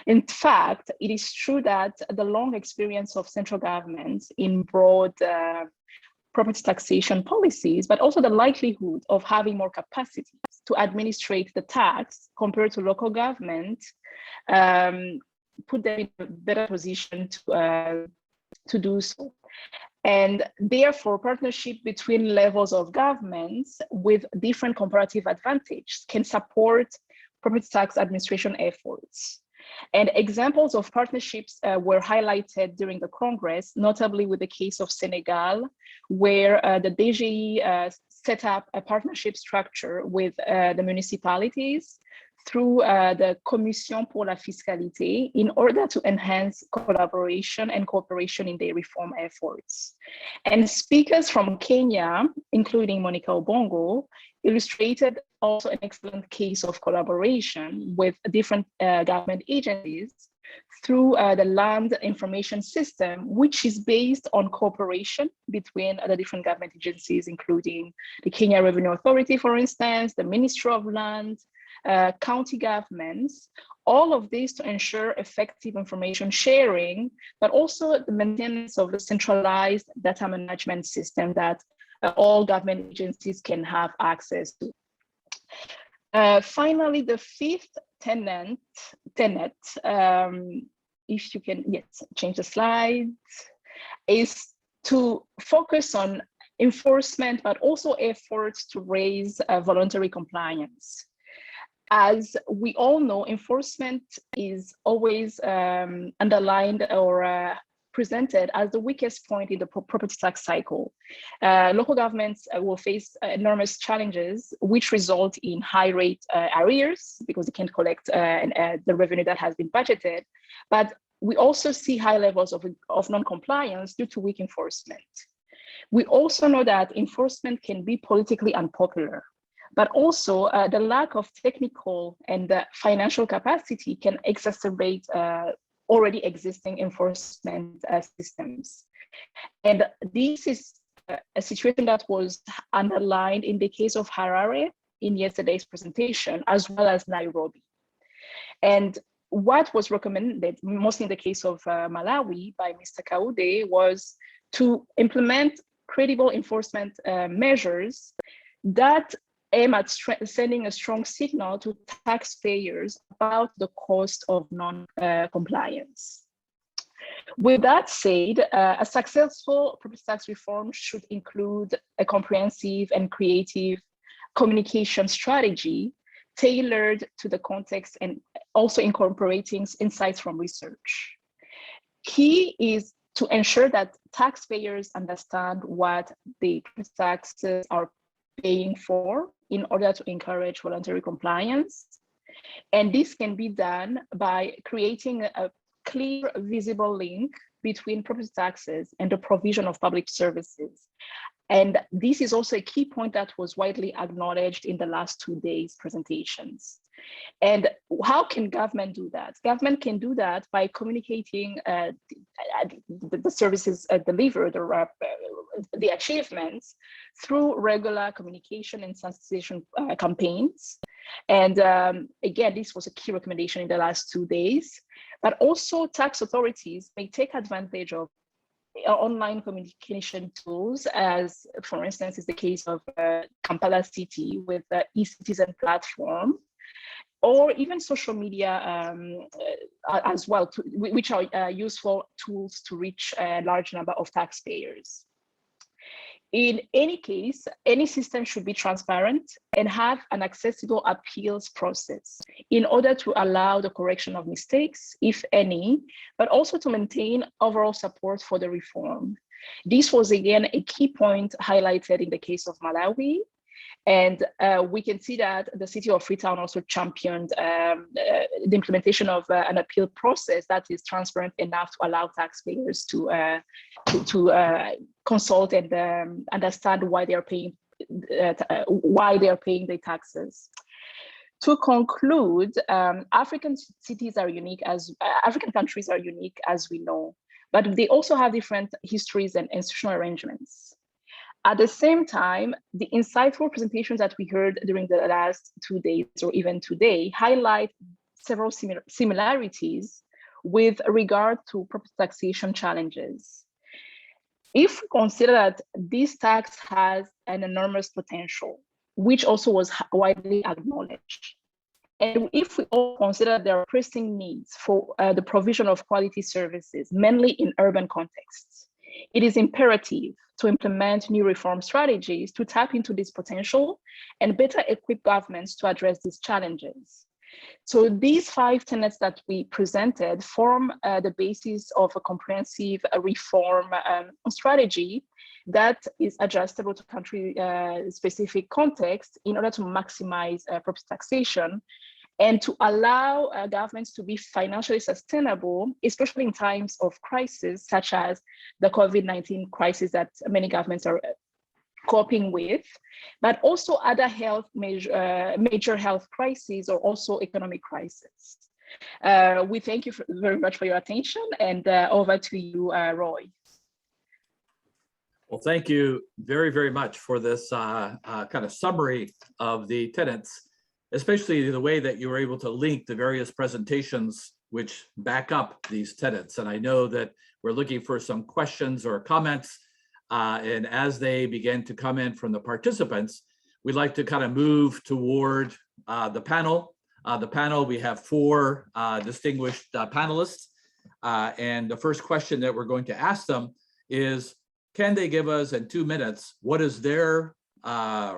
Speaker 11: In fact, it is true that the long experience of central governments in broad property taxation policies, but also the likelihood of having more capacities to administrate the tax compared to local government, put them in a better position to do so. And therefore, partnership between levels of governments with different comparative advantages can support property tax administration efforts. And examples of partnerships were highlighted during the Congress, notably with the case of Senegal, where the DGI set up a partnership structure with the municipalities through the Commission pour la Fiscalité in order to enhance collaboration and cooperation in their reform efforts. And speakers from Kenya, including Monica Obongo, illustrated also an excellent case of collaboration with different government agencies through the land information system, which is based on cooperation between the different government agencies, including the Kenya Revenue Authority, for instance, the Ministry of Land, county governments, all of this to ensure effective information sharing, but also the maintenance of the centralized data management system that all government agencies can have access to. Finally, the 5th tenet, if you can, yes, change the slide, is to focus on enforcement, but also efforts to raise voluntary compliance. As we all know, enforcement is always underlined or presented as the weakest point in the property tax cycle. Local governments will face enormous challenges, which result in high rate arrears because they can't collect the revenue that has been budgeted. But we also see high levels of non-compliance due to weak enforcement. We also know that enforcement can be politically unpopular, but also the lack of technical and financial capacity can exacerbate already existing enforcement systems. And this is a situation that was underlined in the case of Harare in yesterday's presentation, as well as Nairobi. And what was recommended, mostly in the case of Malawi by Mr. Kaude, was to implement credible enforcement measures that aim at sending a strong signal to taxpayers about the cost of non-compliance. With that said, a successful property tax reform should include a comprehensive and creative communication strategy tailored to the context and also incorporating insights from research. Key is to ensure that taxpayers understand what the taxes are paying for in order to encourage voluntary compliance. And this can be done by creating a clear, visible link between property taxes and the provision of public services. And this is also a key point that was widely acknowledged in the last 2 days' presentations. And how can government do that? Government can do that by communicating the services delivered or the achievements through regular communication and sensitization campaigns. And again, this was a key recommendation in the last 2 days, but also tax authorities may take advantage of online communication tools, as for instance is the case of Kampala City with the e-citizen platform, or even social media as well, which are useful tools to reach a large number of taxpayers. In any case, any system should be transparent and have an accessible appeals process in order to allow the correction of mistakes, if any, but also to maintain overall support for the reform. This was again a key point highlighted in the case of Malawi. And we can see that the city of Freetown also championed the implementation of an appeal process that is transparent enough to allow taxpayers to consult and understand why they are paying the taxes. To conclude, African countries are unique as we know, but they also have different histories and institutional arrangements. At the same time, the insightful presentations that we heard during the last 2 days or even today highlight several similarities with regard to property taxation challenges. If we consider that this tax has an enormous potential, which also was widely acknowledged, and if we all consider there are pressing needs for the provision of quality services, mainly in urban contexts, it is imperative to implement new reform strategies to tap into this potential and better equip governments to address these challenges. So these 5 tenets that we presented form the basis of a comprehensive reform strategy that is adjustable to country-specific context in order to maximize property taxation and to allow governments to be financially sustainable, especially in times of crisis, such as the COVID-19 crisis that many governments are coping with, but also other major health crises or also economic crises. We thank you very much for your attention, and over to you, Roy.
Speaker 9: Well, thank you very, very much for this kind of summary of the tenets, especially the way that you were able to link the various presentations which back up these tenets. And I know that we're looking for some questions or comments. And as they begin to come in from the participants, we'd like to kind of move toward the panel. We have 4 distinguished panelists. And the first question that we're going to ask them is, can they give us in 2 minutes, what is their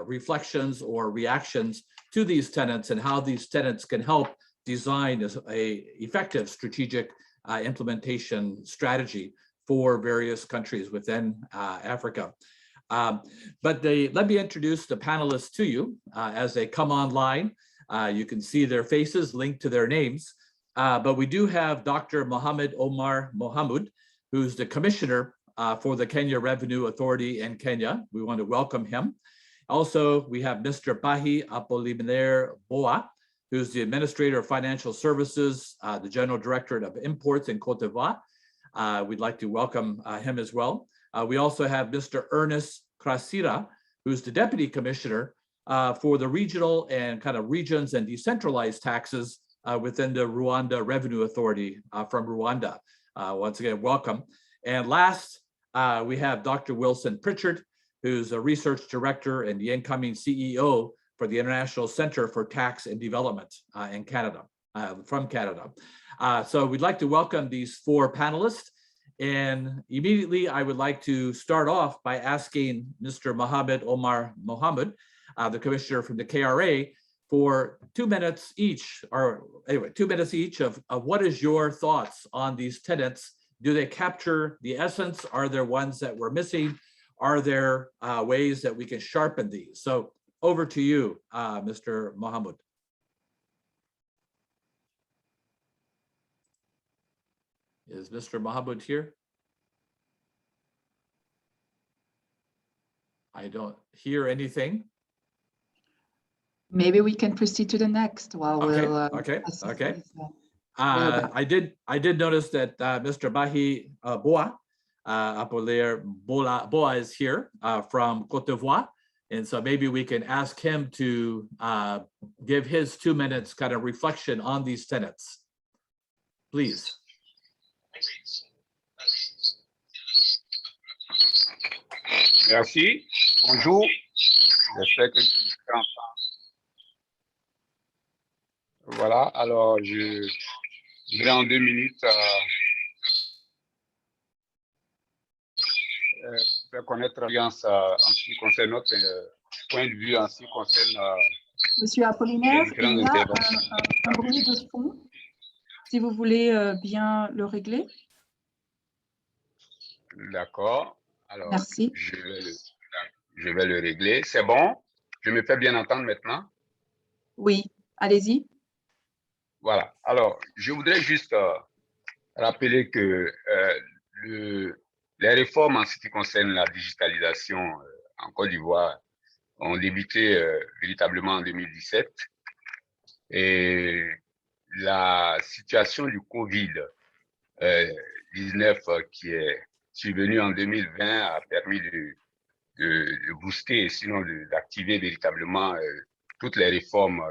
Speaker 9: reflections or reactions to these tenets and how these tenets can help design a effective strategic implementation strategy for various countries within Africa. Let me introduce the panelists to you as they come online. You can see their faces linked to their names, but we do have Dr. Mohamed Omar Mohamud, who's the Commissioner for the Kenya Revenue Authority in Kenya. We want to welcome him. Also, we have Mr. Bahi Apollinaire Boa, who's the Administrator of Financial Services, the General Directorate of Imports in Cote d'Ivoire. We'd like to welcome him as well. We also have Mr. Ernest Krasira, who's the Deputy Commissioner for the regional and kind of regions and decentralized taxes within the Rwanda Revenue Authority from Rwanda. Once again, welcome. And last, we have Dr. Wilson Pritchard, who's a Research Director and the incoming CEO for the International Center for Tax and Development in Canada, from Canada. So we'd like to welcome these four panelists. And immediately, I would like to start off by asking Mr. Mohamed Omar Mohamud, the Commissioner from the KRA, for 2 minutes each, or anyway, 2 minutes each of what is your thoughts on these tenets? Do they capture the essence? Are there ones that we're missing? Are there ways that we can sharpen these? So over to you, Mr. Mohamud. Is Mr. Mohamud here? I don't hear anything.
Speaker 5: Maybe we can proceed to the next while
Speaker 9: Okay,
Speaker 5: we'll
Speaker 9: okay.
Speaker 5: Well,
Speaker 9: I did notice that Mr. Bahi Boa, Apollinaire Boa is here from Cote d'Ivoire. And so maybe we can ask him to give his 2 minutes kind of reflection on these tenets. Please.
Speaker 13: Merci. Bonjour. J'espère que voilà, alors je voudrais en 2 minutes faire connaître l'audience en ce qui concerne notre point de vue, en ce qui concerne
Speaker 5: Monsieur Apollinaire, il y a un bruit de fond. Si vous voulez bien le régler.
Speaker 13: D'accord. Alors,
Speaker 5: merci.
Speaker 13: Je vais le régler. C'est bon? Je me fais bien entendre maintenant?
Speaker 5: Oui, allez-y.
Speaker 13: Voilà. Alors, je voudrais juste rappeler que les réformes en ce qui concerne la digitalisation en Côte d'Ivoire ont débuté véritablement en 2017. Et la situation du Covid-19 qui est survenue en 2020 a permis de booster, sinon d'activer véritablement toutes les réformes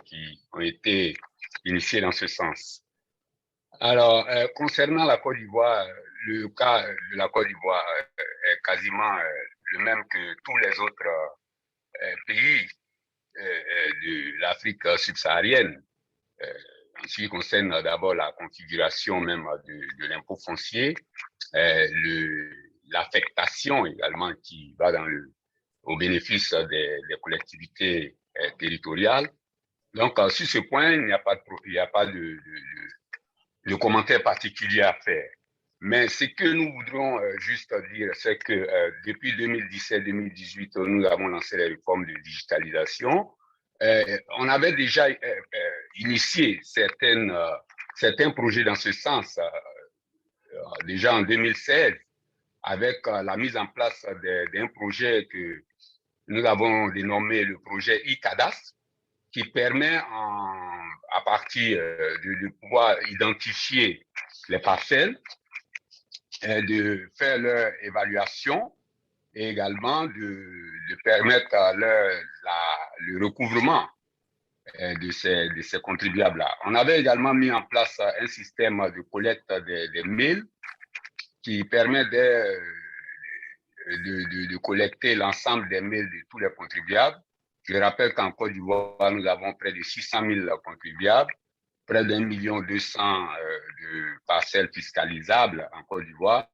Speaker 13: qui ont été initiées dans ce sens. Alors, concernant la Côte d'Ivoire, le cas de la Côte d'Ivoire est quasiment le même que tous les autres pays de l'Afrique subsaharienne. En ce qui concerne d'abord la configuration même de l'impôt foncier, l'affectation également qui va au bénéfice des collectivités territoriales. Donc, sur ce point, il n'y a pas de commentaire particulier à faire. Mais ce que nous voudrons juste dire, c'est que depuis 2017-2018, nous avons lancé les réformes de digitalisation. On avait déjà initié certains projets dans ce sens, déjà en 2016, avec la mise en place d'un projet que nous avons dénommé le projet e-cadastre, qui permet à partir de pouvoir identifier les parcelles, de faire leur évaluation et également de permettre le recouvrement de ces contribuables-là. On avait également mis en place un système de collecte des mails qui permet de collecter l'ensemble des mails de tous les contribuables. Je rappelle qu'en Côte d'Ivoire, nous avons près de 600 000 contribuables, près d'1,2 million de parcelles fiscalisables en Côte d'Ivoire.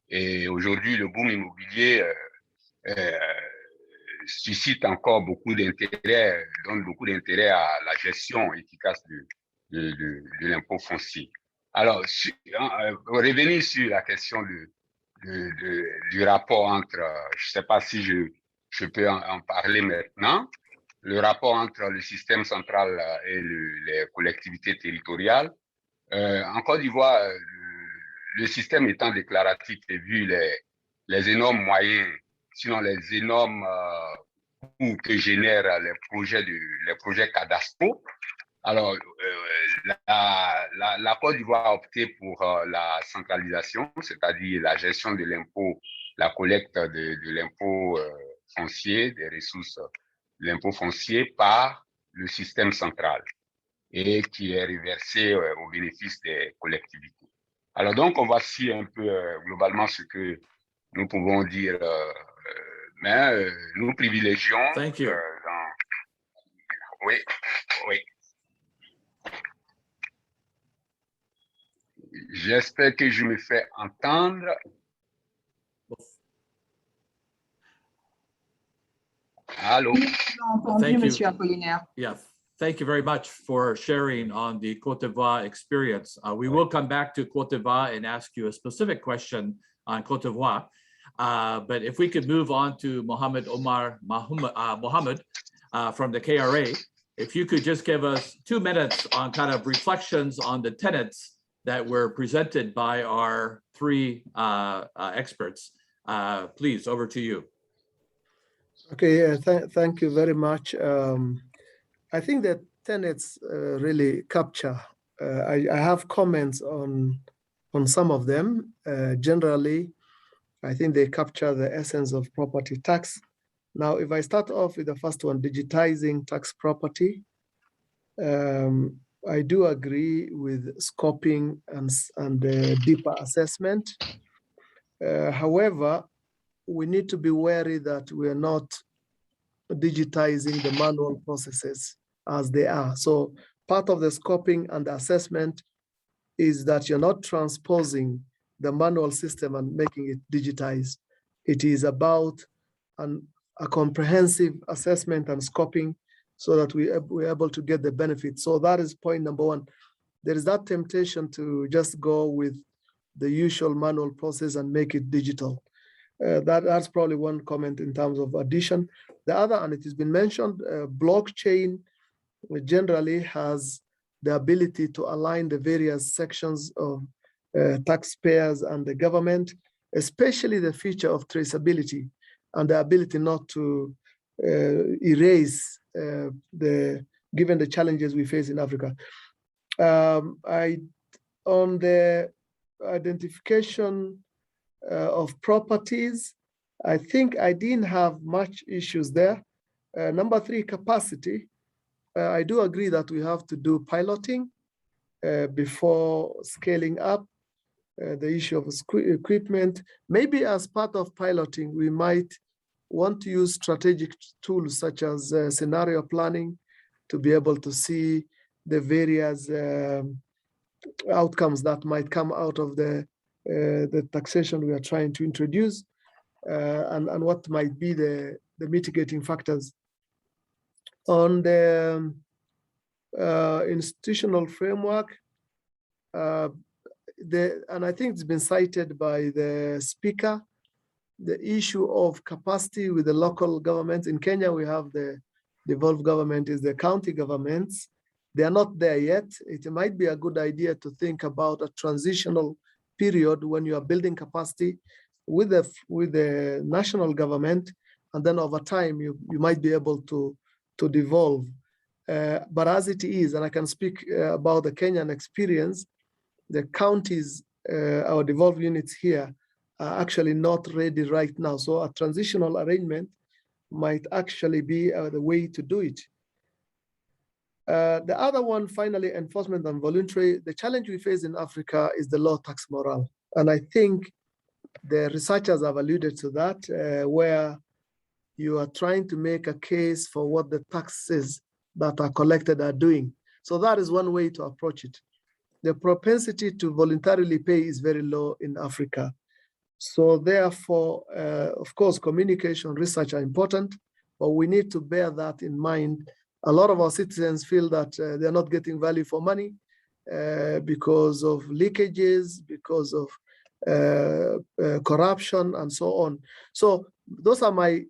Speaker 13: Et aujourd'hui, le boom immobilier suscite encore beaucoup d'intérêt, donne beaucoup d'intérêt à la gestion efficace de l'impôt foncier. Alors, revenir sur la question du rapport entre, je ne sais pas si je peux en parler maintenant, le rapport entre le système central et les collectivités territoriales. En Côte d'Ivoire, le système étant déclaratif et vu les énormes moyens, sinon les énormes coûts que génèrent les projets cadastraux, alors la Côte d'Ivoire a opté pour la centralisation, c'est-à-dire la gestion de l'impôt, la collecte de l'impôt foncier, des ressources de l'impôt foncier par le système central et qui est reversé au bénéfice des collectivités. Alors donc, on voici un peu globalement ce que nous pouvons dire, mais nous privilégions.
Speaker 9: Thank you.
Speaker 13: Oui, oui. J'espère que je me fais entendre. Allô?
Speaker 9: Thank you. Yeah, thank you very much for sharing on the Côte d'Ivoire experience. We will come back to Côte d'Ivoire and ask you a specific question on Côte d'Ivoire. But if we could move on to Mohammed from the KRA, if you could just give us 2 minutes on kind of reflections on the tenets that were presented by our 3 experts. Please, over to you.
Speaker 14: Okay, thank you very much. I think that tenets really capture. I have comments on some of them. Generally, I think they capture the essence of property tax. Now, if I start off with the first one, digitizing tax property, I do agree with scoping and deeper assessment. However, we need to be wary that we are not digitizing the manual processes as they are. So part of the scoping and the assessment is that you're not transposing the manual system and making it digitized. It is about a comprehensive assessment and scoping so that we're able to get the benefit. So that is point number 1. There is that temptation to just go with the usual manual process and make it digital. That's probably one comment in terms of addition. The other, and it has been mentioned, blockchain generally has the ability to align the various sections of taxpayers and the government, especially the feature of traceability and the ability not to erase given the challenges we face in Africa. On the identification of properties, I think I didn't have much issues there. Number 3, capacity. I do agree that we have to do piloting before scaling up the issue of equipment. Maybe as part of piloting, we might want to use strategic tools such as scenario planning to be able to see the various outcomes that might come out of the taxation we are trying to introduce, and what might be the mitigating factors. On the institutional framework, and I think it's been cited by the speaker, the issue of capacity with the local governments. In Kenya, we have the devolved government is the county governments. They are not there yet. It might be a good idea to think about a transitional period when you are building capacity with the national government, and then over time you might be able to devolve. But as it is, and I can speak about the Kenyan experience, the counties, our devolved units here, are actually not ready right now. So a transitional arrangement might actually be the way to do it. The other one, finally, enforcement and voluntary. The challenge we face in Africa is the low tax morale. And I think the researchers have alluded to that, where you are trying to make a case for what the taxes that are collected are doing. So that is one way to approach it. The propensity to voluntarily pay is very low in Africa. So therefore, of course, communication, research are important, but we need to bear that in mind. A lot of our citizens feel that they're not getting value for money. because of leakages, because of corruption, and so on. So those are my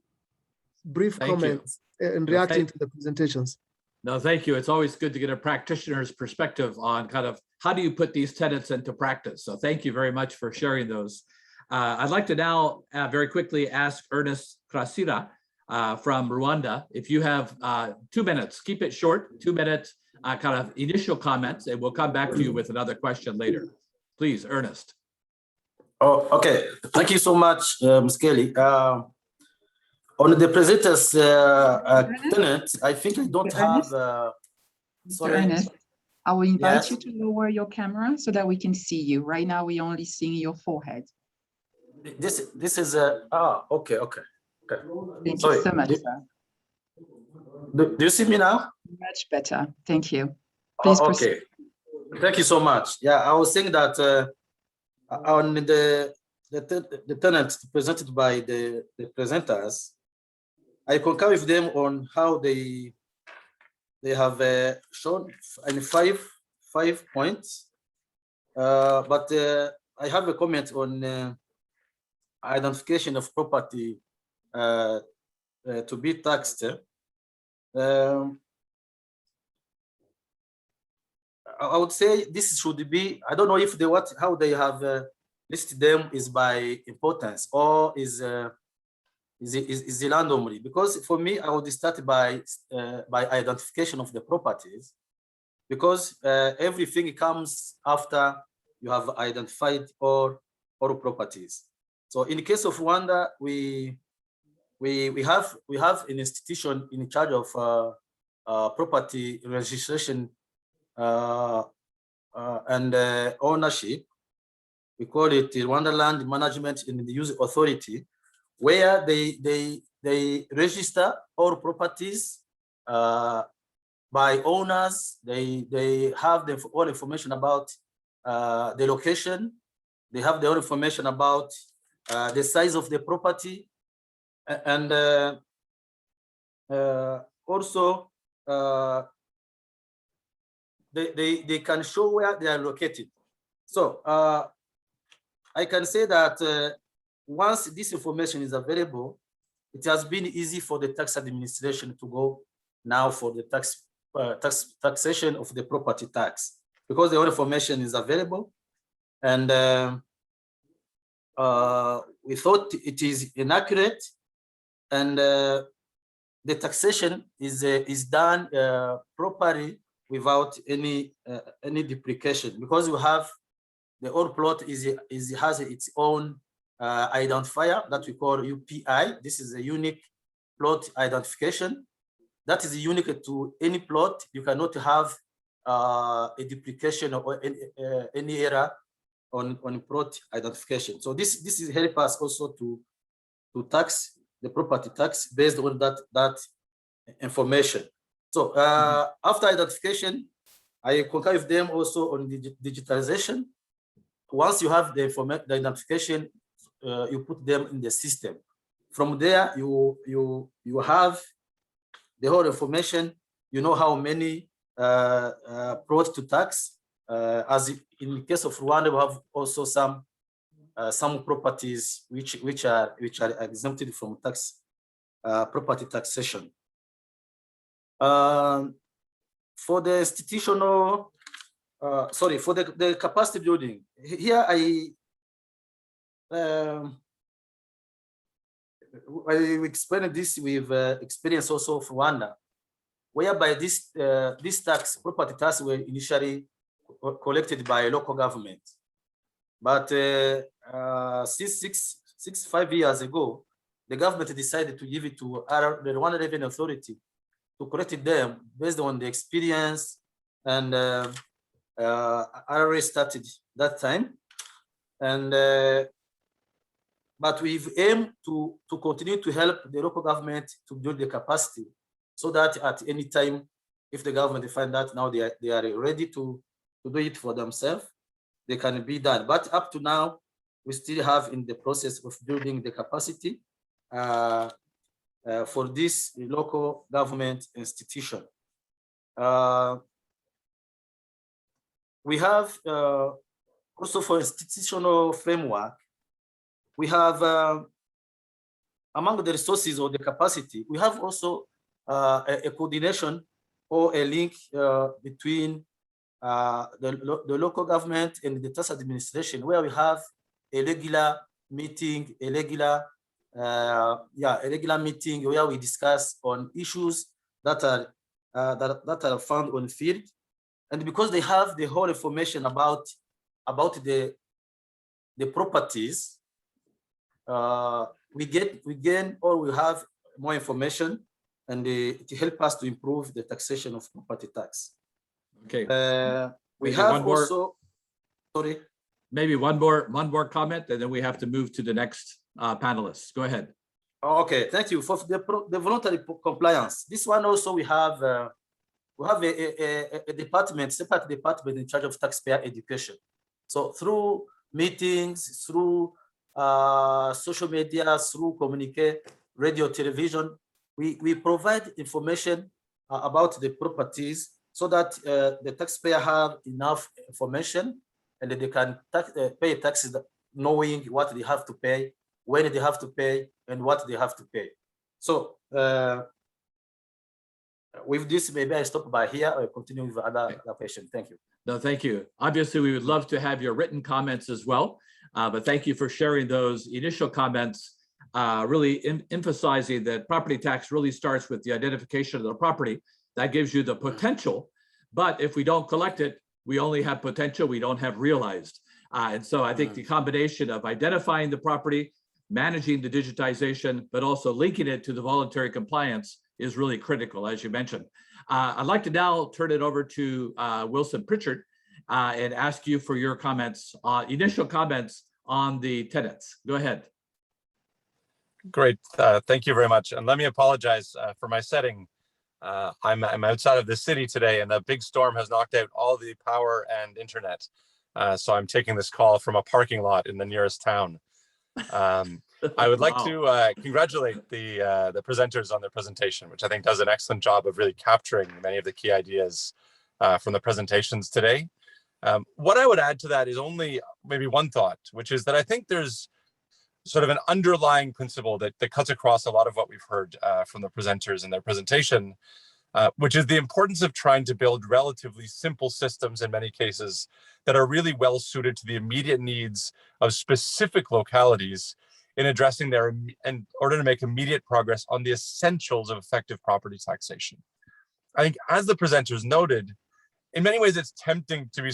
Speaker 14: brief comments in reacting to the presentations.
Speaker 9: No, thank you. It's always good to get a practitioner's perspective on kind of how do you put these tenets into practice. So thank you very much for sharing those. I'd like to now very quickly ask Ernest Krasira from Rwanda, if you have 2 minutes, keep it short, 2 minutes, kind of initial comments, and we'll come back to you with another question later. Please, Ernest.
Speaker 15: Oh, okay. Thank you so much, Ms. Kelly. On the presenters tenet, I think I don't have.
Speaker 5: Mr. Ernest, I will invite you to lower your camera so that we can see you. Right now, we only seeing your forehead.
Speaker 15: This is okay.
Speaker 5: Thank you so much, sir.
Speaker 15: Do you see me now?
Speaker 5: Much better. Thank you. Please proceed.
Speaker 15: Okay. Thank you so much. Yeah, I was saying that on the tenets presented by the presenters, I concur with them on how they have shown in five points, but I have a comment on identification of property to be taxed. I would say this should be, I don't know if how they have listed them is by importance or is randomly, because for me, I would start by identification of the properties, because everything comes after you have identified all properties. So in the case of Rwanda, we have an institution in charge of property registration and ownership. We call it the Rwanda Land Management and the Use Authority, where they register all properties by owners. They have all information about the location. They have the all information about the size of the property, and also they can show where they are located. So I can say that once this information is available, it has been easy for the tax administration to go now for the taxation of the property tax, because the information is available, and we thought it is inaccurate, and the taxation is done properly without any duplication, because you have the old plot has its own identifier that we call UPI. This is a unique plot identification that is unique to any plot. You cannot have a duplication or any error on plot identification. So this is help us also to tax the property tax based on that information. So after identification, I concur with them also on digitalization. Once you have the identification, you put them in the system. From there, you have the whole information. You know how many plots to tax. As in the case of Rwanda, we have also some properties which are exempted from property taxation. For the institutional, for the capacity building, here I explained this with experience also of Rwanda, whereby this property tax were initially collected by local government, but since 5 years ago, the government decided to give it to the Rwanda Revenue Authority to collect them based on the experience, and RRA started that time, and but we've aimed to continue to help the local government to build the capacity, so that at any time, if the government find that now they are ready to do it for themselves, they can be done. But up to now, we still have in the process of building the capacity for this local government institution. we have also for institutional framework, we have among the resources or the capacity, we have also a coordination or a link between the local government and the tax administration, where we have a regular meeting, a regular meeting where we discuss on issues that are found on field, and because they have the whole information about the properties, we gain or we have more information, and to help us to improve the taxation of property tax.
Speaker 9: Okay.
Speaker 15: We
Speaker 9: Maybe
Speaker 15: have also, sorry.
Speaker 9: Maybe one more comment, and then we have to move to the next panelists. Go ahead.
Speaker 15: Okay, thank you for the voluntary compliance. This one also we have a department, separate department in charge of taxpayer education. So through meetings, through social media, through communique, radio, television, we provide information about the properties so that the taxpayer have enough information and that they can pay taxes knowing what they have to pay, when they have to pay, and what they have to pay. So with this, maybe I stop by here or continue with other questions. Thank you.
Speaker 9: No, thank you. Obviously, we would love to have your written comments as well, but thank you for sharing those initial comments, really emphasizing that property tax really starts with the identification of the property. That gives you the potential, but if we don't collect it, we only have potential, we don't have realized. And so I think the combination of identifying the property, managing the digitization, but also linking it to the voluntary compliance is really critical, as you mentioned. I'd like to now turn it over to Wilson Pritchard and ask you for your comments, initial comments on the tenants. Go ahead.
Speaker 16: Great, thank you very much. And let me apologize for my setting. I'm outside of the city today, and a big storm has knocked out all the power and internet. So I'm taking this call from a parking lot in the nearest town. I would like to congratulate the presenters on their presentation, which I think does an excellent job of really capturing many of the key ideas from the presentations today. What I would add to that is only maybe one thought, which is that I think there's sort of an underlying principle that cuts across a lot of what we've heard from the presenters in their presentation, which is the importance of trying to build relatively simple systems in many cases that are really well suited to the immediate needs of specific localities in addressing their, in order to make immediate progress on the essentials of effective property taxation. I think, as the presenters noted, in many ways it's tempting to be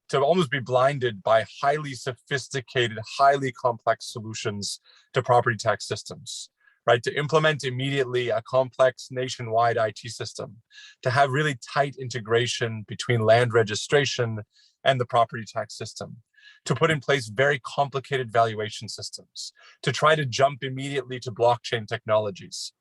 Speaker 16: to almost be blinded by highly sophisticated, highly complex solutions to property tax systems, right? To implement immediately a complex nationwide IT system, to have really tight integration between land registration and the property tax system, to put in place very complicated valuation systems, to try to jump immediately to blockchain technologies.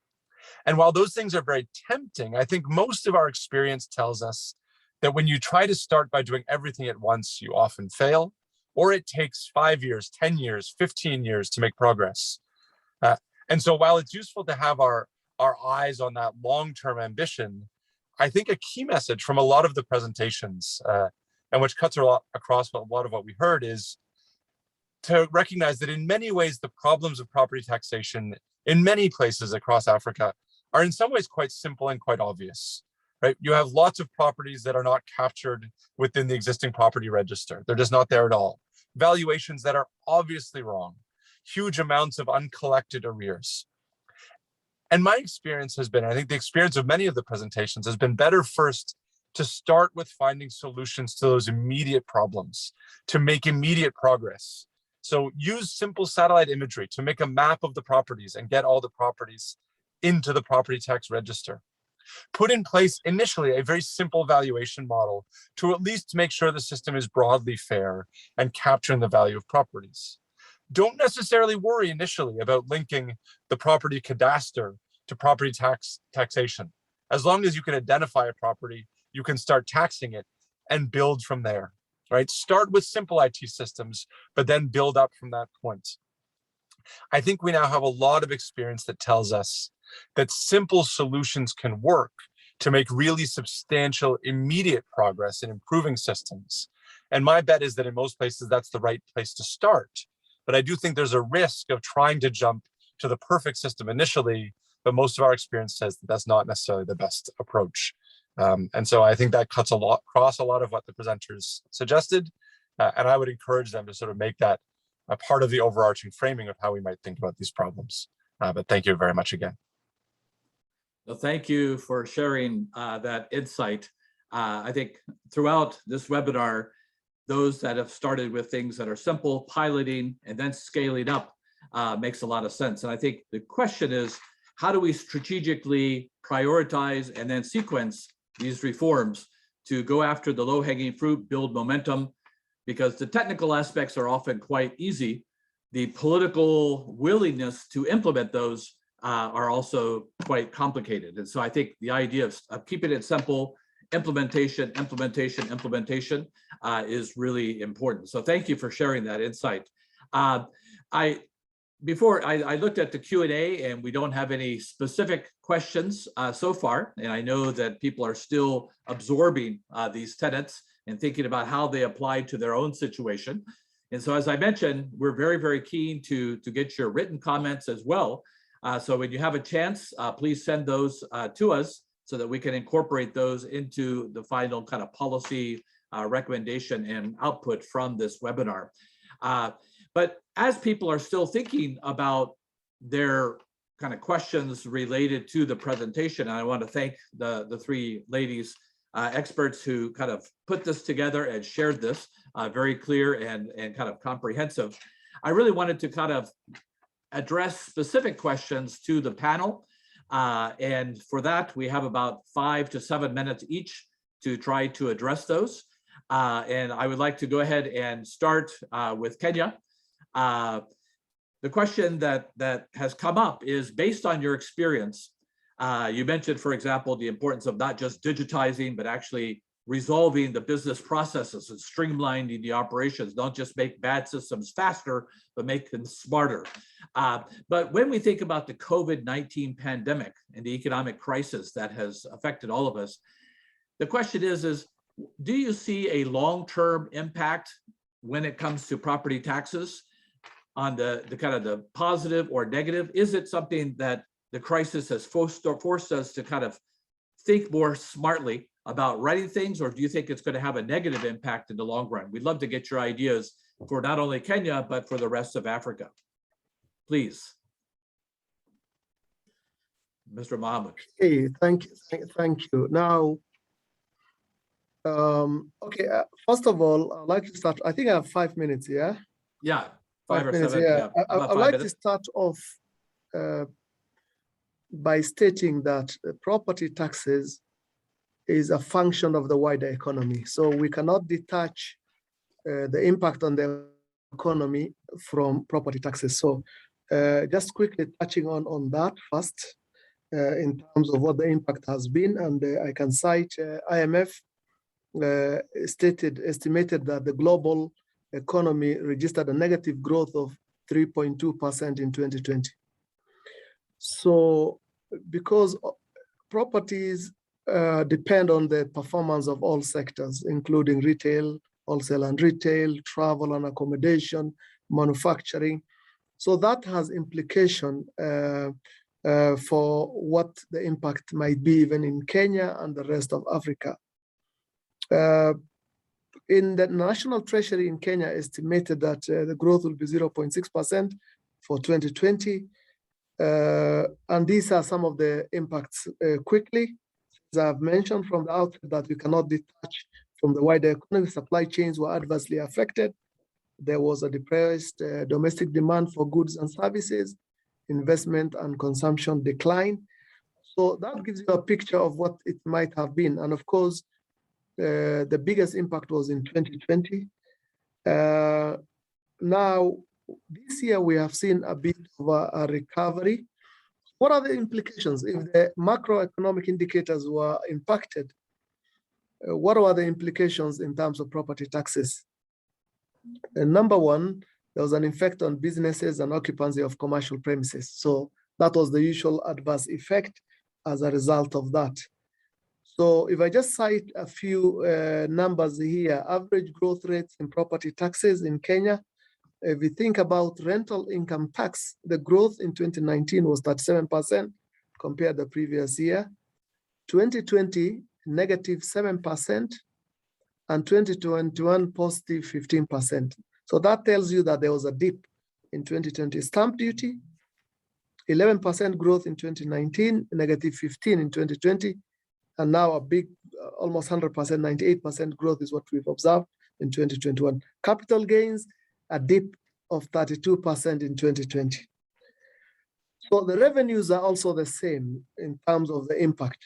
Speaker 16: And while those things are very tempting, I think most of our experience tells us that when you try to start by doing everything at once, you often fail, or it takes 5 years, 10 years, 15 years to make progress. And so while it's useful to have our eyes on that long-term ambition, I think a key message from a lot of the presentations, and which cuts across a lot of what we heard, is to recognize that in many ways, the problems of property taxation in many places across Africa are in some ways quite simple and quite obvious. Right? You have lots of properties that are not captured within the existing property register. They're just not there at all. Valuations that are obviously wrong. Huge amounts of uncollected arrears. And my experience has been, I think the experience of many of the presentations has been, better first to start with finding solutions to those immediate problems, to make immediate progress. So use simple satellite imagery to make a map of the properties and get all the properties into the property tax register. Put in place initially a very simple valuation model to at least make sure the system is broadly fair and capturing the value of properties. Don't necessarily worry initially about linking the property cadastre to property taxation. As long as you can identify a property, you can start taxing it and build from there, right? Start with simple IT systems, but then build up from that point. I think we now have a lot of experience that tells us that simple solutions can work to make really substantial, immediate progress in improving systems. And my bet is that in most places, that's the right place to start. But I do think there's a risk of trying to jump to the perfect system initially, but most of our experience says that that's not necessarily the best approach. And so I think that cuts across a lot of what the presenters suggested. And I would encourage them to sort of make that a part of the overarching framing of how we might think about these problems. But thank you very much again.
Speaker 9: Well, thank you for sharing that insight. I think throughout this webinar, those that have started with things that are simple, piloting, and then scaling up makes a lot of sense. And I think the question is, how do we strategically prioritize and then sequence these reforms to go after the low-hanging fruit, build momentum? Because the technical aspects are often quite easy. The political willingness to implement those are also quite complicated. And so I think the idea of keeping it simple, implementation is really important. So thank you for sharing that insight. Before I looked at the Q&A, and we don't have any specific questions so far. And I know that people are still absorbing these tenets and thinking about how they apply to their own situation. And so as I mentioned, we're very, very keen to get your written comments as well. So when you have a chance, please send those to us so that we can incorporate those into the final kind of policy recommendation and output from this webinar. But as people are still thinking about their kind of questions related to the presentation, and I want to thank the three ladies, experts who kind of put this together and shared this very clear and kind of comprehensive. I really wanted to kind of address specific questions to the panel. And for that, we have about 5 to 7 minutes each to try to address those. And I would like to go ahead and start with Kenya. The question that has come up is, based on your experience, you mentioned, for example, the importance of not just digitizing, but actually resolving the business processes and streamlining the operations. Don't just make bad systems faster, but make them smarter. But when we think about the COVID-19 pandemic and the economic crisis that has affected all of us, the question is do you see a long-term impact when it comes to property taxes on the kind of the positive or negative? Is it something that the crisis has forced us to kind of think more smartly about writing things, or do you think it's going to have a negative impact in the long run? We'd love to get your ideas for not only Kenya, but for the rest of Africa. Please. Mr. Mohammed.
Speaker 14: Hey, thank you. Now, okay, first of all, I'd like to start, I think I have 5 minutes, yeah?
Speaker 9: Yeah, 5 or
Speaker 14: minutes,
Speaker 9: 7.
Speaker 14: yeah. I'd like to start off by stating that property taxes is a function of the wider economy. So we cannot detach the impact on the economy from property taxes. So just quickly touching on that first, in terms of what the impact has been, and I can cite IMF estimated that the global economy registered a negative growth of 3.2% in 2020. So because properties depend on the performance of all sectors, including retail, wholesale and retail, travel and accommodation, manufacturing. So that has implication for what the impact might be even in Kenya and the rest of Africa. In the National Treasury in Kenya estimated that the growth will be 0.6% for 2020. And these are some of the impacts quickly. As I've mentioned from the outset, that we cannot detach from the wider economy. Supply chains were adversely affected. There was a depressed domestic demand for goods and services, investment and consumption decline. So that gives you a picture of what it might have been. And of course, the biggest impact was in 2020. Now, this year we have seen a bit of a recovery. What are the implications? If the macroeconomic indicators were impacted, what are the implications in terms of property taxes? Number one, there was an effect on businesses and occupancy of commercial premises. So that was the usual adverse effect as a result of that. So if I just cite a few numbers here, average growth rates in property taxes in Kenya, if we think about rental income tax, the growth in 2019 was 37% compared to the previous year. 2020, negative 7%, and 2021, positive 15%. So that tells you that there was a dip in 2020. Stamp duty, 11% growth in 2019, negative 15 in 2020, and now a big, almost 100%, 98% growth is what we've observed in 2021. Capital gains, a dip of 32% in 2020. So the revenues are also the same in terms of the impact.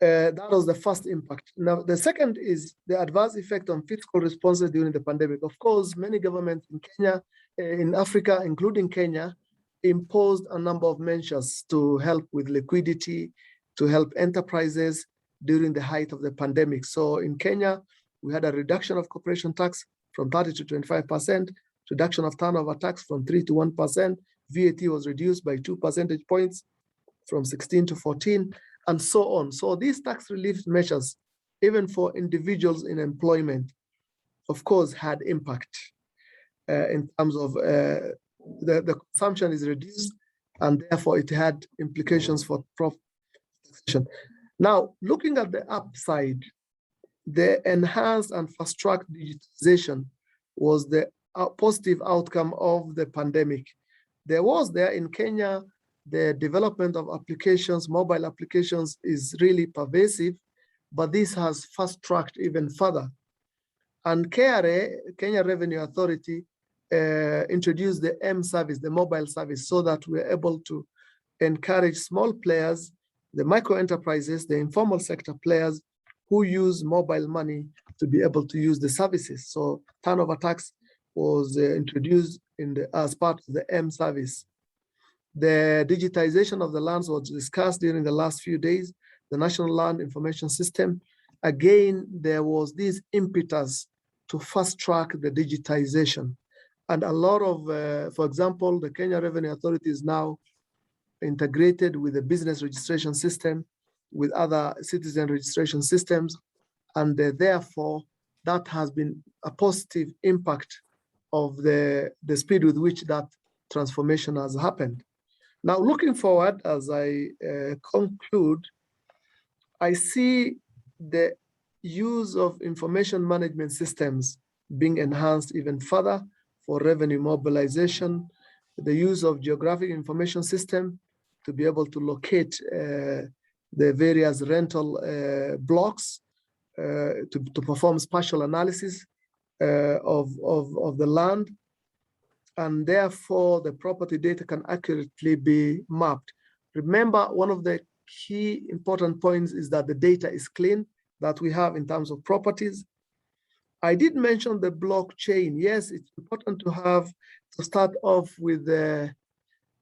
Speaker 14: That was the first impact. Now, the second is the adverse effect on fiscal responses during the pandemic. Of course, many governments in Kenya, in Africa, including Kenya, imposed a number of measures to help with liquidity, to help enterprises during the height of the pandemic. So in Kenya, we had a reduction of corporation tax from 30 to 25%, reduction of turnover tax from 3 to 1%, VAT was reduced by 2 percentage points from 16 to 14, and so on. So these tax relief measures, even for individuals in employment, of course, had impact in terms of the consumption is reduced, and therefore it had implications for profit taxation. Now, looking at the upside, the enhanced and fast-track digitization was the positive outcome of the pandemic. There in Kenya, the development of applications, mobile applications is really pervasive, but this has fast-tracked even further. And KRA, Kenya Revenue Authority, introduced the M service, the mobile service, so that we're able to encourage small players, the micro enterprises, the informal sector players who use mobile money to be able to use the services. So turnover tax was introduced as part of the M service. The digitization of the lands was discussed during the last few days, the National Land Information System. Again, there was this impetus to fast track the digitization. And a lot of, for example, the Kenya Revenue Authority is now integrated with the business registration system, with other citizen registration systems. And therefore, that has been a positive impact of the speed with which that transformation has happened. Now, looking forward, as I conclude, I see the use of information management systems being enhanced even further for revenue mobilization, the use of geographic information system to be able to locate the various rental blocks to perform spatial analysis of the land, and therefore the property data can accurately be mapped. Remember, one of the key important points is that the data is clean that we have in terms of properties. I did mention the blockchain. Yes, it's important to start off with the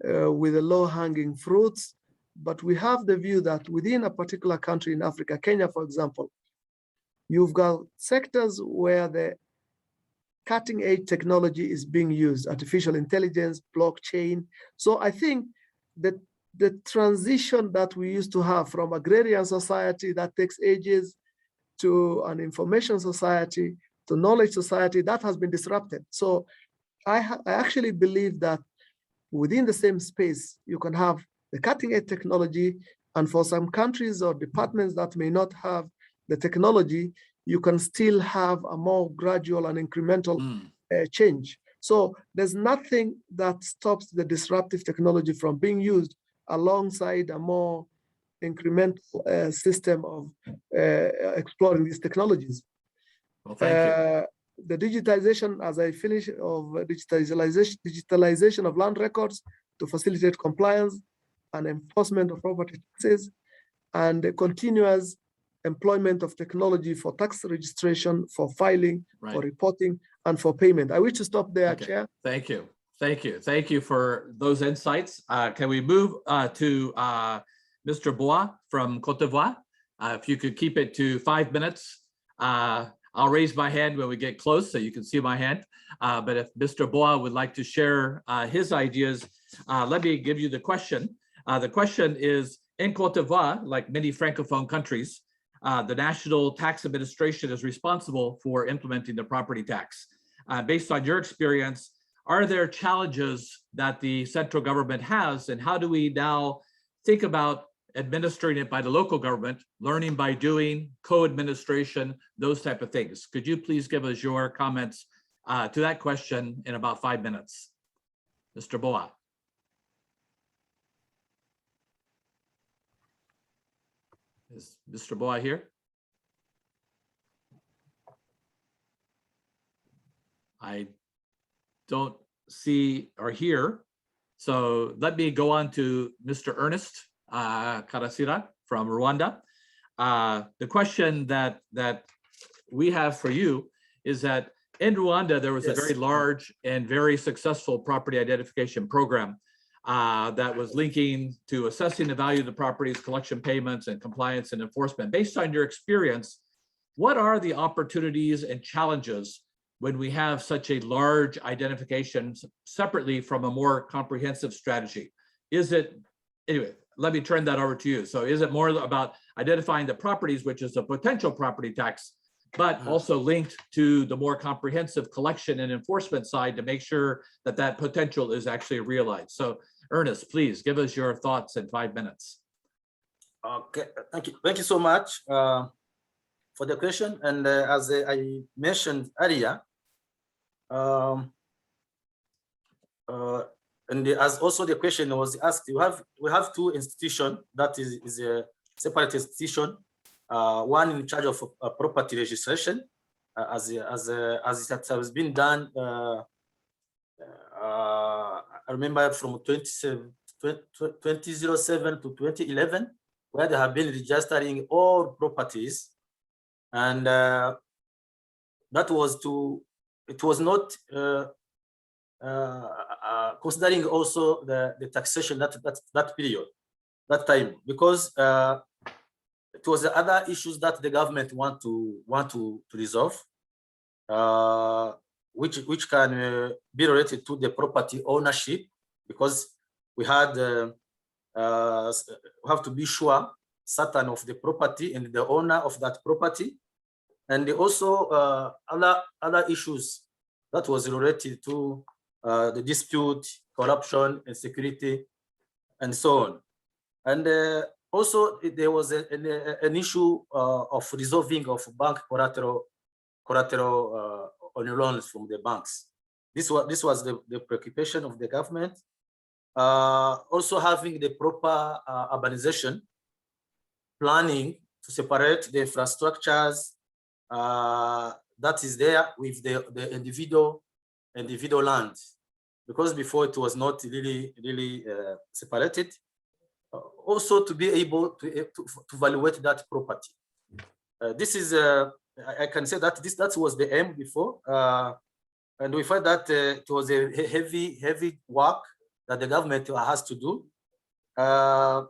Speaker 14: low-hanging fruits, but we have the view that within a particular country in Africa, Kenya, for example, you've got sectors where the cutting-edge technology is being used, artificial intelligence, blockchain. So I think that the transition that we used to have from agrarian society that takes ages to an information society, to knowledge society, that has been disrupted. So I actually believe that within the same space, you can have the cutting-edge technology, and for some countries or departments that may not have the technology, you can still have a more gradual and incremental change. So there's nothing that stops the disruptive technology from being used alongside a more incremental system of exploring these technologies.
Speaker 9: Well, thank you.
Speaker 14: The digitization, as I finish, of digitalization of land records to facilitate compliance and enforcement of property taxes, and the continuous employment of technology for tax registration, for filing, for reporting, and for payment. I wish to stop there, Chair.
Speaker 9: Thank you. Thank you. Thank you for those insights. Can we move to Mr. Bois from Cote d'Ivoire? If you could keep it to 5 minutes. I'll raise my hand when we get close so you can see my hand. But if Mr. Bois would like to share his ideas, let me give you the question. The question is, In Cote d'Ivoire, like many Francophone countries, the National Tax Administration is responsible for implementing the property tax. Based on your experience, are there challenges that the central government has, and how do we now think about administering it by the local government, learning by doing, co-administration, those type of things? Could you please give us your comments to that question in about 5 minutes? Mr. Boa. Is Mr. Boa here? I don't see or hear. So let me go on to Mr. Ernest Karasira from Rwanda. The question that we have for you is that in Rwanda, there was a very large and very successful property identification program that was linking to assessing the value of the properties, collection payments, and compliance and enforcement. Based on your experience, what are the opportunities and challenges when we have such a large identification separately from a more comprehensive strategy? Is it, anyway, let me turn that over to you. So is it more about identifying the properties, which is a potential property tax, but also linked to the more comprehensive collection and enforcement side to make sure that that potential is actually realized? So Ernest, please give us your thoughts in 5 minutes.
Speaker 15: Okay, thank you. Thank you so much for the question. And as I mentioned earlier, and as also the question was asked, we have two institutions that is a separate institution, one in charge of property registration, as it has been done. I remember from 2007 to 2011, where they have been registering all properties, and that was to, it was not considering also the taxation that period, that time, because it was the other issues that the government want to resolve, which can be related to the property ownership, because we had we have to be sure certain of the property and the owner of that property, and also other issues that was related to the dispute, corruption, and security, and so on. And also there was an issue of resolving of bank collateral on loans from the banks. This was the preoccupation of the government. Also having the proper urbanization planning to separate the infrastructures that is there with the individual land, because before it was not really separated. Also to be able to evaluate that property. This is I can say that that was the aim before, and we find that it was a heavy work that the government has to do, and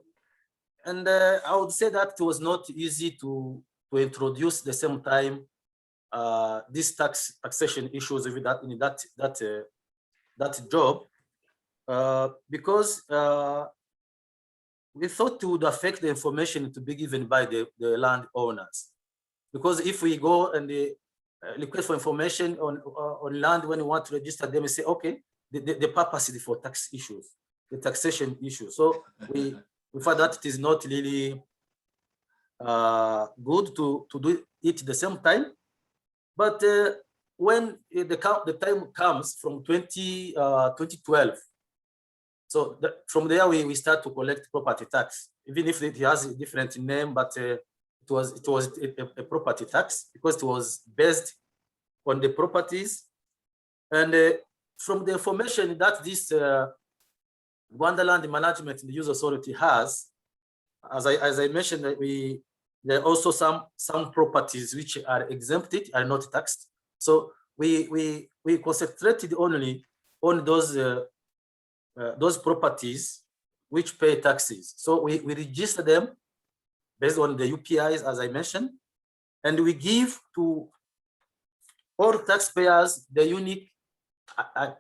Speaker 15: I would say that it was not easy to introduce the same time these taxation issues in that job, because we thought it would affect the information to be given by the landowners. Because if we go and request for information on land when we want to register them, we say, okay, the purpose is for tax issues, the taxation issues. So we find that it is not really good to do it at the same time. But when the time comes from 2012, so from there we start to collect property tax, even if it has a different name, but it was a property tax because it was based on the properties. And from the information that this Rwanda Land Management and Use Authority has, as I mentioned, there are also some properties which are exempted, are not taxed. So we concentrated only on those properties which pay taxes. So we register them based on the UPIs, as I mentioned, and we give to all taxpayers the unique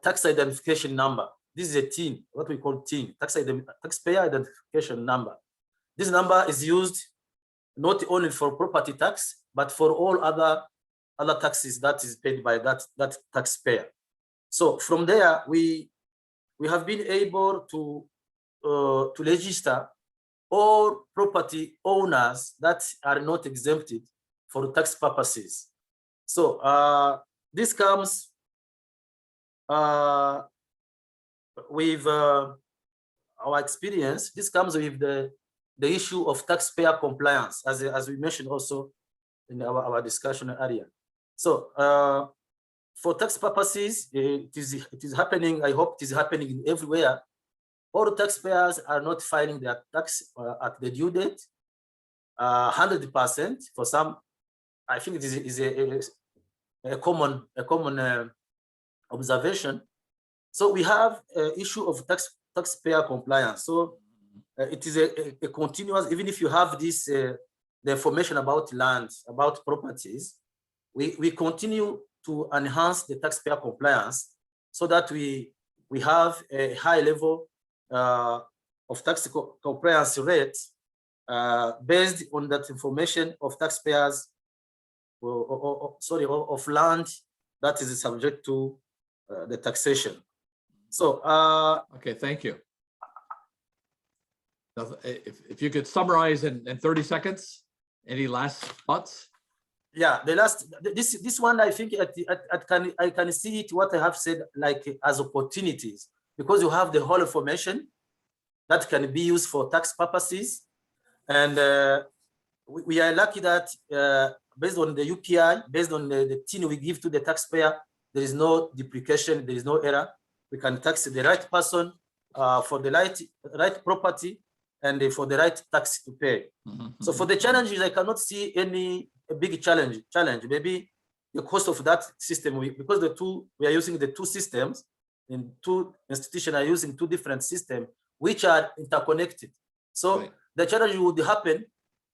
Speaker 15: tax identification number. This is a TIN, what we call TIN, taxpayer identification number. this number is used not only for property tax, but for all other taxes that is paid by that taxpayer. So from there, we have been able to register all property owners that are not exempted for tax purposes. So this comes with our experience. This comes with the issue of taxpayer compliance, as we mentioned also in our discussion earlier. So for tax purposes, it is happening. I hope it is happening everywhere. All taxpayers are not filing their tax at the due date, 100%. For some, I think it is a common observation. So we have an issue of taxpayer compliance. So it is a continuous, even if you have this, the information about land, about properties, we continue to enhance the taxpayer compliance so that we have a high level of tax compliance rate based on that information of taxpayers, of land that is subject to the taxation. So
Speaker 9: okay, thank you. If you could summarize in 30 seconds, any last thoughts?
Speaker 15: Yeah, the last, this one, I think I can see it, what I have said, like as opportunities, because you have the whole information that can be used for tax purposes. And we are lucky that based on the UPI, based on the TIN we give to the taxpayer, there is no duplication, there is no error. We can tax the right person for the right property and for the right tax to pay. So for the challenges, I cannot see any big challenge. Maybe the cost of that system, because we are using the two systems, and two institutions are using two different systems, which are interconnected. So the challenge would happen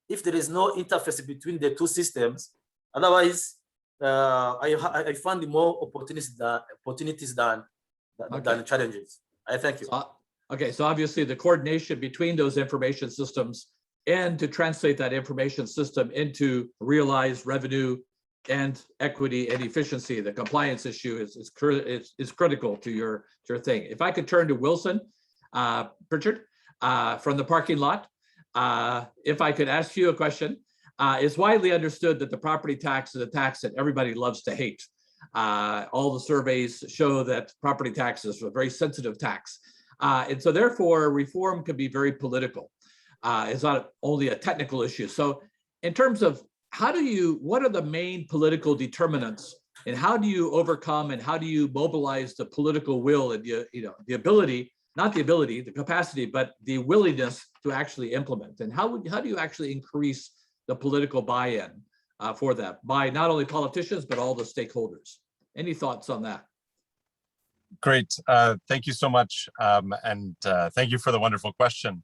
Speaker 15: if there is no interface between the two systems. Otherwise, I find more opportunities than challenges. I thank you.
Speaker 9: Okay, so obviously the coordination between those information systems and to translate that information system into realized revenue and equity and efficiency, the compliance issue is critical to your thing. If I could turn to Wilson Pritchard from the parking lot, if I could ask you a question. It's widely understood that the property tax is a tax that everybody loves to hate. All the surveys show that property tax is a very sensitive tax. And so therefore, reform can be very political. It's not only a technical issue. So in terms of what are the main political determinants, and how do you overcome and how do you mobilize the political will and the ability, not the ability, the capacity, but the willingness to actually implement? And how do you actually increase the political buy-in for that by not only politicians, but all the stakeholders? Any thoughts on that?
Speaker 16: Great. Thank you so much. And thank you for the wonderful question.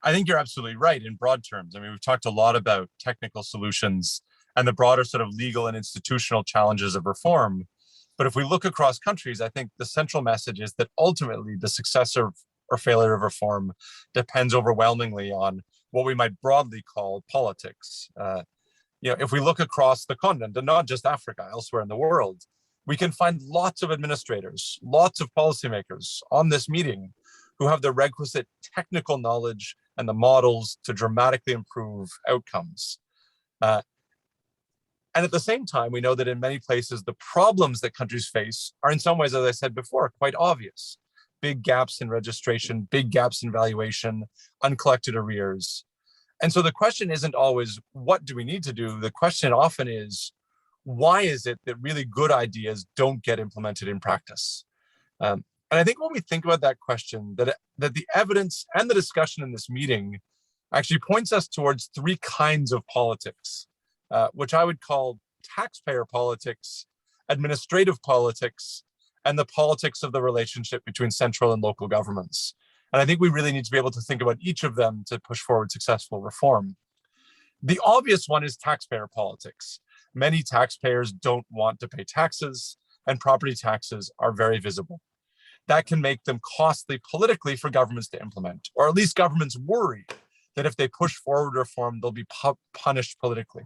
Speaker 16: I think you're absolutely right in broad terms. I mean, we've talked a lot about technical solutions and the broader sort of legal and institutional challenges of reform. But if we look across countries, I think the central message is that ultimately the success or failure of reform depends overwhelmingly on what we might broadly call politics. If we look across the continent, and not just Africa, elsewhere in the world, we can find lots of administrators, lots of policymakers on this meeting who have the requisite technical knowledge and the models to dramatically improve outcomes. And at the same time, we know that in many places, the problems that countries face are in some ways, as I said before, quite obvious. Big gaps in registration, big gaps in valuation, uncollected arrears. And so the question isn't always, what do we need to do? The question often is, why is it that really good ideas don't get implemented in practice? And I think when we think about that question, that the evidence and the discussion in this meeting actually points us towards three kinds of politics, which I would call taxpayer politics, administrative politics, and the politics of the relationship between central and local governments. And I think we really need to be able to think about each of them to push forward successful reform. The obvious one is taxpayer politics. Many taxpayers don't want to pay taxes, and property taxes are very visible. That can make them costly politically for governments to implement, or at least governments worry that if they push forward reform, they'll be punished politically.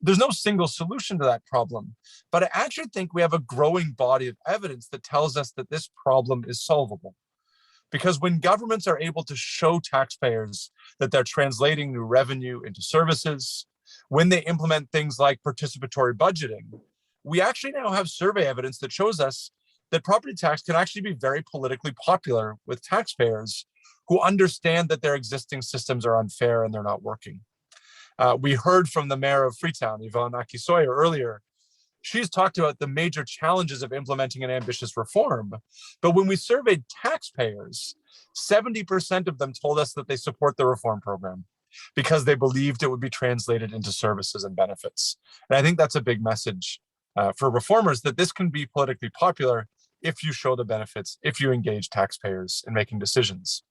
Speaker 16: There's no single solution to that problem, but I actually think we have a growing body of evidence that tells us that this problem is solvable. Because when governments are able to show taxpayers that they're translating new revenue into services, when they implement things like participatory budgeting, we actually now have survey evidence that shows us that property tax can actually be very politically popular with taxpayers who understand that their existing systems are unfair and they're not working. We heard from the mayor of Freetown, Yvonne Akisoya, earlier. She's talked about the major challenges of implementing an ambitious reform. But when we surveyed taxpayers, 70% of them told us that they support the reform program because they believed it would be translated into services and benefits. And I think that's a big message for reformers, that this can be politically popular if you show the benefits, if you engage taxpayers in making decisions.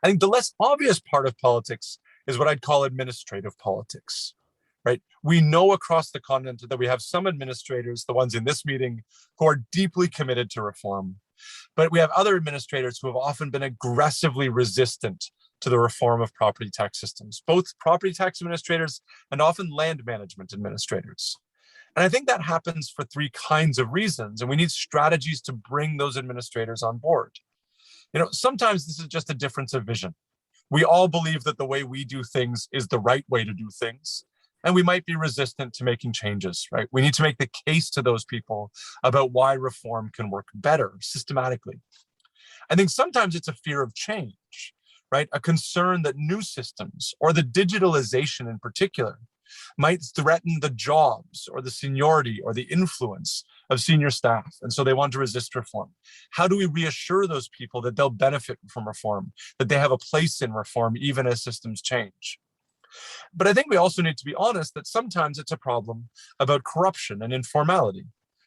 Speaker 16: I think the less obvious part of politics is what I'd call administrative politics. Right? We know across the continent that we have some administrators, the ones in this meeting, who are deeply committed to reform. But we have other administrators who have often been aggressively resistant to the reform of property tax systems, both property tax administrators and often land management administrators. And I think that happens for three kinds of reasons, and we need strategies to bring those administrators on board. You know, sometimes this is just a difference of vision. We all believe that the way we do things is the right way to do things. And we might be resistant to making changes, right? We need to make the case to those people about why reform can work better systematically. I think sometimes it's a fear of change, right? A concern that new systems, or the digitalization in particular, might threaten the jobs or the seniority or the influence of senior staff. And so they want to resist reform. How do we reassure those people that they'll benefit from reform, that they have a place in reform, even as systems change? But I think we also need to be honest that sometimes it's a problem about corruption and informality.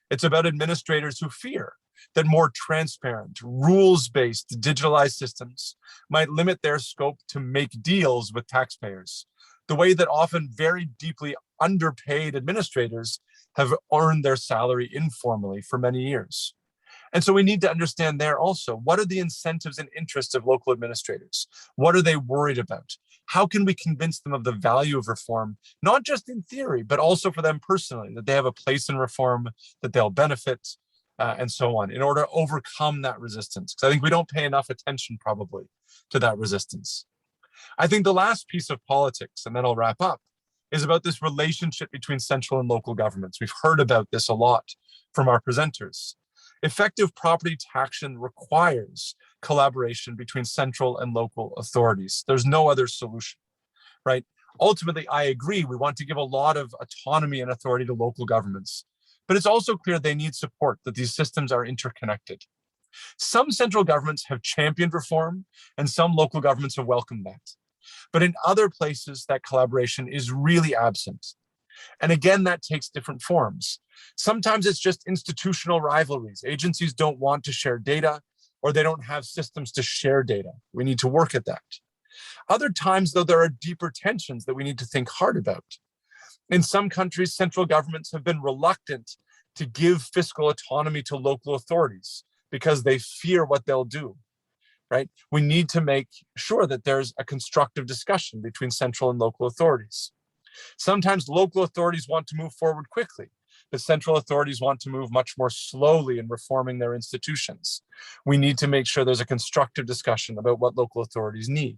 Speaker 16: It's about administrators who fear that more transparent, rules-based, digitalized systems might limit their scope to make deals with taxpayers, the way that often very deeply underpaid administrators have earned their salary informally for many years. And so we need to understand there also, what are the incentives and interests of local administrators? What are they worried about? How can we convince them of the value of reform, not just in theory, but also for them personally, that they have a place in reform, that they'll benefit, and so on, in order to overcome that resistance? Because I think we don't pay enough attention probably to that resistance. I think the last piece of politics, and then I'll wrap up, is about this relationship between central and local governments. We've heard about this a lot from our presenters. Effective property taxation requires collaboration between central and local authorities. There's no other solution, right? Ultimately, I agree, we want to give a lot of autonomy and authority to local governments, but it's also clear they need support, that these systems are interconnected. Some central governments have championed reform, and some local governments have welcomed that. But in other places, that collaboration is really absent. And again, that takes different forms. Sometimes it's just institutional rivalries. Agencies don't want to share data, or they don't have systems to share data. We need to work at that. Other times, though, there are deeper tensions that we need to think hard about. In some countries, central governments have been reluctant to give fiscal autonomy to local authorities because they fear what they'll do, right? We need to make sure that there's a constructive discussion between central and local authorities. Sometimes local authorities want to move forward quickly, but central authorities want to move much more slowly in reforming their institutions. We need to make sure there's a constructive discussion about what local authorities need.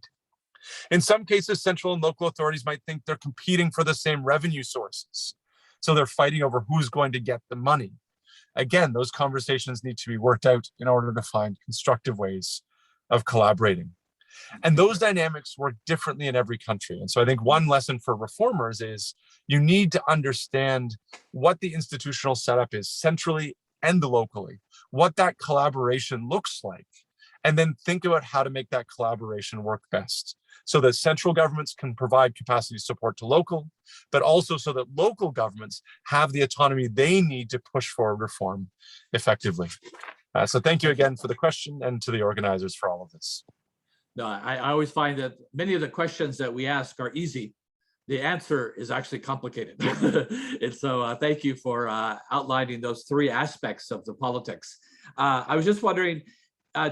Speaker 16: In some cases, central and local authorities might think they're competing for the same revenue sources, so they're fighting over who's going to get the money. Again, those conversations need to be worked out in order to find constructive ways of collaborating. And those dynamics work differently in every country. And so I think one lesson for reformers is you need to understand what the institutional setup is centrally and locally, what that collaboration looks like, and then think about how to make that collaboration work best so that central governments can provide capacity support to local, but also so that local governments have the autonomy they need to push forward reform effectively. So thank you again for the question, and to the organizers for all of this.
Speaker 9: No, I always find that many of the questions that we ask are easy. The answer is actually complicated. And so thank you for outlining those three aspects of the politics. I was just wondering,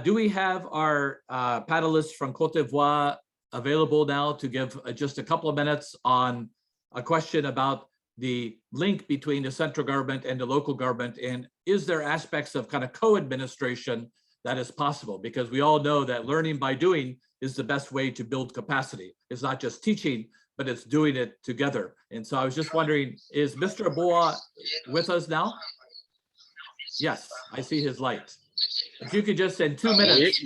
Speaker 9: do we have our panelists from Côte d'Ivoire available now to give just a couple of minutes on a question about the link between the central government and the local government, and is there aspects of kind of co-administration that is possible? Because we all know that learning by doing is the best way to build capacity. It's not just teaching, but it's doing it together. And so I was just wondering, is Mr. Aboa with us now? Yes, I see his light. If you could just in 2 minutes,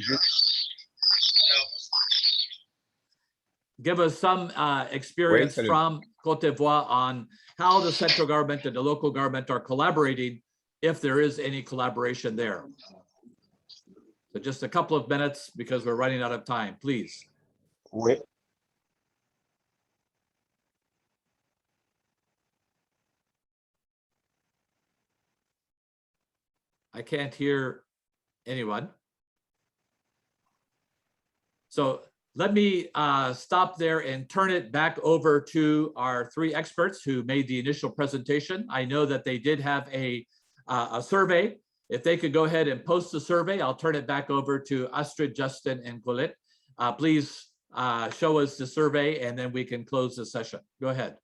Speaker 9: give us some experience from Côte d'Ivoire on how the central government and the local government are collaborating, if there is any collaboration there. So just a couple of minutes because we're running out of time, please.
Speaker 13: Oui.
Speaker 9: I can't hear anyone. So let me stop there and turn it back over to our three experts who made the initial presentation. I know that they did have a survey. If they could go ahead and post the survey, I'll turn it back over to Astrid, Justin, and Colette. Please show us the survey and then we can close the session. Go ahead.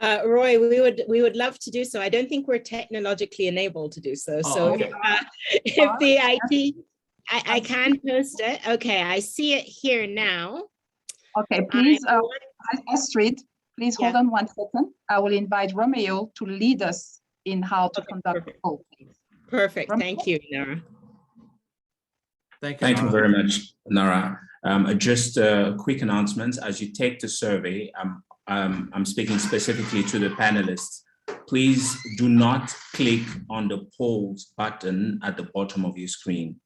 Speaker 10: Roy, we would love to do so. I don't think we're technologically enabled to do so. So
Speaker 9: okay.
Speaker 10: If the IT, I can post it. Okay, I see it here now.
Speaker 5: Okay, please, Astrid, please hold on 1 second. I will invite Romeo to lead us in how to conduct the poll.
Speaker 10: Perfect. Thank you, Nara.
Speaker 9: Thank you.
Speaker 17: Thank you very much, Nara. Just a quick announcement. As you take the survey, I'm speaking specifically to the panelists. Please do not click on the polls button at the bottom of your screen.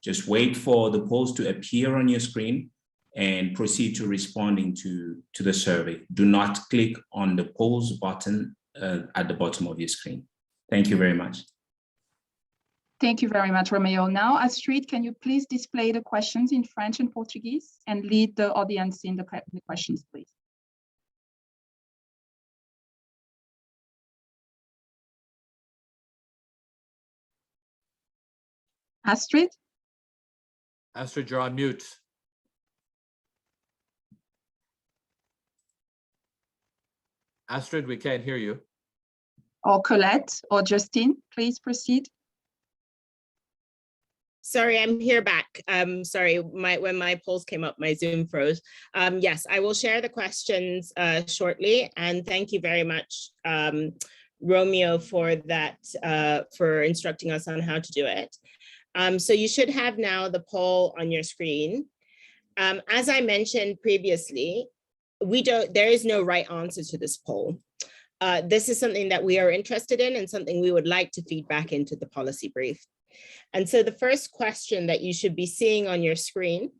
Speaker 17: Just wait for the polls to appear on your screen and proceed to responding to the survey. Do not click on the polls button at the bottom of your screen. Thank you very much.
Speaker 5: Thank you very much, Romeo. Now, Astrid, can you please display the questions in French and Portuguese and lead the audience in the questions, please? Astrid?
Speaker 9: Astrid, you're on mute. Astrid, we can't hear you.
Speaker 5: Or Colette or Justine, please proceed.
Speaker 10: Sorry, I'm here back. Sorry, when my polls came up, my Zoom froze. Yes, I will share the questions shortly. And thank you very much, Romeo, for that, for instructing us on how to do it. So you should have now the poll on your screen. As I mentioned previously, there is no right answer to this poll. This is something that we are interested in and something we would like to feed back into the policy brief. And so the first question that you should be seeing on your screen,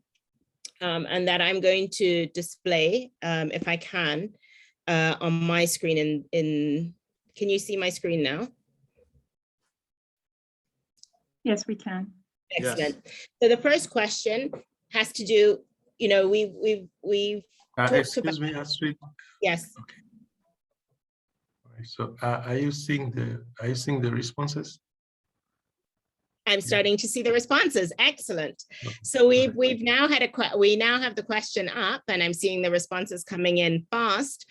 Speaker 10: and that I'm going to display, if I can, on my screen can you see my screen now?
Speaker 5: Yes, we can.
Speaker 10: Excellent. Yes. So the first question has to do, you know, we've
Speaker 18: excuse me, Astrid.
Speaker 10: Yes.
Speaker 18: Okay. All right. So are you seeing the responses?
Speaker 10: I'm starting to see the responses. Excellent. So we now have the question up, and I'm seeing the responses coming in fast.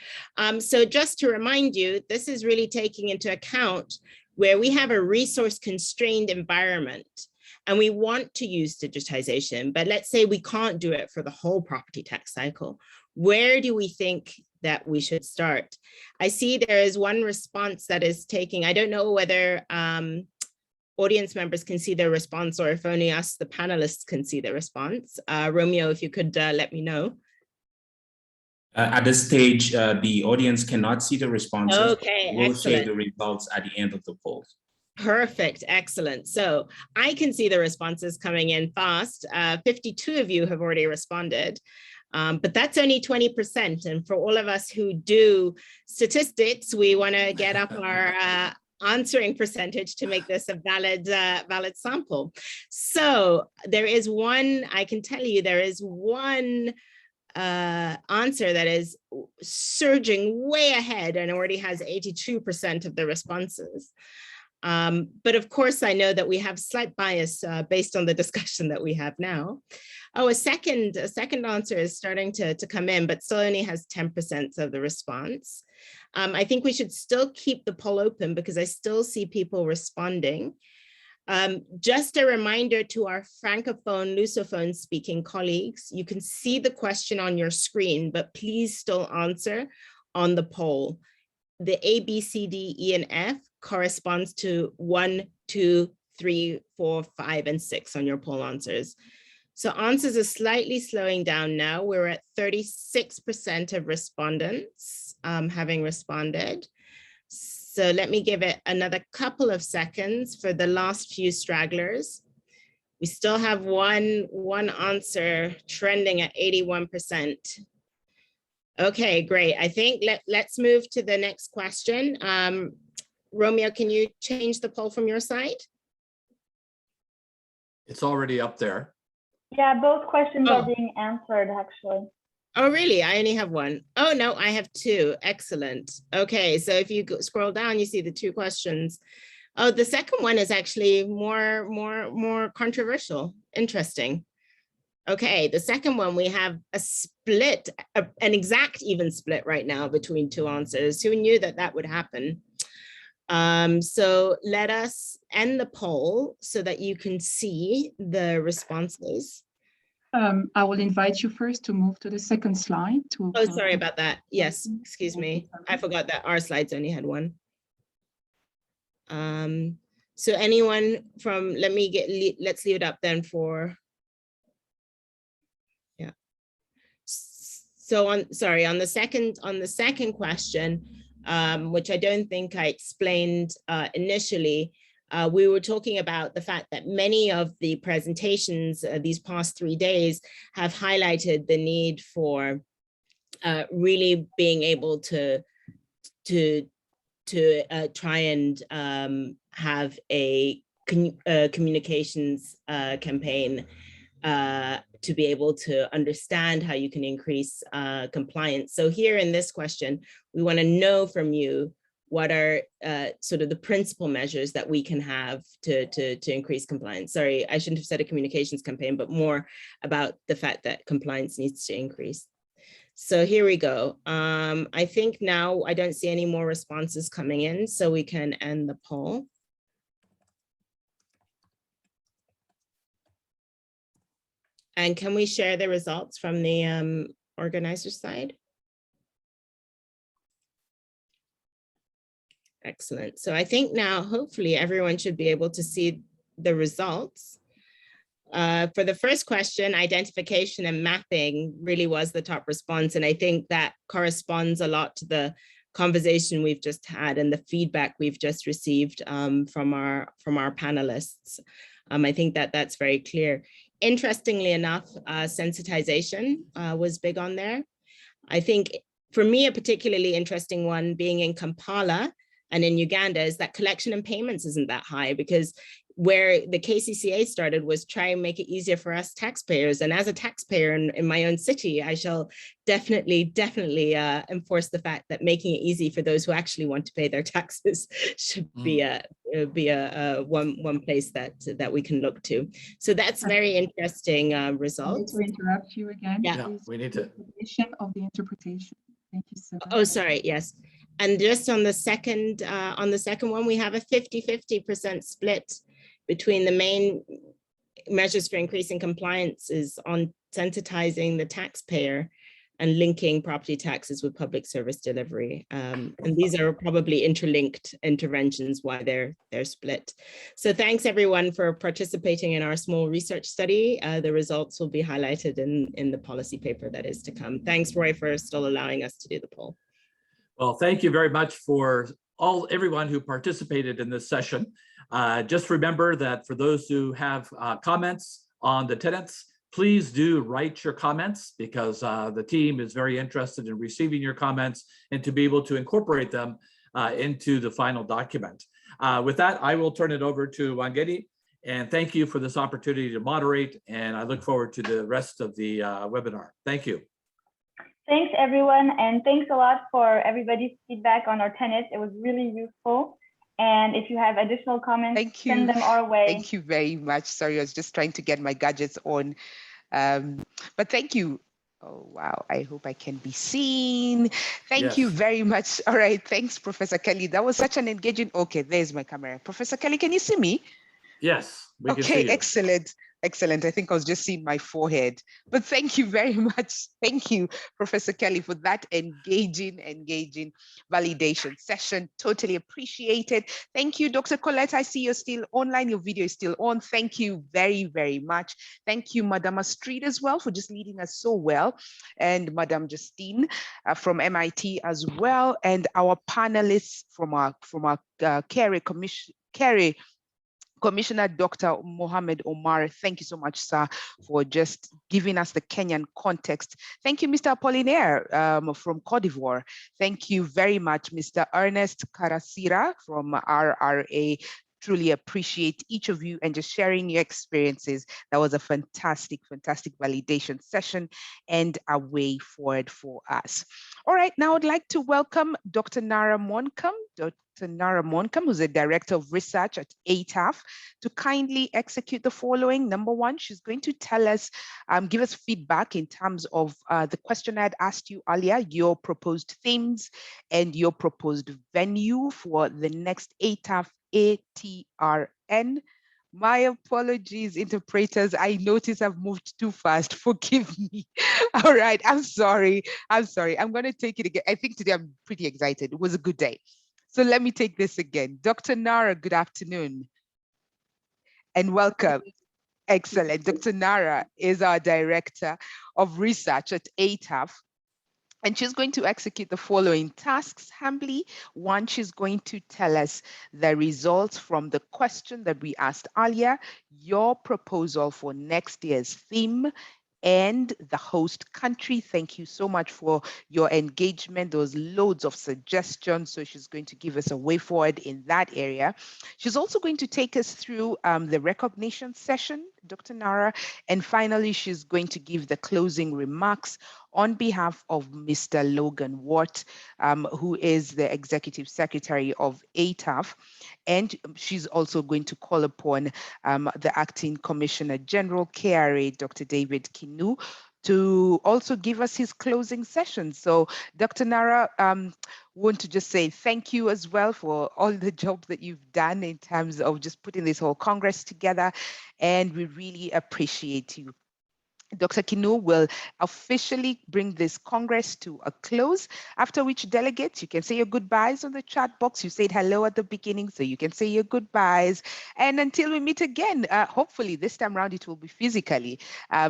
Speaker 10: So just to remind you, this is really taking into account where we have a resource constrained environment and we want to use digitization, but let's say we can't do it for the whole property tax cycle. Where do we think that we should start? I see there is one response that is taking, I don't know whether audience members can see the response or if only us, the panelists, can see the response. Romeo, if you could let me know.
Speaker 17: At this stage, the audience cannot see the responses.
Speaker 10: Okay,
Speaker 17: we'll
Speaker 10: excellent.
Speaker 17: share the results at the end of the poll.
Speaker 10: Perfect, excellent. So I can see the responses coming in fast. 52 of you have already responded, but that's only 20%. And for all of us who do statistics, we want to get up our answering percentage to make this a valid sample. So there is one, I can tell you, there is one answer that is surging way ahead and already has 82% of the responses. But of course, I know that we have slight bias based on the discussion that we have now. Oh, a second answer is starting to come in, but still only has 10% of the response. I think we should still keep the poll open because I still see people responding. Just a reminder to our Francophone, Lusophone speaking colleagues, you can see the question on your screen, but please still answer on the poll. The A, B, C, D, E, and F corresponds to 1, 2, 3, 4, 5, and 6 on your poll answers. So answers are slightly slowing down now. We're at 36% of respondents having responded. So let me give it another couple of seconds for the last few stragglers. We still have one answer trending at 81%. Okay, great. I think let's move to the next question. Romeo, can you change the poll from your side?
Speaker 9: It's already up there.
Speaker 12: Yeah, both questions are being answered, actually.
Speaker 10: Oh, really? I only have one. Oh, no, I have two. Excellent. Okay, so if you scroll down, you see the two questions. Oh, the second one is actually more controversial. Interesting. Okay, the second one, we have a split, an exact even split right now between two answers. Who knew that that would happen? So let us end the poll so that you can see the responses.
Speaker 5: I will invite you first to move to the second slide.
Speaker 10: Oh, sorry about that. Yes, excuse me. I forgot that our slides only had one. So anyone from, let's leave it up then for, yeah. So on the second question, which I don't think I explained initially, we were talking about the fact that many of the presentations these past 3 days have highlighted the need for really being able to try and have a communications campaign to be able to understand how you can increase compliance. So here in this question, we want to know from you what are sort of the principal measures that we can have to increase compliance. Sorry, I shouldn't have said a communications campaign, but more about the fact that compliance needs to increase. So here we go. I think now I don't see any more responses coming in, so we can end the poll. And can we share the results from the organizer side? Excellent. So I think now, hopefully, everyone should be able to see the results. For the first question, identification and mapping really was the top response. And I think that corresponds a lot to the conversation we've just had and the feedback we've just received from our panelists. I think that that's very clear. Interestingly enough, sensitization was big on there. I think for me, a particularly interesting one being in Kampala and in Uganda is that collection and payments isn't that high, because where the KCCA started was try and make it easier for us taxpayers. And as a taxpayer in my own city, I shall definitely enforce the fact that making it easy for those who actually want to pay their taxes should be one place that we can look to. So that's very interesting results.
Speaker 5: I need to interrupt you again.
Speaker 10: Yeah,
Speaker 9: we need to.
Speaker 5: Of the interpretation. Thank you so much.
Speaker 10: Oh, sorry. Yes. And just on the second one, we have a 50-50% split between the main measures for increasing compliance is on sensitizing the taxpayer and linking property taxes with public service delivery. And these are probably interlinked interventions why they're split. So thanks everyone for participating in our small research study. The results will be highlighted in the policy paper that is to come. Thanks, Roy, for still allowing us to do the poll.
Speaker 9: Well, thank you very much for everyone who participated in this session. Just remember that for those who have comments on the tenets, please do write your comments, because the team is very interested in receiving your comments and to be able to incorporate them into the final document. With that, I will turn it over to Wangeni, and thank you for this opportunity to moderate, and I look forward to the rest of the webinar. Thank you.
Speaker 12: Thanks, everyone, and thanks a lot for everybody's feedback on our tenets. It was really useful. And if you have additional comments, send them our way.
Speaker 1: Thank you very much. Sorry, I was just trying to get my gadgets on. But thank you. Oh, wow. I hope I can be seen. Thank you very much. All right. Thanks, Professor Kelly. That was such an engaging. Okay, there's my camera. Professor Kelly, can you see me?
Speaker 9: Yes, we can see
Speaker 1: Okay,
Speaker 9: you.
Speaker 1: excellent. Excellent. I think I was just seeing my forehead. But thank you very much. Thank you, Professor Kelly, for that engaging validation session. Totally appreciate it. Thank you, Dr. Colette. I see you're still online. Your video is still on. Thank you very, very much. Thank you, Madame Astrid, as well, for just leading us so well. And Madame Justine from MIT as well. And our panelists from our CARE Commission, CARE Commissioner Dr. Mohamed Omar, thank you so much, sir, for just giving us the Kenyan context. Thank you, Mr. Apollinaire from Cote d'Ivoire. Thank you very much, Mr. Ernest Karasira from RRA. Truly appreciate each of you and just sharing your experiences. That was a fantastic, fantastic validation session and a way forward for us. All right, now I'd like to welcome Dr. Nara Moncom. Dr. Nara Moncom, who's a Director of Research at ATAF, to kindly execute the following. Number one, she's going to tell us, give us feedback in terms of the question I had asked you earlier, your proposed themes and your proposed venue for the next ATAF ATRN. My apologies, interpreters. I notice I've moved too fast. Forgive me. All right, I'm sorry. I'm going to take it again. I think today I'm pretty excited. It was a good day. So let me take this again. Dr. Nara, good afternoon and welcome. Excellent. Dr. Nara is our Director of Research at ATAF. And she's going to execute the following tasks humbly. One, she's going to tell us the results from the question that we asked earlier, your proposal for next year's theme, and the host country. Thank you so much for your engagement. There was loads of suggestions, so she's going to give us a way forward in that area. She's also going to take us through the recognition session, Dr. Nara, and finally, she's going to give the closing remarks on behalf of Mr. Logan Watt, who is the Executive Secretary of ATAF. And she's also going to call upon the Acting Commissioner General, KRA, Dr. David Kinu, to also give us his closing session. So Dr. Nara, want to just say thank you as well for all the job that you've done in terms of just putting this whole Congress together. And we really appreciate you. Dr. Kinu will officially bring this Congress to a close, after which delegates, you can say your goodbyes on the chat box. You said hello at the beginning, so you can say your goodbyes. And until we meet again, hopefully this time around it will be physically.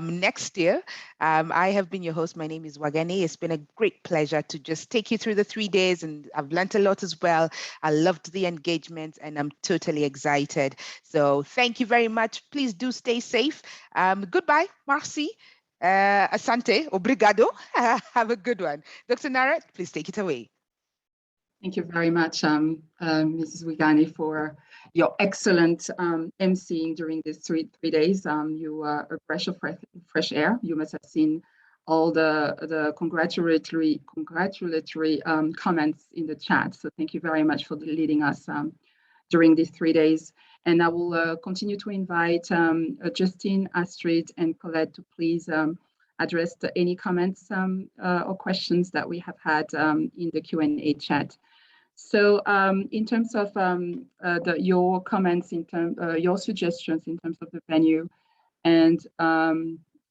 Speaker 1: Next year, I have been your host. My name is Wagane. It's been a great pleasure to just take you through the 3 days, and I've learned a lot as well. I loved the engagement and I'm totally excited. So thank you very much. Please do stay safe. Goodbye, merci. Asante, obrigado. Have a good one. Dr. Nara, please take it away.
Speaker 5: Thank you very much, Mrs. Wigani, for your excellent emceeing during these three days. You are a breath of fresh air. You must have seen all the congratulatory comments in the chat. So thank you very much for leading us during these 3 days. And I will continue to invite Justine, Astrid, and Colette to please address any comments or questions that we have had in the Q&A chat. So in terms of your comments, your suggestions in terms of the venue and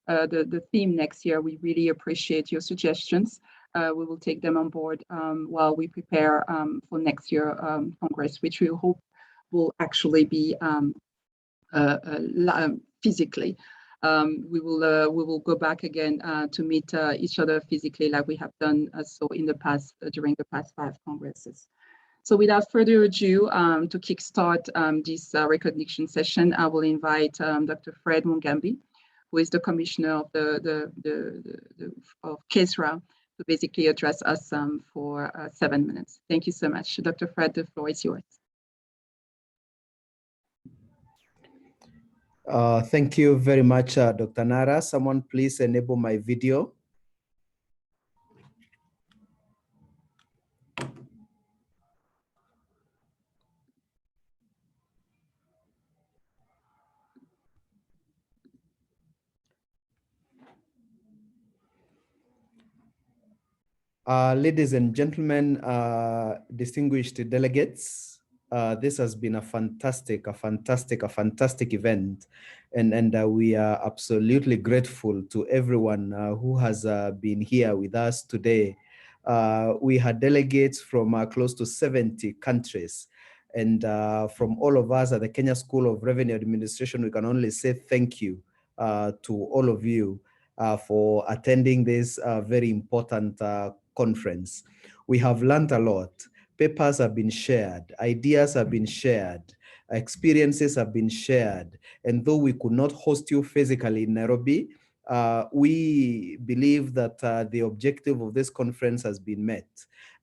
Speaker 5: the theme next year, we really appreciate your suggestions. We will take them on board while we prepare for next year Congress, which we hope will actually be physically. We will go back again to meet each other physically, like we have done so in the past during the past 5 Congresses. So without further ado, to kickstart this recognition session, I will invite Dr. Fred Mungambi, who is the commissioner of of KESRA, to basically address us for 7 minutes. Thank you so much. Dr. Fred, the floor is yours.
Speaker 19: Thank you very much, Dr. Nara. Someone please enable my video. Ladies and gentlemen, distinguished delegates, this has been a fantastic event. And we are absolutely grateful to everyone who has been here with us today. We had delegates from close to 70 countries. And from all of us at the Kenya School of Revenue Administration, we can only say thank you to all of you for attending this very important conference. We have learned a lot. Papers have been shared, ideas have been shared, experiences have been shared. And though we could not host you physically in Nairobi, we believe that the objective of this conference has been met.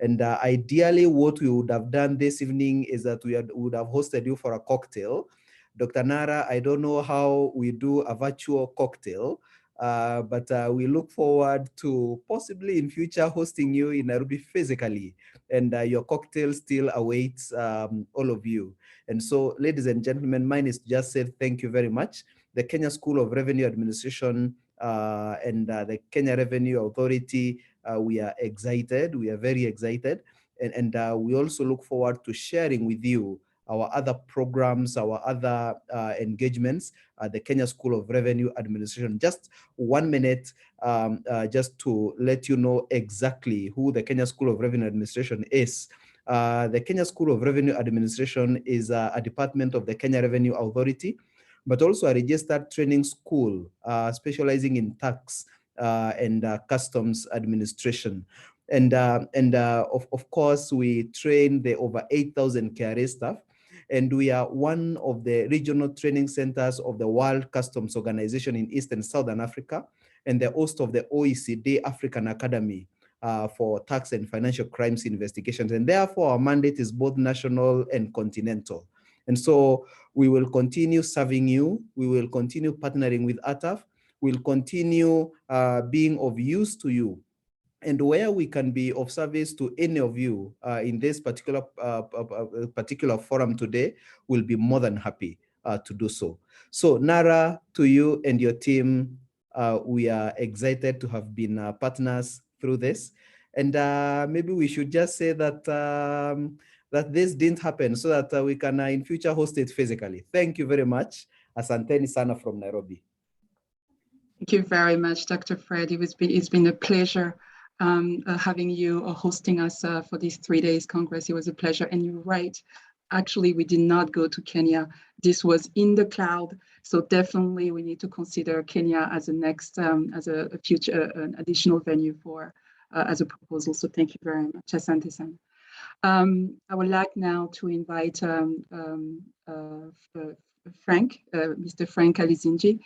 Speaker 19: And ideally, what we would have done this evening is that we would have hosted you for a cocktail. Dr. Nara, I don't know how we do a virtual cocktail, but we look forward to possibly in future hosting you in Nairobi physically, and your cocktail still awaits all of you. And so, ladies and gentlemen, mine is to just say thank you very much. The Kenya School of Revenue Administration and the Kenya Revenue Authority, we are excited. We are very excited. And we also look forward to sharing with you our other programs, our other engagements at the Kenya School of Revenue Administration. Just 1 minute, just to let you know exactly who the Kenya School of Revenue Administration is. The Kenya School of Revenue Administration is a department of the Kenya Revenue Authority, but also a registered training school specializing in tax and customs administration. And of course, we train the over 8,000 KRA staff, and we are one of the regional training centers of the World Customs Organization in East and Southern Africa, and the host of the OECD African Academy for Tax and Financial Crimes Investigations. And therefore, our mandate is both national and continental. And so we will continue serving you. We will continue partnering with ATAF. We'll continue being of use to you. And where we can be of service to any of you in this particular forum today, we'll be more than happy to do so. So Nara, to you and your team, we are excited to have been partners through this. And maybe we should just say that that this didn't happen so that we can in future host it physically. Thank you very much. Asanteni sana from Nairobi.
Speaker 5: Thank you very much, Dr. Fred. It's been a pleasure having you hosting us for this 3 days Congress. It was a pleasure. And you're right, actually, we did not go to Kenya. This was in the cloud. So definitely we need to consider Kenya as a next, as a future, an additional venue for, as a proposal. So thank you very much, Asante san. I would like now to invite Frank, Mr. Frank Alizinji,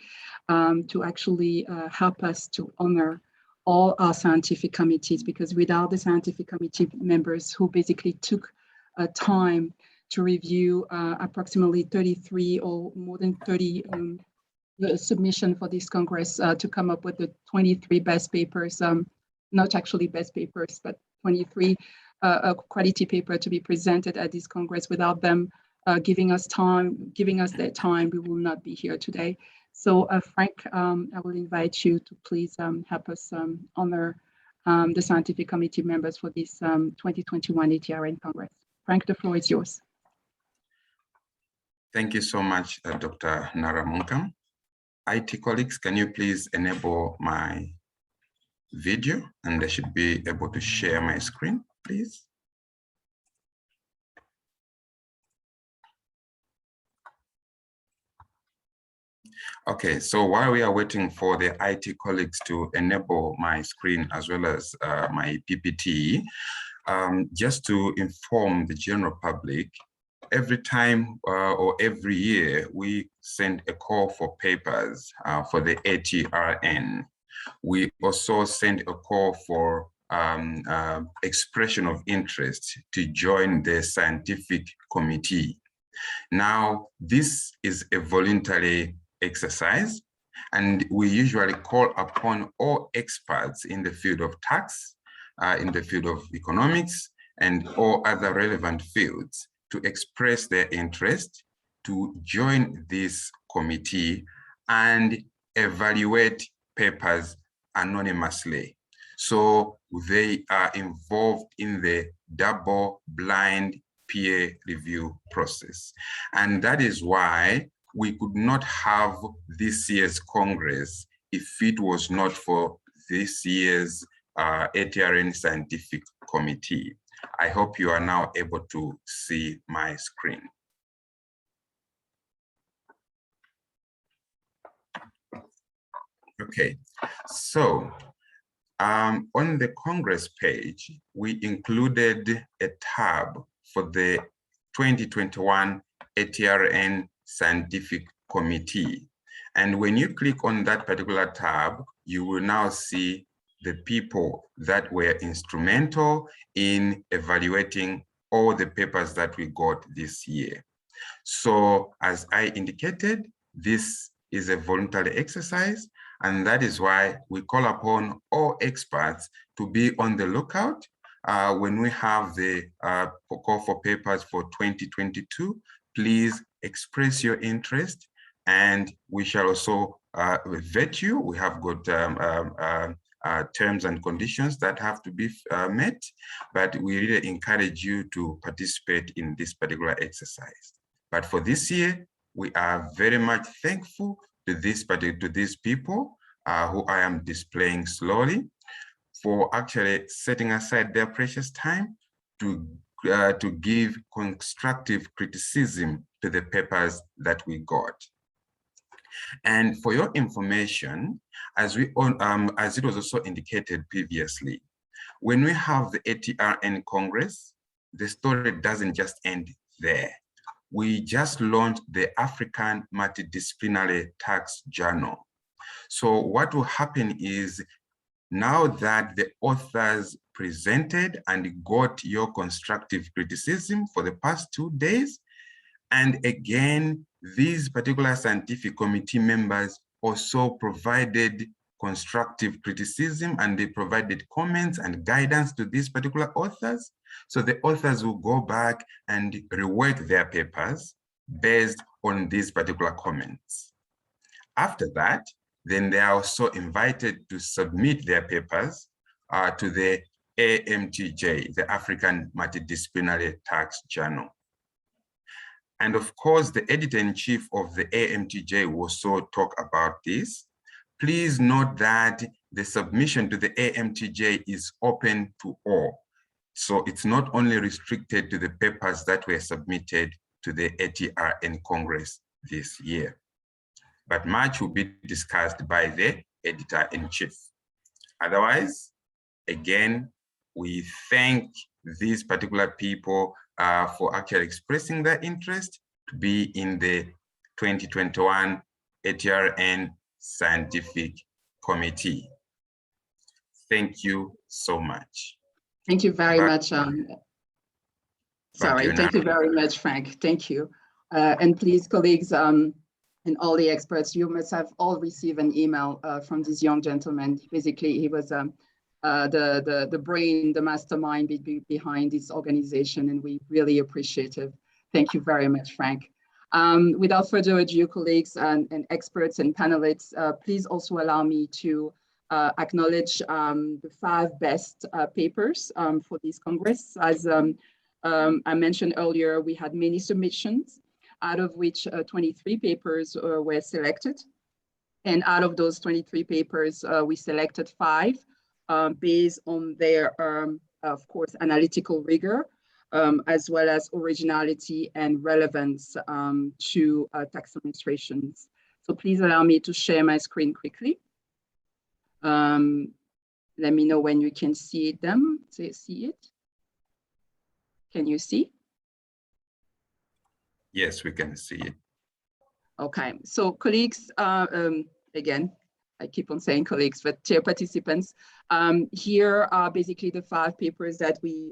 Speaker 5: to actually help us to honor all our scientific committees, because without the scientific committee members who basically took time to review approximately 33 or more than 30 submission for this Congress to come up with the 23 best papers, not actually best papers, but 23 quality paper to be presented at this Congress. Without them giving us their time, we will not be here today. So Frank, I will invite you to please help us honor the scientific committee members for this 2021 ATRN Congress. Frank, the floor is yours.
Speaker 20: Thank you so much, Dr. Nara Munkam. IT colleagues, can you please enable my video, and I should be able to share my screen, please. Okay, so while we are waiting for the IT colleagues to enable my screen as well as my PPT, just to inform the general public, every time or every year, we send a call for papers for the ATRN. We also send a call for expression of interest to join the scientific committee. Now, this is a voluntary exercise, and we usually call upon all experts in the field of tax, in the field of economics, and all other relevant fields to express their interest to join this committee and evaluate papers anonymously. So they are involved in the double-blind peer review process. And that is why we could not have this year's Congress if it was not for this year's ATRN Scientific Committee. I hope you are now able to see my screen. Okay, so on the Congress page, we included a tab for the 2021 ATRN Scientific Committee. And when you click on that particular tab, you will now see the people that were instrumental in evaluating all the papers that we got this year. So as I indicated, this is a voluntary exercise, and that is why we call upon all experts to be on the lookout when we have the call for papers for 2022. Please express your interest, and we shall also vet you. We have got terms and conditions that have to be met, but we really encourage you to participate in this particular exercise. But for this year, we are very much thankful to these people who I am displaying slowly for actually setting aside their precious time to give constructive criticism to the papers that we got. And for your information, as it was also indicated previously, when we have the ATRN Congress, the story doesn't just end there. We just launched the African Multidisciplinary Tax Journal. So what will happen is, now that the authors presented and got your constructive criticism for the past 2 days, and again, these particular scientific committee members also provided constructive criticism, and they provided comments and guidance to these particular authors. So the authors will go back and rework their papers based on these particular comments. After that, then they are also invited to submit their papers to the AMTJ, the African Multidisciplinary Tax Journal. And of course, the editor-in-chief of the AMTJ will also talk about this. Please note that the submission to the AMTJ is open to all. So it's not only restricted to the papers that were submitted to the ATRN Congress this year, but much will be discussed by the editor-in-chief. Otherwise, again, we thank these particular people for actually expressing their interest to be in the 2021 ATRN Scientific Committee. Thank you so much.
Speaker 5: Thank you very much. Thank you very much, Frank. Thank you. And please, colleagues, and all the experts, you must have all received an email from this young gentleman. Basically, he was the brain, the mastermind behind this organization, and we really appreciate it. Thank you very much, Frank. Without further ado, colleagues and experts and panelists, please also allow me to acknowledge the 5 best papers for this Congress. As I mentioned earlier, we had many submissions, out of which 23 papers were selected. And out of those 23 papers, we selected 5 based on their, of course, analytical rigor, as well as originality and relevance to tax administrations. So please allow me to share my screen quickly. Let me know when you can see it. Can you see?
Speaker 20: Yes, we can see it.
Speaker 5: Okay, so colleagues, again, I keep on saying colleagues, but dear participants, here are basically the 5 papers that we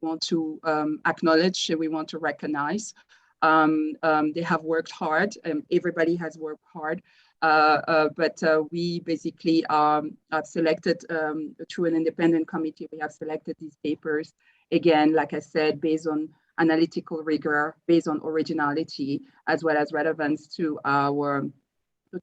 Speaker 5: want to acknowledge, we want to recognize. They have worked hard, everybody has worked hard, but we basically have selected, through an independent committee, we have selected these papers, again, like I said, based on analytical rigor, based on originality, as well as relevance to our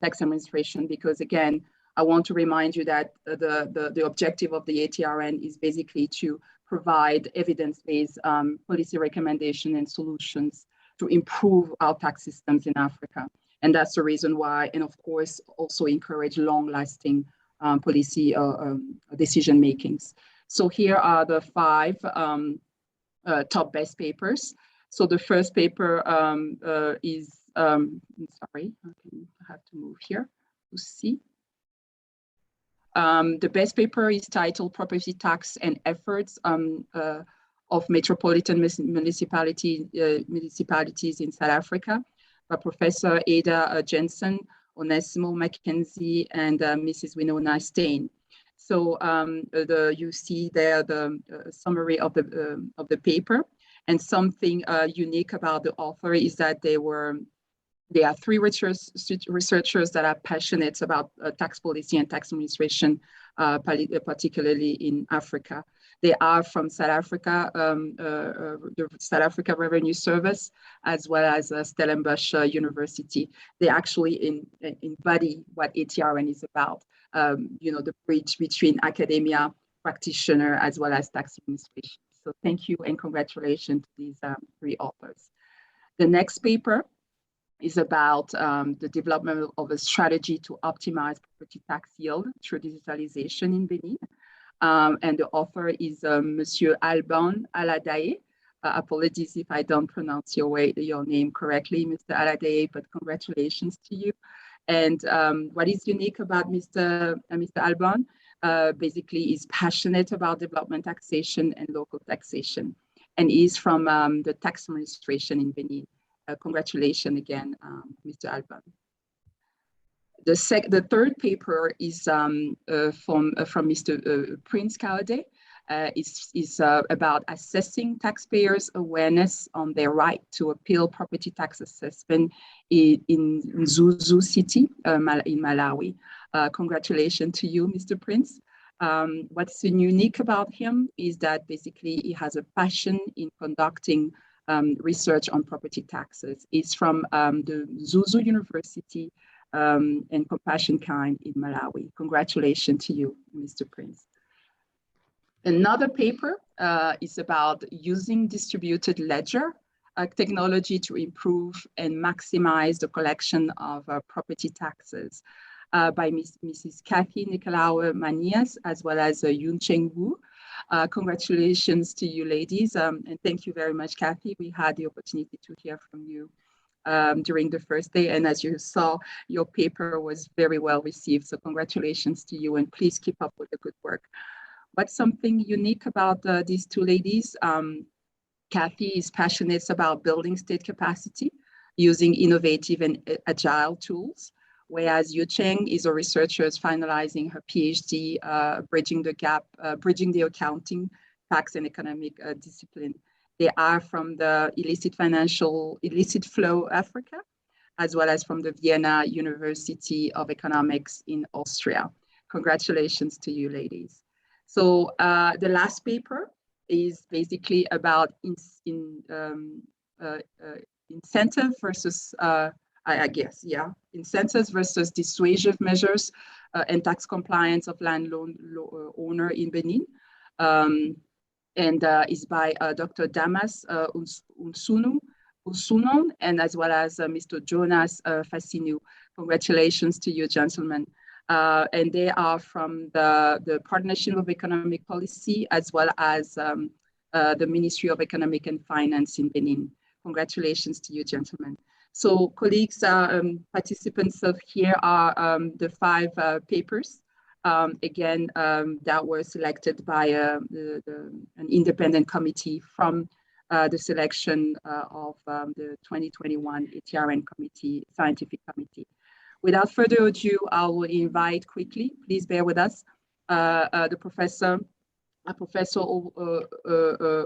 Speaker 5: tax administration, because again, I want to remind you that the objective of the ATRN is basically to provide evidence-based policy recommendation and solutions to improve our tax systems in Africa. And that's the reason why, and of course, also encourage long-lasting policy decision makings. So here are the 5 top best papers. So the first paper is, sorry, I have to move here to see. The best paper is titled Property Tax and Efforts of Metropolitan Municipalities in South Africa by Professor Ada Jensen, Onesimo Mackenzie, and Mrs. Winona Stein. So you see there the summary of the paper, and something unique about the author is that they are 3 researchers that are passionate about tax policy and tax administration, particularly in Africa. They are from South Africa, the South Africa Revenue Service, as well as Stellenbosch University. They actually embody what ATRN is about, the bridge between academia, practitioner, as well as tax administration. So thank you and congratulations to these 3 authors. The next paper is about the development of a strategy to optimize property tax yield through digitalization in Benin. And the author is Monsieur Alban Aladaye. Apologies if I don't pronounce your name correctly, Mr. Aladaye, but congratulations to you. And what is unique about Mr. Alban, basically is passionate about development taxation and local taxation. And is from the tax administration in Benin. Congratulations again, Mr. Alban. The third paper is from Mr. Prince Kaude. It's about assessing taxpayers' awareness on their right to appeal property tax assessment in Zuzu City in Malawi. Congratulations to you, Mr. Prince. What's unique about him is that basically he has a passion in conducting research on property taxes. It's from the Zuzu University and Compassion Kind in Malawi. Congratulations to you, Mr. Prince. Another paper is about using distributed ledger technology to improve and maximize the collection of property taxes by Mrs. Kathy Nicolau Manias, as well as Yun Cheng Wu. Congratulations to you ladies, and thank you very much, Kathy. We had the opportunity to hear from you during the first day, and as you saw, your paper was very well received, so congratulations to you, and please keep up with the good work. What's something unique about these 2 ladies? Kathy is passionate about building state capacity using innovative and agile tools, whereas Yu Cheng is a researcher finalizing her PhD, bridging the gap, bridging the accounting, tax, and economic discipline. They are from the Illicit Flow Africa, as well as from the Vienna University of Economics in Austria. Congratulations to you, ladies. So the last paper is basically about incentive versus incentives versus dissuasive measures and tax compliance of landlord owner in Benin, and is by Dr. Damas Unsunon, and as well as Mr. Jonas Fasinu. Congratulations to you, gentlemen. And they are from the Partnership of Economic Policy, as well as the Ministry of Economic and Finance in Benin. Congratulations to you, gentlemen. So colleagues, participants of here are the 5 papers, again, that were selected by an independent committee from the selection of the 2021 ATRN committee, scientific committee. Without further ado, I will invite quickly, please bear with us, the professor,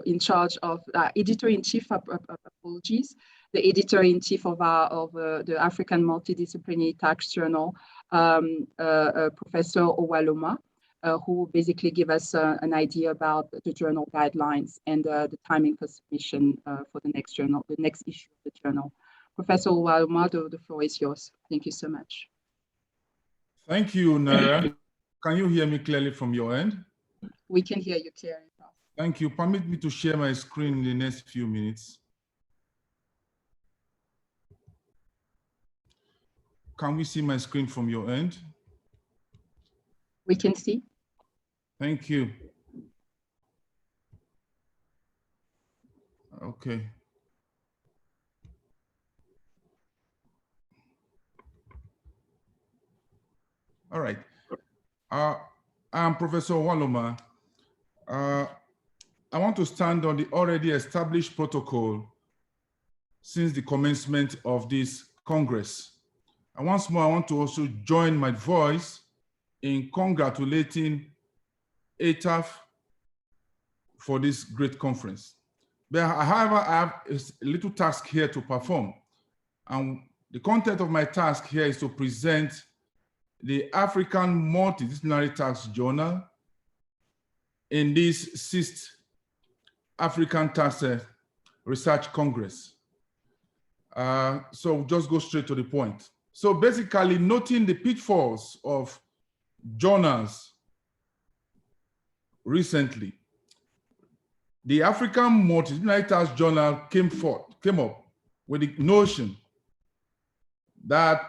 Speaker 5: in charge of editor-in-chief, apologies, the editor-in-chief of the African Multidisciplinary Tax Journal, Professor Owaloma, who will basically give us an idea about the journal guidelines and the timing for submission for the next issue of the journal. Professor Owaloma, the floor is yours. Thank you so much.
Speaker 3: Thank you, Nara. Can you hear me clearly from your end?
Speaker 5: We can hear you clearly.
Speaker 3: Thank you. Permit me to share my screen in the next few minutes. Can we see my screen from your end?
Speaker 5: We can see.
Speaker 3: Thank you. Okay. All right. I'm Professor Waloma. I want to stand on the already established protocol since the commencement of this Congress. And once more, I want to also join my voice in congratulating ATAF for this great conference. But however, I have a little task here to perform. And the content of my task here is to present the African Multidisciplinary Tax Journal in this 6th African Tax Research Congress. So just go straight to the point. So basically noting the pitfalls of journals recently, the African Multidisciplinary Tax Journal came up with the notion that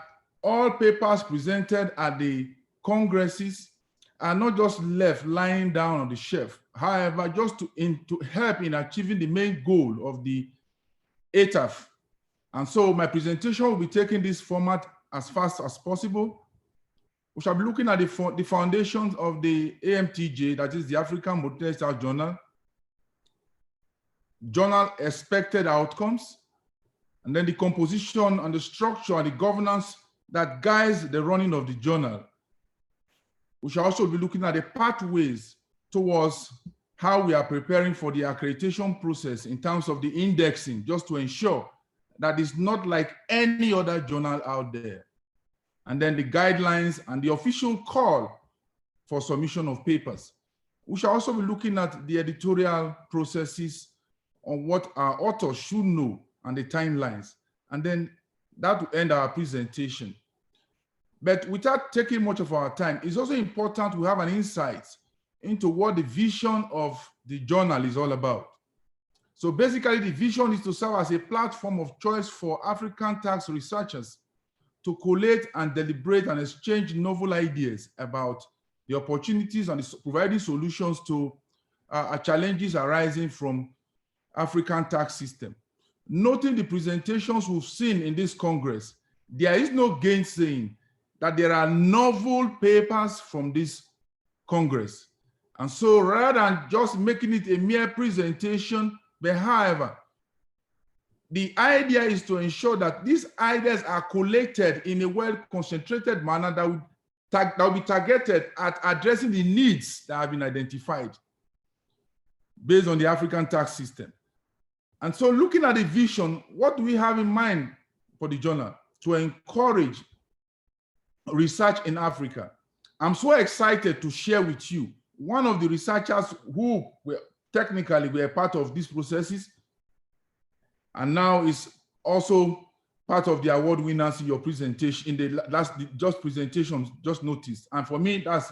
Speaker 3: all papers presented at the congresses are not just left lying down on the shelf. However, just to help in achieving the main goal of the ATAF. And so my presentation will be taking this format as fast as possible. We shall be looking at the foundations of the AMTJ, that is the African Multidisciplinary Tax Journal, journal expected outcomes, and then the composition and the structure and the governance that guides the running of the journal. We shall also be looking at the pathways towards how we are preparing for the accreditation process in terms of the indexing, just to ensure that it's not like any other journal out there. And then the guidelines and the official call for submission of papers. We shall also be looking at the editorial processes on what our authors should know and the timelines. And then that will end our presentation. But without taking much of our time, it's also important we have an insight into what the vision of the journal is all about. So basically, the vision is to serve as a platform of choice for African tax researchers to collate and deliberate and exchange novel ideas about the opportunities and providing solutions to challenges arising from African tax system. Noting the presentations we've seen in this Congress, there is no gainsaying that there are novel papers from this Congress. And so rather than just making it a mere presentation, but however, the idea is to ensure that these ideas are collated in a well-concentrated manner that will be targeted at addressing the needs that have been identified based on the African tax system. And so looking at the vision, what do we have in mind for the journal? To encourage research in Africa. I'm so excited to share with you one of the researchers who were part of these processes and now is also part of the award winners in your presentation, in the last presentations just noticed. And for me, that's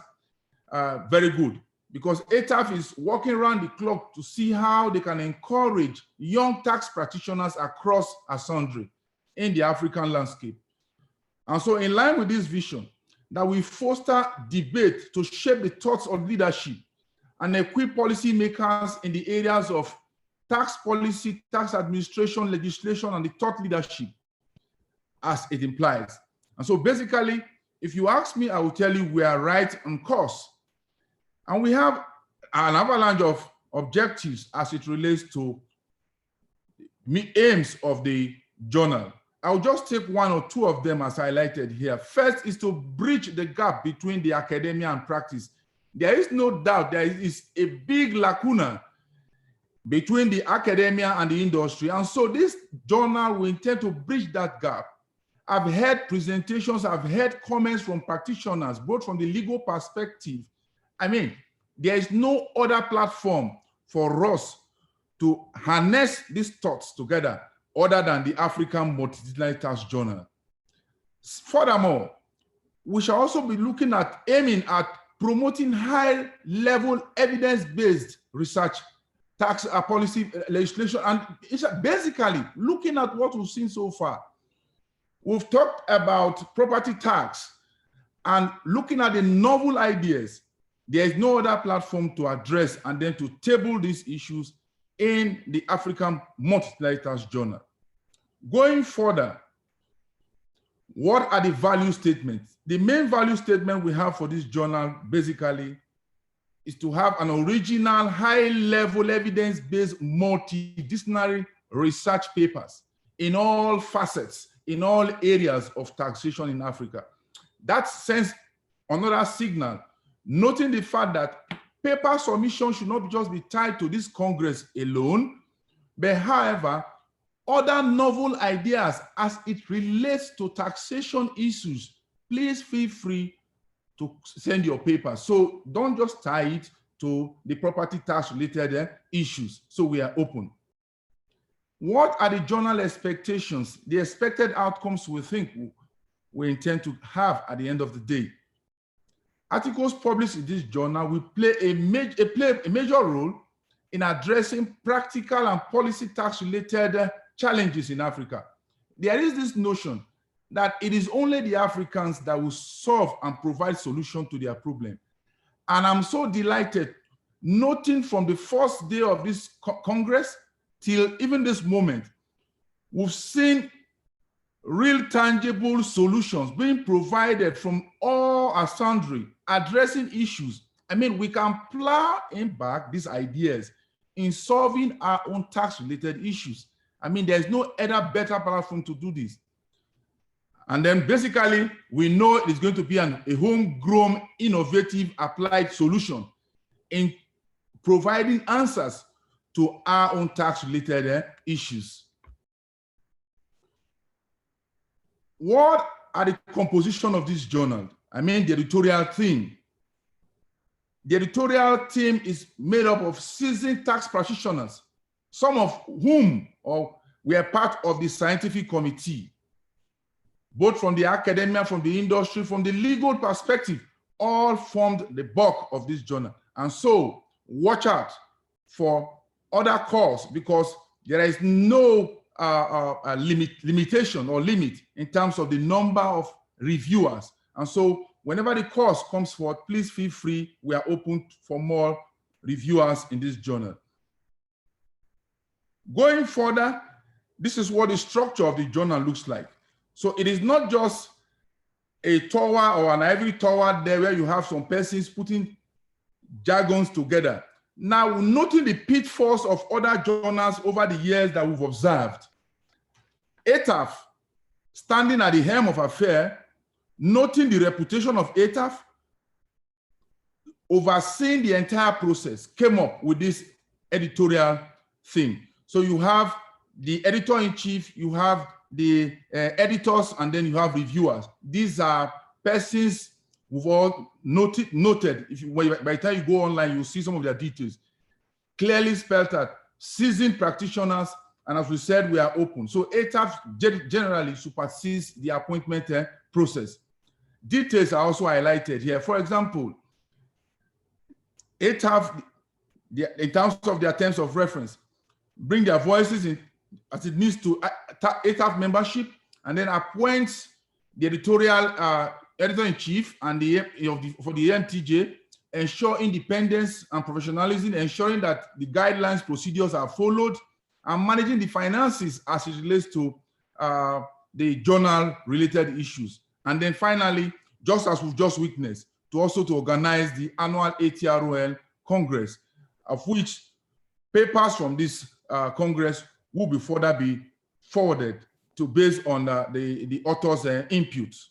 Speaker 3: very good, because ATAF is working around the clock to see how they can encourage young tax practitioners across a sundry in the African landscape. And so in line with this vision, that we foster debate to shape the thoughts of leadership and equip policymakers in the areas of tax policy, tax administration, legislation, and the thought leadership, as it implies. And so basically, if you ask me, I will tell you we are right on course. And we have an avalanche of objectives as it relates to the aims of the journal. I'll just take one or two of them as highlighted here. First is to bridge the gap between the academia and practice. There is no doubt there is a big lacuna between the academia and the industry. And so this journal will intend to bridge that gap. I've heard presentations, I've heard comments from practitioners, both from the legal perspective. I mean, there is no other platform for us to harness these thoughts together other than the African Multidisciplinary Tax Journal. Furthermore,
Speaker 21: we shall also be aiming at promoting high-level evidence-based research, tax policy legislation, and it's basically looking at what we've seen so far. We've talked about property tax and looking at the novel ideas. There is no other platform to address and then to table these issues in the African Multilateral Journal. Going further, what are the value statements? The main value statement we have for this journal basically is to have an original high-level evidence-based multidisciplinary research papers in all facets, in all areas of taxation in Africa. That sends another signal, noting the fact that paper submission should not just be tied to this Congress alone, but however, other novel ideas as it relates to taxation issues, please feel free to send your papers. So don't just tie it to the property tax related issues. So we are open. What are the journal expectations, the expected outcomes we think we intend to have at the end of the day? Articles published in this journal will play a major role in addressing practical and policy tax related challenges in Africa. There is this notion that it is only the Africans that will solve and provide solutions to their problem. And I'm so delighted, noting from the first day of this Congress till even this moment, we've seen real tangible solutions being provided from all our sundry, addressing issues. I mean, we can plow in back these ideas in solving our own tax-related issues. I mean, there's no other better platform to do this. And then basically, we know it's going to be a homegrown, innovative, applied solution in providing answers to our own tax-related issues. What are the composition of this journal? I mean, the editorial team. The editorial team is made up of seasoned tax practitioners, some of whom were part of the scientific committee, both from the academia, from the industry, from the legal perspective, all formed the bulk of this journal. And so watch out for other calls because there is no limitation or limit in terms of the number of reviewers. And so whenever the course comes forth, please feel free. We are open for more reviewers in this journal. Going further, this is what the structure of the journal looks like. So it is not just a tower or an ivory tower there where you have some persons putting jargons together. Now, noting the pitfalls of other journals over the years that we've observed, ATAF, standing at the helm of affairs, noting the reputation of ATAF, overseeing the entire process, came up with this editorial thing. So you have the editor-in-chief, you have the editors, and then you have reviewers. These are persons who've all noted. If you, by the time you go online, you'll see some of their details. Clearly spelled out, seasoned practitioners, and as we said, we are open. So ATAF generally supersedes the appointment process. Details are also highlighted here. For example, ATAF, in terms of their terms of reference, bring their voices in as it needs to ATAF membership, and then appoints the editorial editor-in-chief and for the MTJ, ensure independence and professionalism, ensuring that the guidelines, procedures are followed, and managing the finances as it relates to the journal-related issues. And then finally, just as we've just witnessed, to organize the annual ATRN Congress, of which papers from this Congress will be further be forwarded to based on the author's inputs.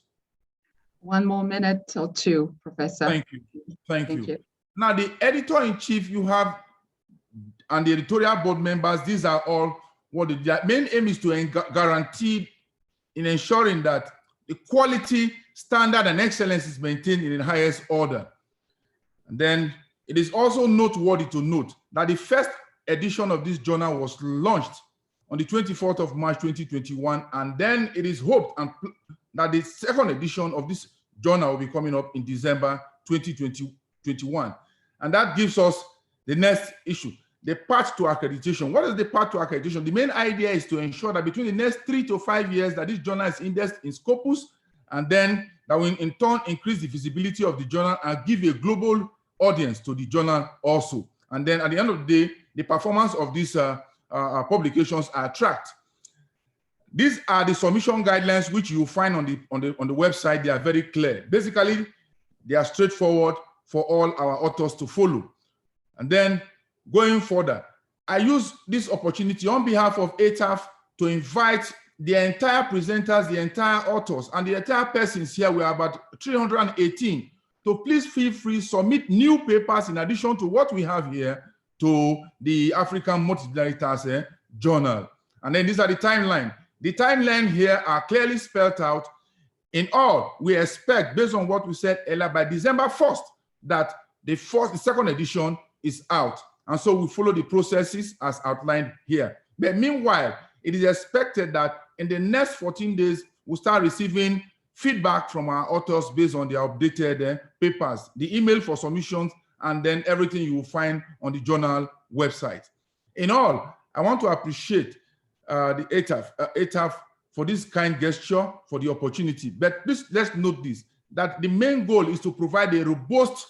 Speaker 5: One more minute or two, Professor.
Speaker 21: Thank you. Thank you. Now, the editor-in-chief you have and the editorial board members, these are all what the main aim is to guarantee in ensuring that the quality, standard, and excellence is maintained in the highest order. And then it is also noteworthy to note that the first edition of this journal was launched on the 24th of March, 2021. And then it is hoped that the second edition of this journal will be coming up in December 2021. And that gives us the next issue, the path to accreditation. What is the path to accreditation? The main idea is to ensure that between the next 3 to 5 years that this journal is indexed in Scopus, and then that will in turn increase the visibility of the journal and give a global audience to the journal also. And then at the end of the day, the performance of these publications are tracked. These are the submission guidelines which you find on the website. They are very clear. Basically, they are straightforward for all our authors to follow. And then going further, I use this opportunity on behalf of ATAF to invite the entire presenters, the entire authors, and the entire persons here. We are about 318. So please feel free to submit new papers in addition to what we have here to the African Multidisciplinary Tax Journal. And then these are the timeline. The timeline here are clearly spelled out. In all, we expect, based on what we said earlier, by December 1st, that the second edition is out. And so we follow the processes as outlined here. But meanwhile, it is expected that in the next 14 days, we'll start receiving feedback from our authors based on their updated papers, the email for submissions, and then everything you will find on the journal website. In all, I want to appreciate the ATAF for this kind gesture, for the opportunity. But please, let's note this, that the main goal is to provide a robust,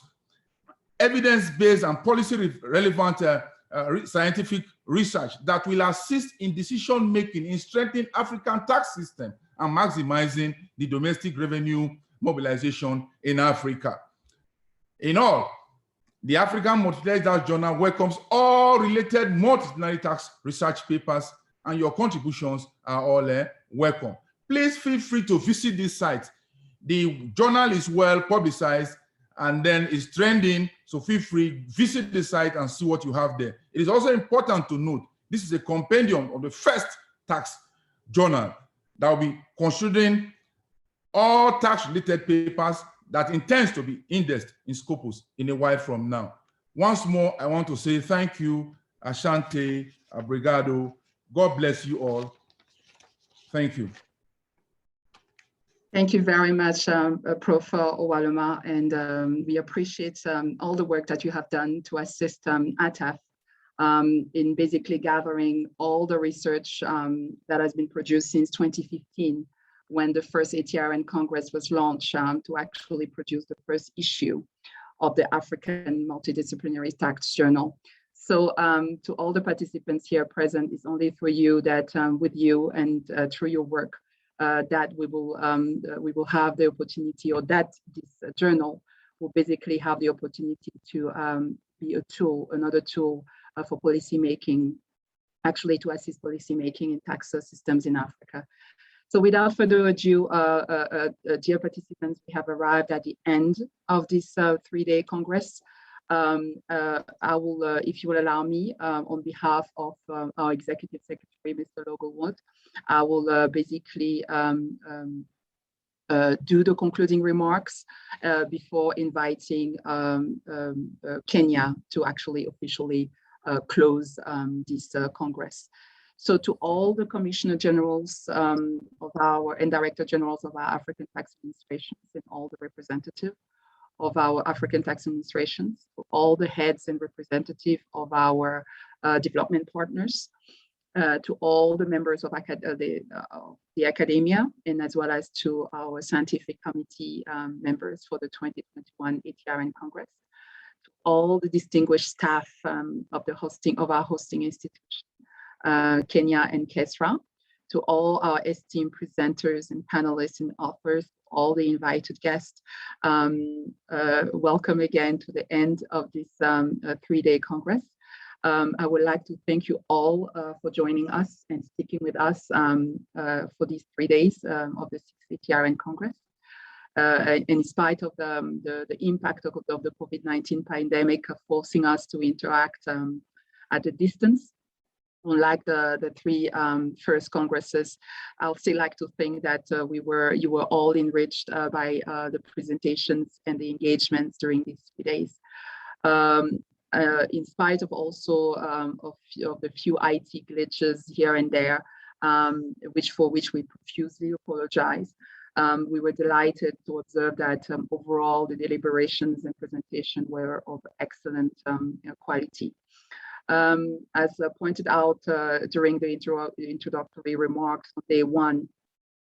Speaker 21: evidence-based and policy-relevant scientific research that will assist in decision-making in strengthening African tax system and maximizing the domestic revenue mobilization in Africa. In all, the African Multidisciplinary Tax Journal welcomes all related multidisciplinary tax research papers, and your contributions are all welcome. Please feel free to visit this site. The journal is well publicized and then is trending, so feel free, visit the site and see what you have there. It is also important to note, this is a compendium of the first tax journal that will be considering all tax-related papers that intends to be indexed in Scopus in a while from now. Once more, I want to say thank you, Asante, Abrigado. God bless you all. Thank you.
Speaker 5: Thank you very much, Prof. Owaloma, and we appreciate all the work that you have done to assist ATAF in basically gathering all the research that has been produced since 2015, when the first ATRN Congress was launched to actually produce the first issue of the African Multidisciplinary Tax Journal. So to all the participants here present, it's only through you that with you and through your work that we will have the opportunity, or that this journal will basically have the opportunity to be a tool, another tool for policy making, actually to assist policy making in tax systems in Africa. So without further ado, dear participants, we have arrived at the end of this 3-day Congress. I will, if you will allow me, on behalf of our Executive Secretary, Mr. Logolwood, I will basically do the concluding remarks before inviting Kenya to actually officially close this Congress. So to all the Commissioner Generals of our and Director Generals of our African Tax Administrations and all the representatives of our African tax administrations, all the heads and representatives of our development partners, to all the members of the academia, and as well as to our scientific committee members for the 2021 ATRN Congress, to all the distinguished staff of our hosting institution, Kenya and Kesra, to all our esteemed presenters and panelists and authors, all the invited guests. Welcome again to the end of this 3-day Congress. I would like to thank you all for joining us and sticking with us for these 3 days of the 6th ATRN Congress. In spite of the impact of the COVID-19 pandemic forcing us to interact at a distance, unlike the 3 first congresses, I'll still like to think that you were all enriched by the presentations and the engagements during these 3 days. In spite of also of the few IT glitches here and there, for which we profusely apologize. We were delighted to observe that overall the deliberations and presentation were of excellent quality. As pointed out during the introductory remarks on day one,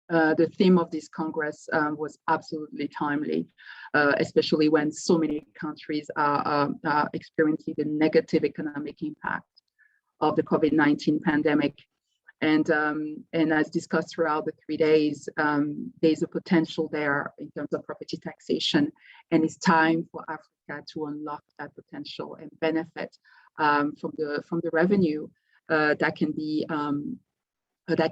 Speaker 5: the theme of this Congress was absolutely timely, especially when so many countries are experiencing the negative economic impact of the COVID-19 pandemic. And as discussed throughout the 3 days, there's a potential there in terms of property taxation, and it's time for Africa to unlock that potential and benefit from the revenue that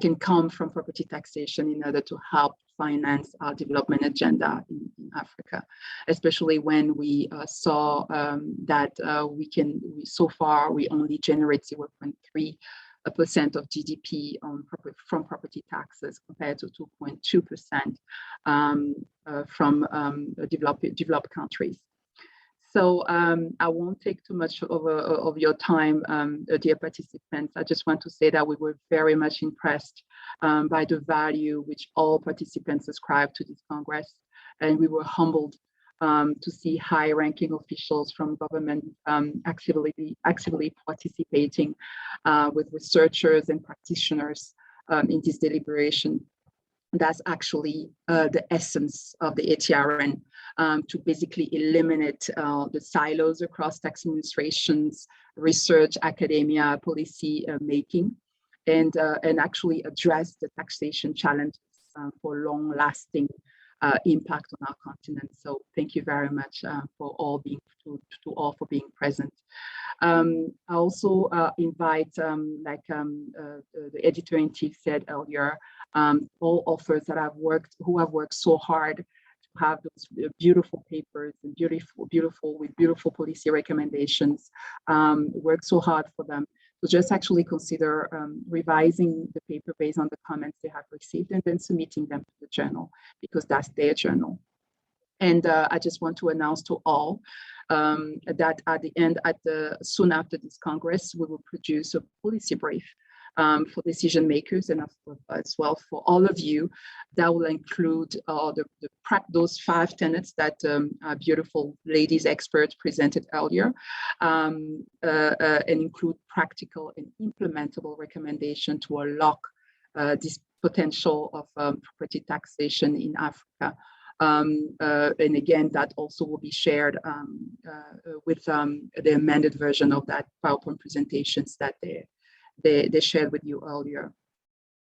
Speaker 5: can come from property taxation in order to help finance our development agenda in Africa, especially when we saw that so far we only generate 0.3% of GDP from property taxes compared to 2.2% from developed countries. So I won't take too much of your time, dear participants. I just want to say that we were very much impressed by the value which all participants ascribed to this Congress. And we were humbled to see high-ranking officials from government actively participating with researchers and practitioners in this deliberation. That's actually the essence of the ATRN, to basically eliminate the silos across tax administrations, research, academia, policy making, and actually address the taxation challenges for long-lasting impact on our continent. So thank you very much for all being for being present. I also invite, like the editor-in-chief said earlier, all authors that who have worked so hard to have those beautiful papers and beautiful policy recommendations, work so hard for them. So just actually consider revising the paper based on the comments they have received and then submitting them to the journal, because that's their journal. And I just want to announce to all that at the end, soon after this Congress, we will produce a policy brief for decision makers and as well for all of you. That will include those 5 tenets that our beautiful ladies experts presented earlier, and include practical and implementable recommendation to unlock this potential of property taxation in Africa. And again, that also will be shared with the amended version of that PowerPoint presentations that they shared with you earlier.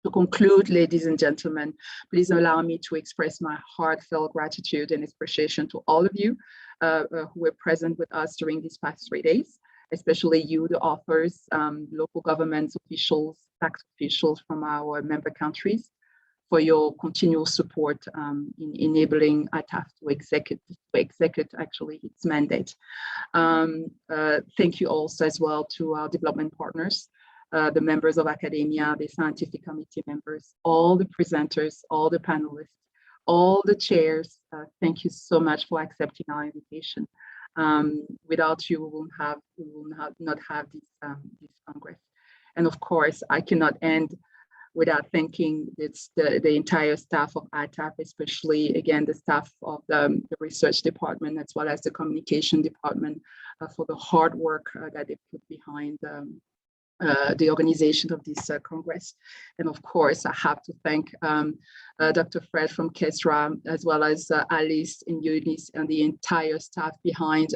Speaker 5: To conclude, ladies and gentlemen, please allow me to express my heartfelt gratitude and appreciation to all of you who were present with us during these past 3 days, especially you, the authors, local governments officials, tax officials from our member countries, for your continual support in enabling ATAF to execute actually its mandate. Thank you also as well to our development partners, the members of academia, the scientific committee members, all the presenters, all the panelists, all the chairs. Thank you so much for accepting our invitation. Without you, we will not have this Congress. And of course, I cannot end without thanking the entire staff of ATAF, especially again the staff of the research department as well as the communication department for the hard work that they put behind the organization of this Congress. And of course, I have to thank Dr. Fred from KESRA, as well as Alice and Eunice and the entire staff behind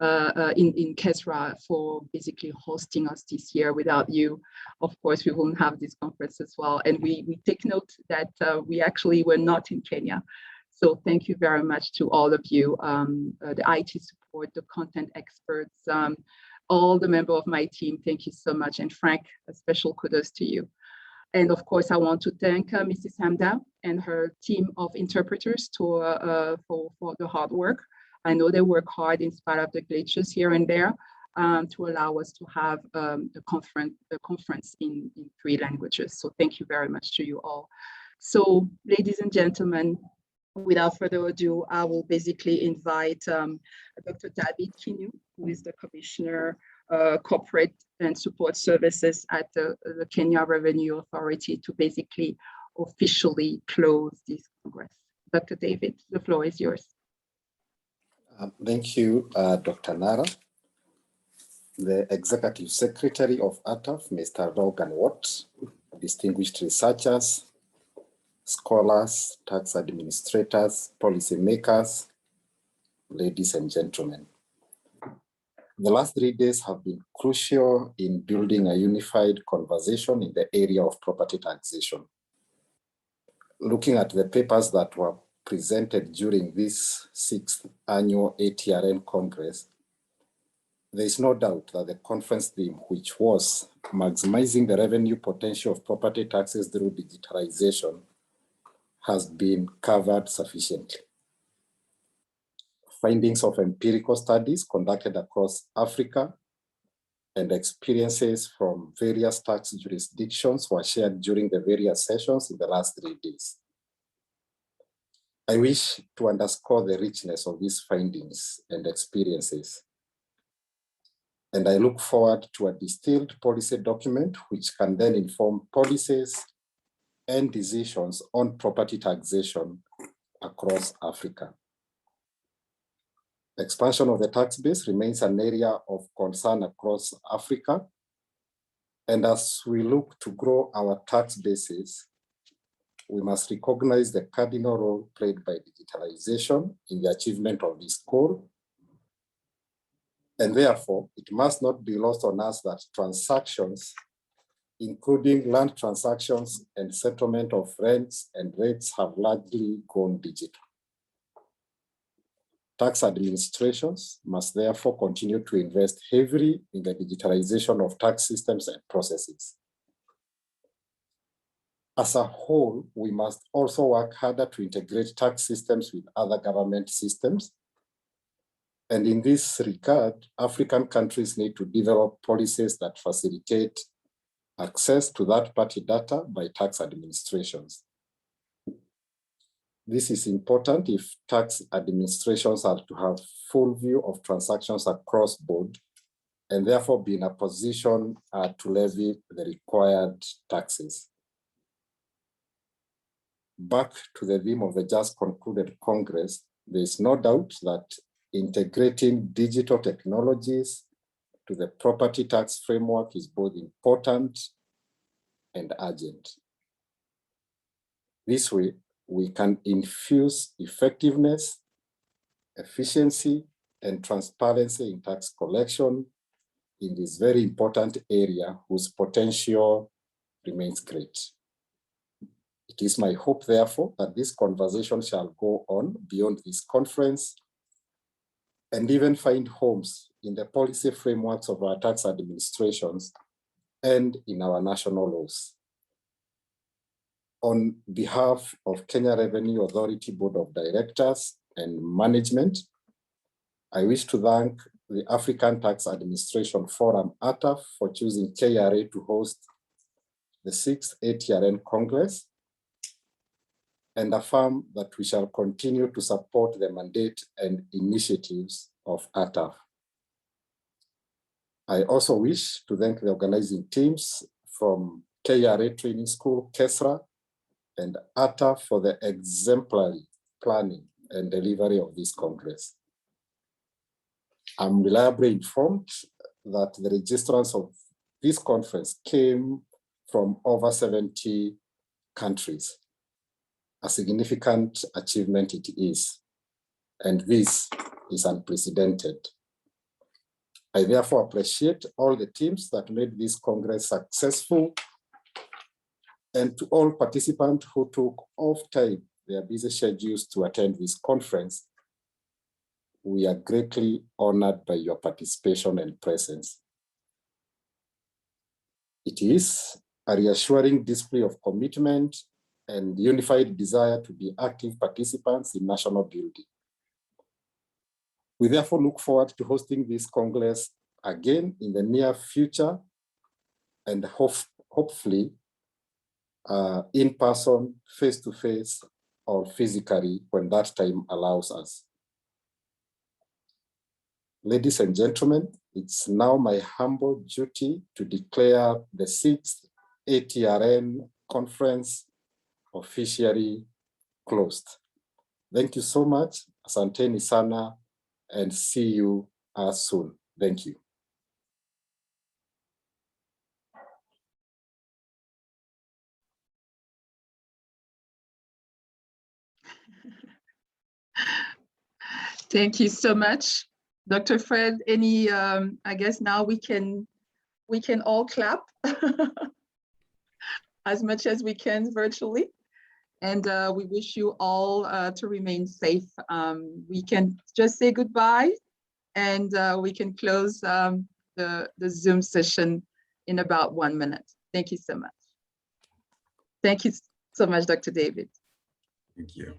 Speaker 5: in KESRA for basically hosting us this year. Without you, of course, we wouldn't have this conference as well. And we take note that we actually were not in Kenya. So thank you very much to all of you, the IT support, the content experts, all the members of my team. Thank you so much. And Frank, a special kudos to you. And of course, I want to thank Mrs. Hamda and her team of interpreters for the hard work. I know they work hard in spite of the glitches here and there to allow us to have the conference in 3 languages. So thank you very much to you all. So ladies and gentlemen, without further ado, I will basically invite Dr. David Kinu, who is the Commissioner Corporate and Support Services at the Kenya Revenue Authority, to basically officially close this Congress. Dr. David, the floor is yours.
Speaker 4: Thank you, Dr. Nara. The Executive Secretary of ATAF, Mr. Logan Watt, distinguished researchers, scholars, tax administrators, policymakers, ladies and gentlemen. The last 3 days have been crucial in building a unified conversation in the area of property taxation. Looking at the papers that were presented during this 6th annual ATRN Congress, there is no doubt that the conference theme, which was maximizing the revenue potential of property taxes through digitalization, has been covered sufficiently. Findings of empirical studies conducted across Africa and experiences from various tax jurisdictions were shared during the various sessions in the last 3 days. I wish to underscore the richness of these findings and experiences, and I look forward to a distilled policy document which can then inform policies and decisions on property taxation across Africa. Expansion of the tax base remains an area of concern across Africa, and as we look to grow our tax bases, we must recognize the cardinal role played by digitalization in the achievement of this goal. And therefore, it must not be lost on us that transactions, including land transactions and settlement of rents and rates, have largely gone digital. Tax administrations must therefore continue to invest heavily in the digitalization of tax systems and processes. As a whole, we must also work harder to integrate tax systems with other government systems. And in this regard, African countries need to develop policies that facilitate access to third-party data by tax administrations. This is important if tax administrations are to have full view of transactions across board and therefore be in a position to levy the required taxes. Back to the theme of the just concluded Congress, there is no doubt that integrating digital technologies to the property tax framework is both important and urgent. This way, we can infuse effectiveness, efficiency, and transparency in tax collection in this very important area whose potential remains great. It is my hope, therefore, that this conversation shall go on beyond this conference and even find homes in the policy frameworks of our tax administrations and in our national laws. On behalf of Kenya Revenue Authority Board of Directors and Management, I wish to thank the African Tax Administration Forum, ATAF, for choosing KRA to host the 6th ATRN Congress, and affirm that we shall continue to support the mandate and initiatives of ATAF. I also wish to thank the organizing teams from KRA Training School, KESRA, and ATAF for the exemplary planning and delivery of this Congress. I'm reliably informed that the registrants of this conference came from over 70 countries. A significant achievement it is, and this is unprecedented. I therefore appreciate all the teams that made this Congress successful, and to all participants who took off time their busy schedules to attend this conference. We are greatly honored by your participation and presence. It is a reassuring display of commitment and unified desire to be active participants in national building. We therefore look forward to hosting this Congress again in the near future, and hopefully in person, face-to-face, or physically when that time allows us. Ladies and gentlemen, it's now my humble duty to declare the 6th ATRN conference officially closed. Thank you so much. Asanteni sana, and see you soon. Thank you.
Speaker 5: Thank you so much, Dr. Fred. Any, I guess now we can all clap as much as we can virtually. And we wish you all to remain safe. We can just say goodbye, and we can close the Zoom session in about 1 minute. Thank you so much. Thank you so much, Dr. David.
Speaker 20: Thank you.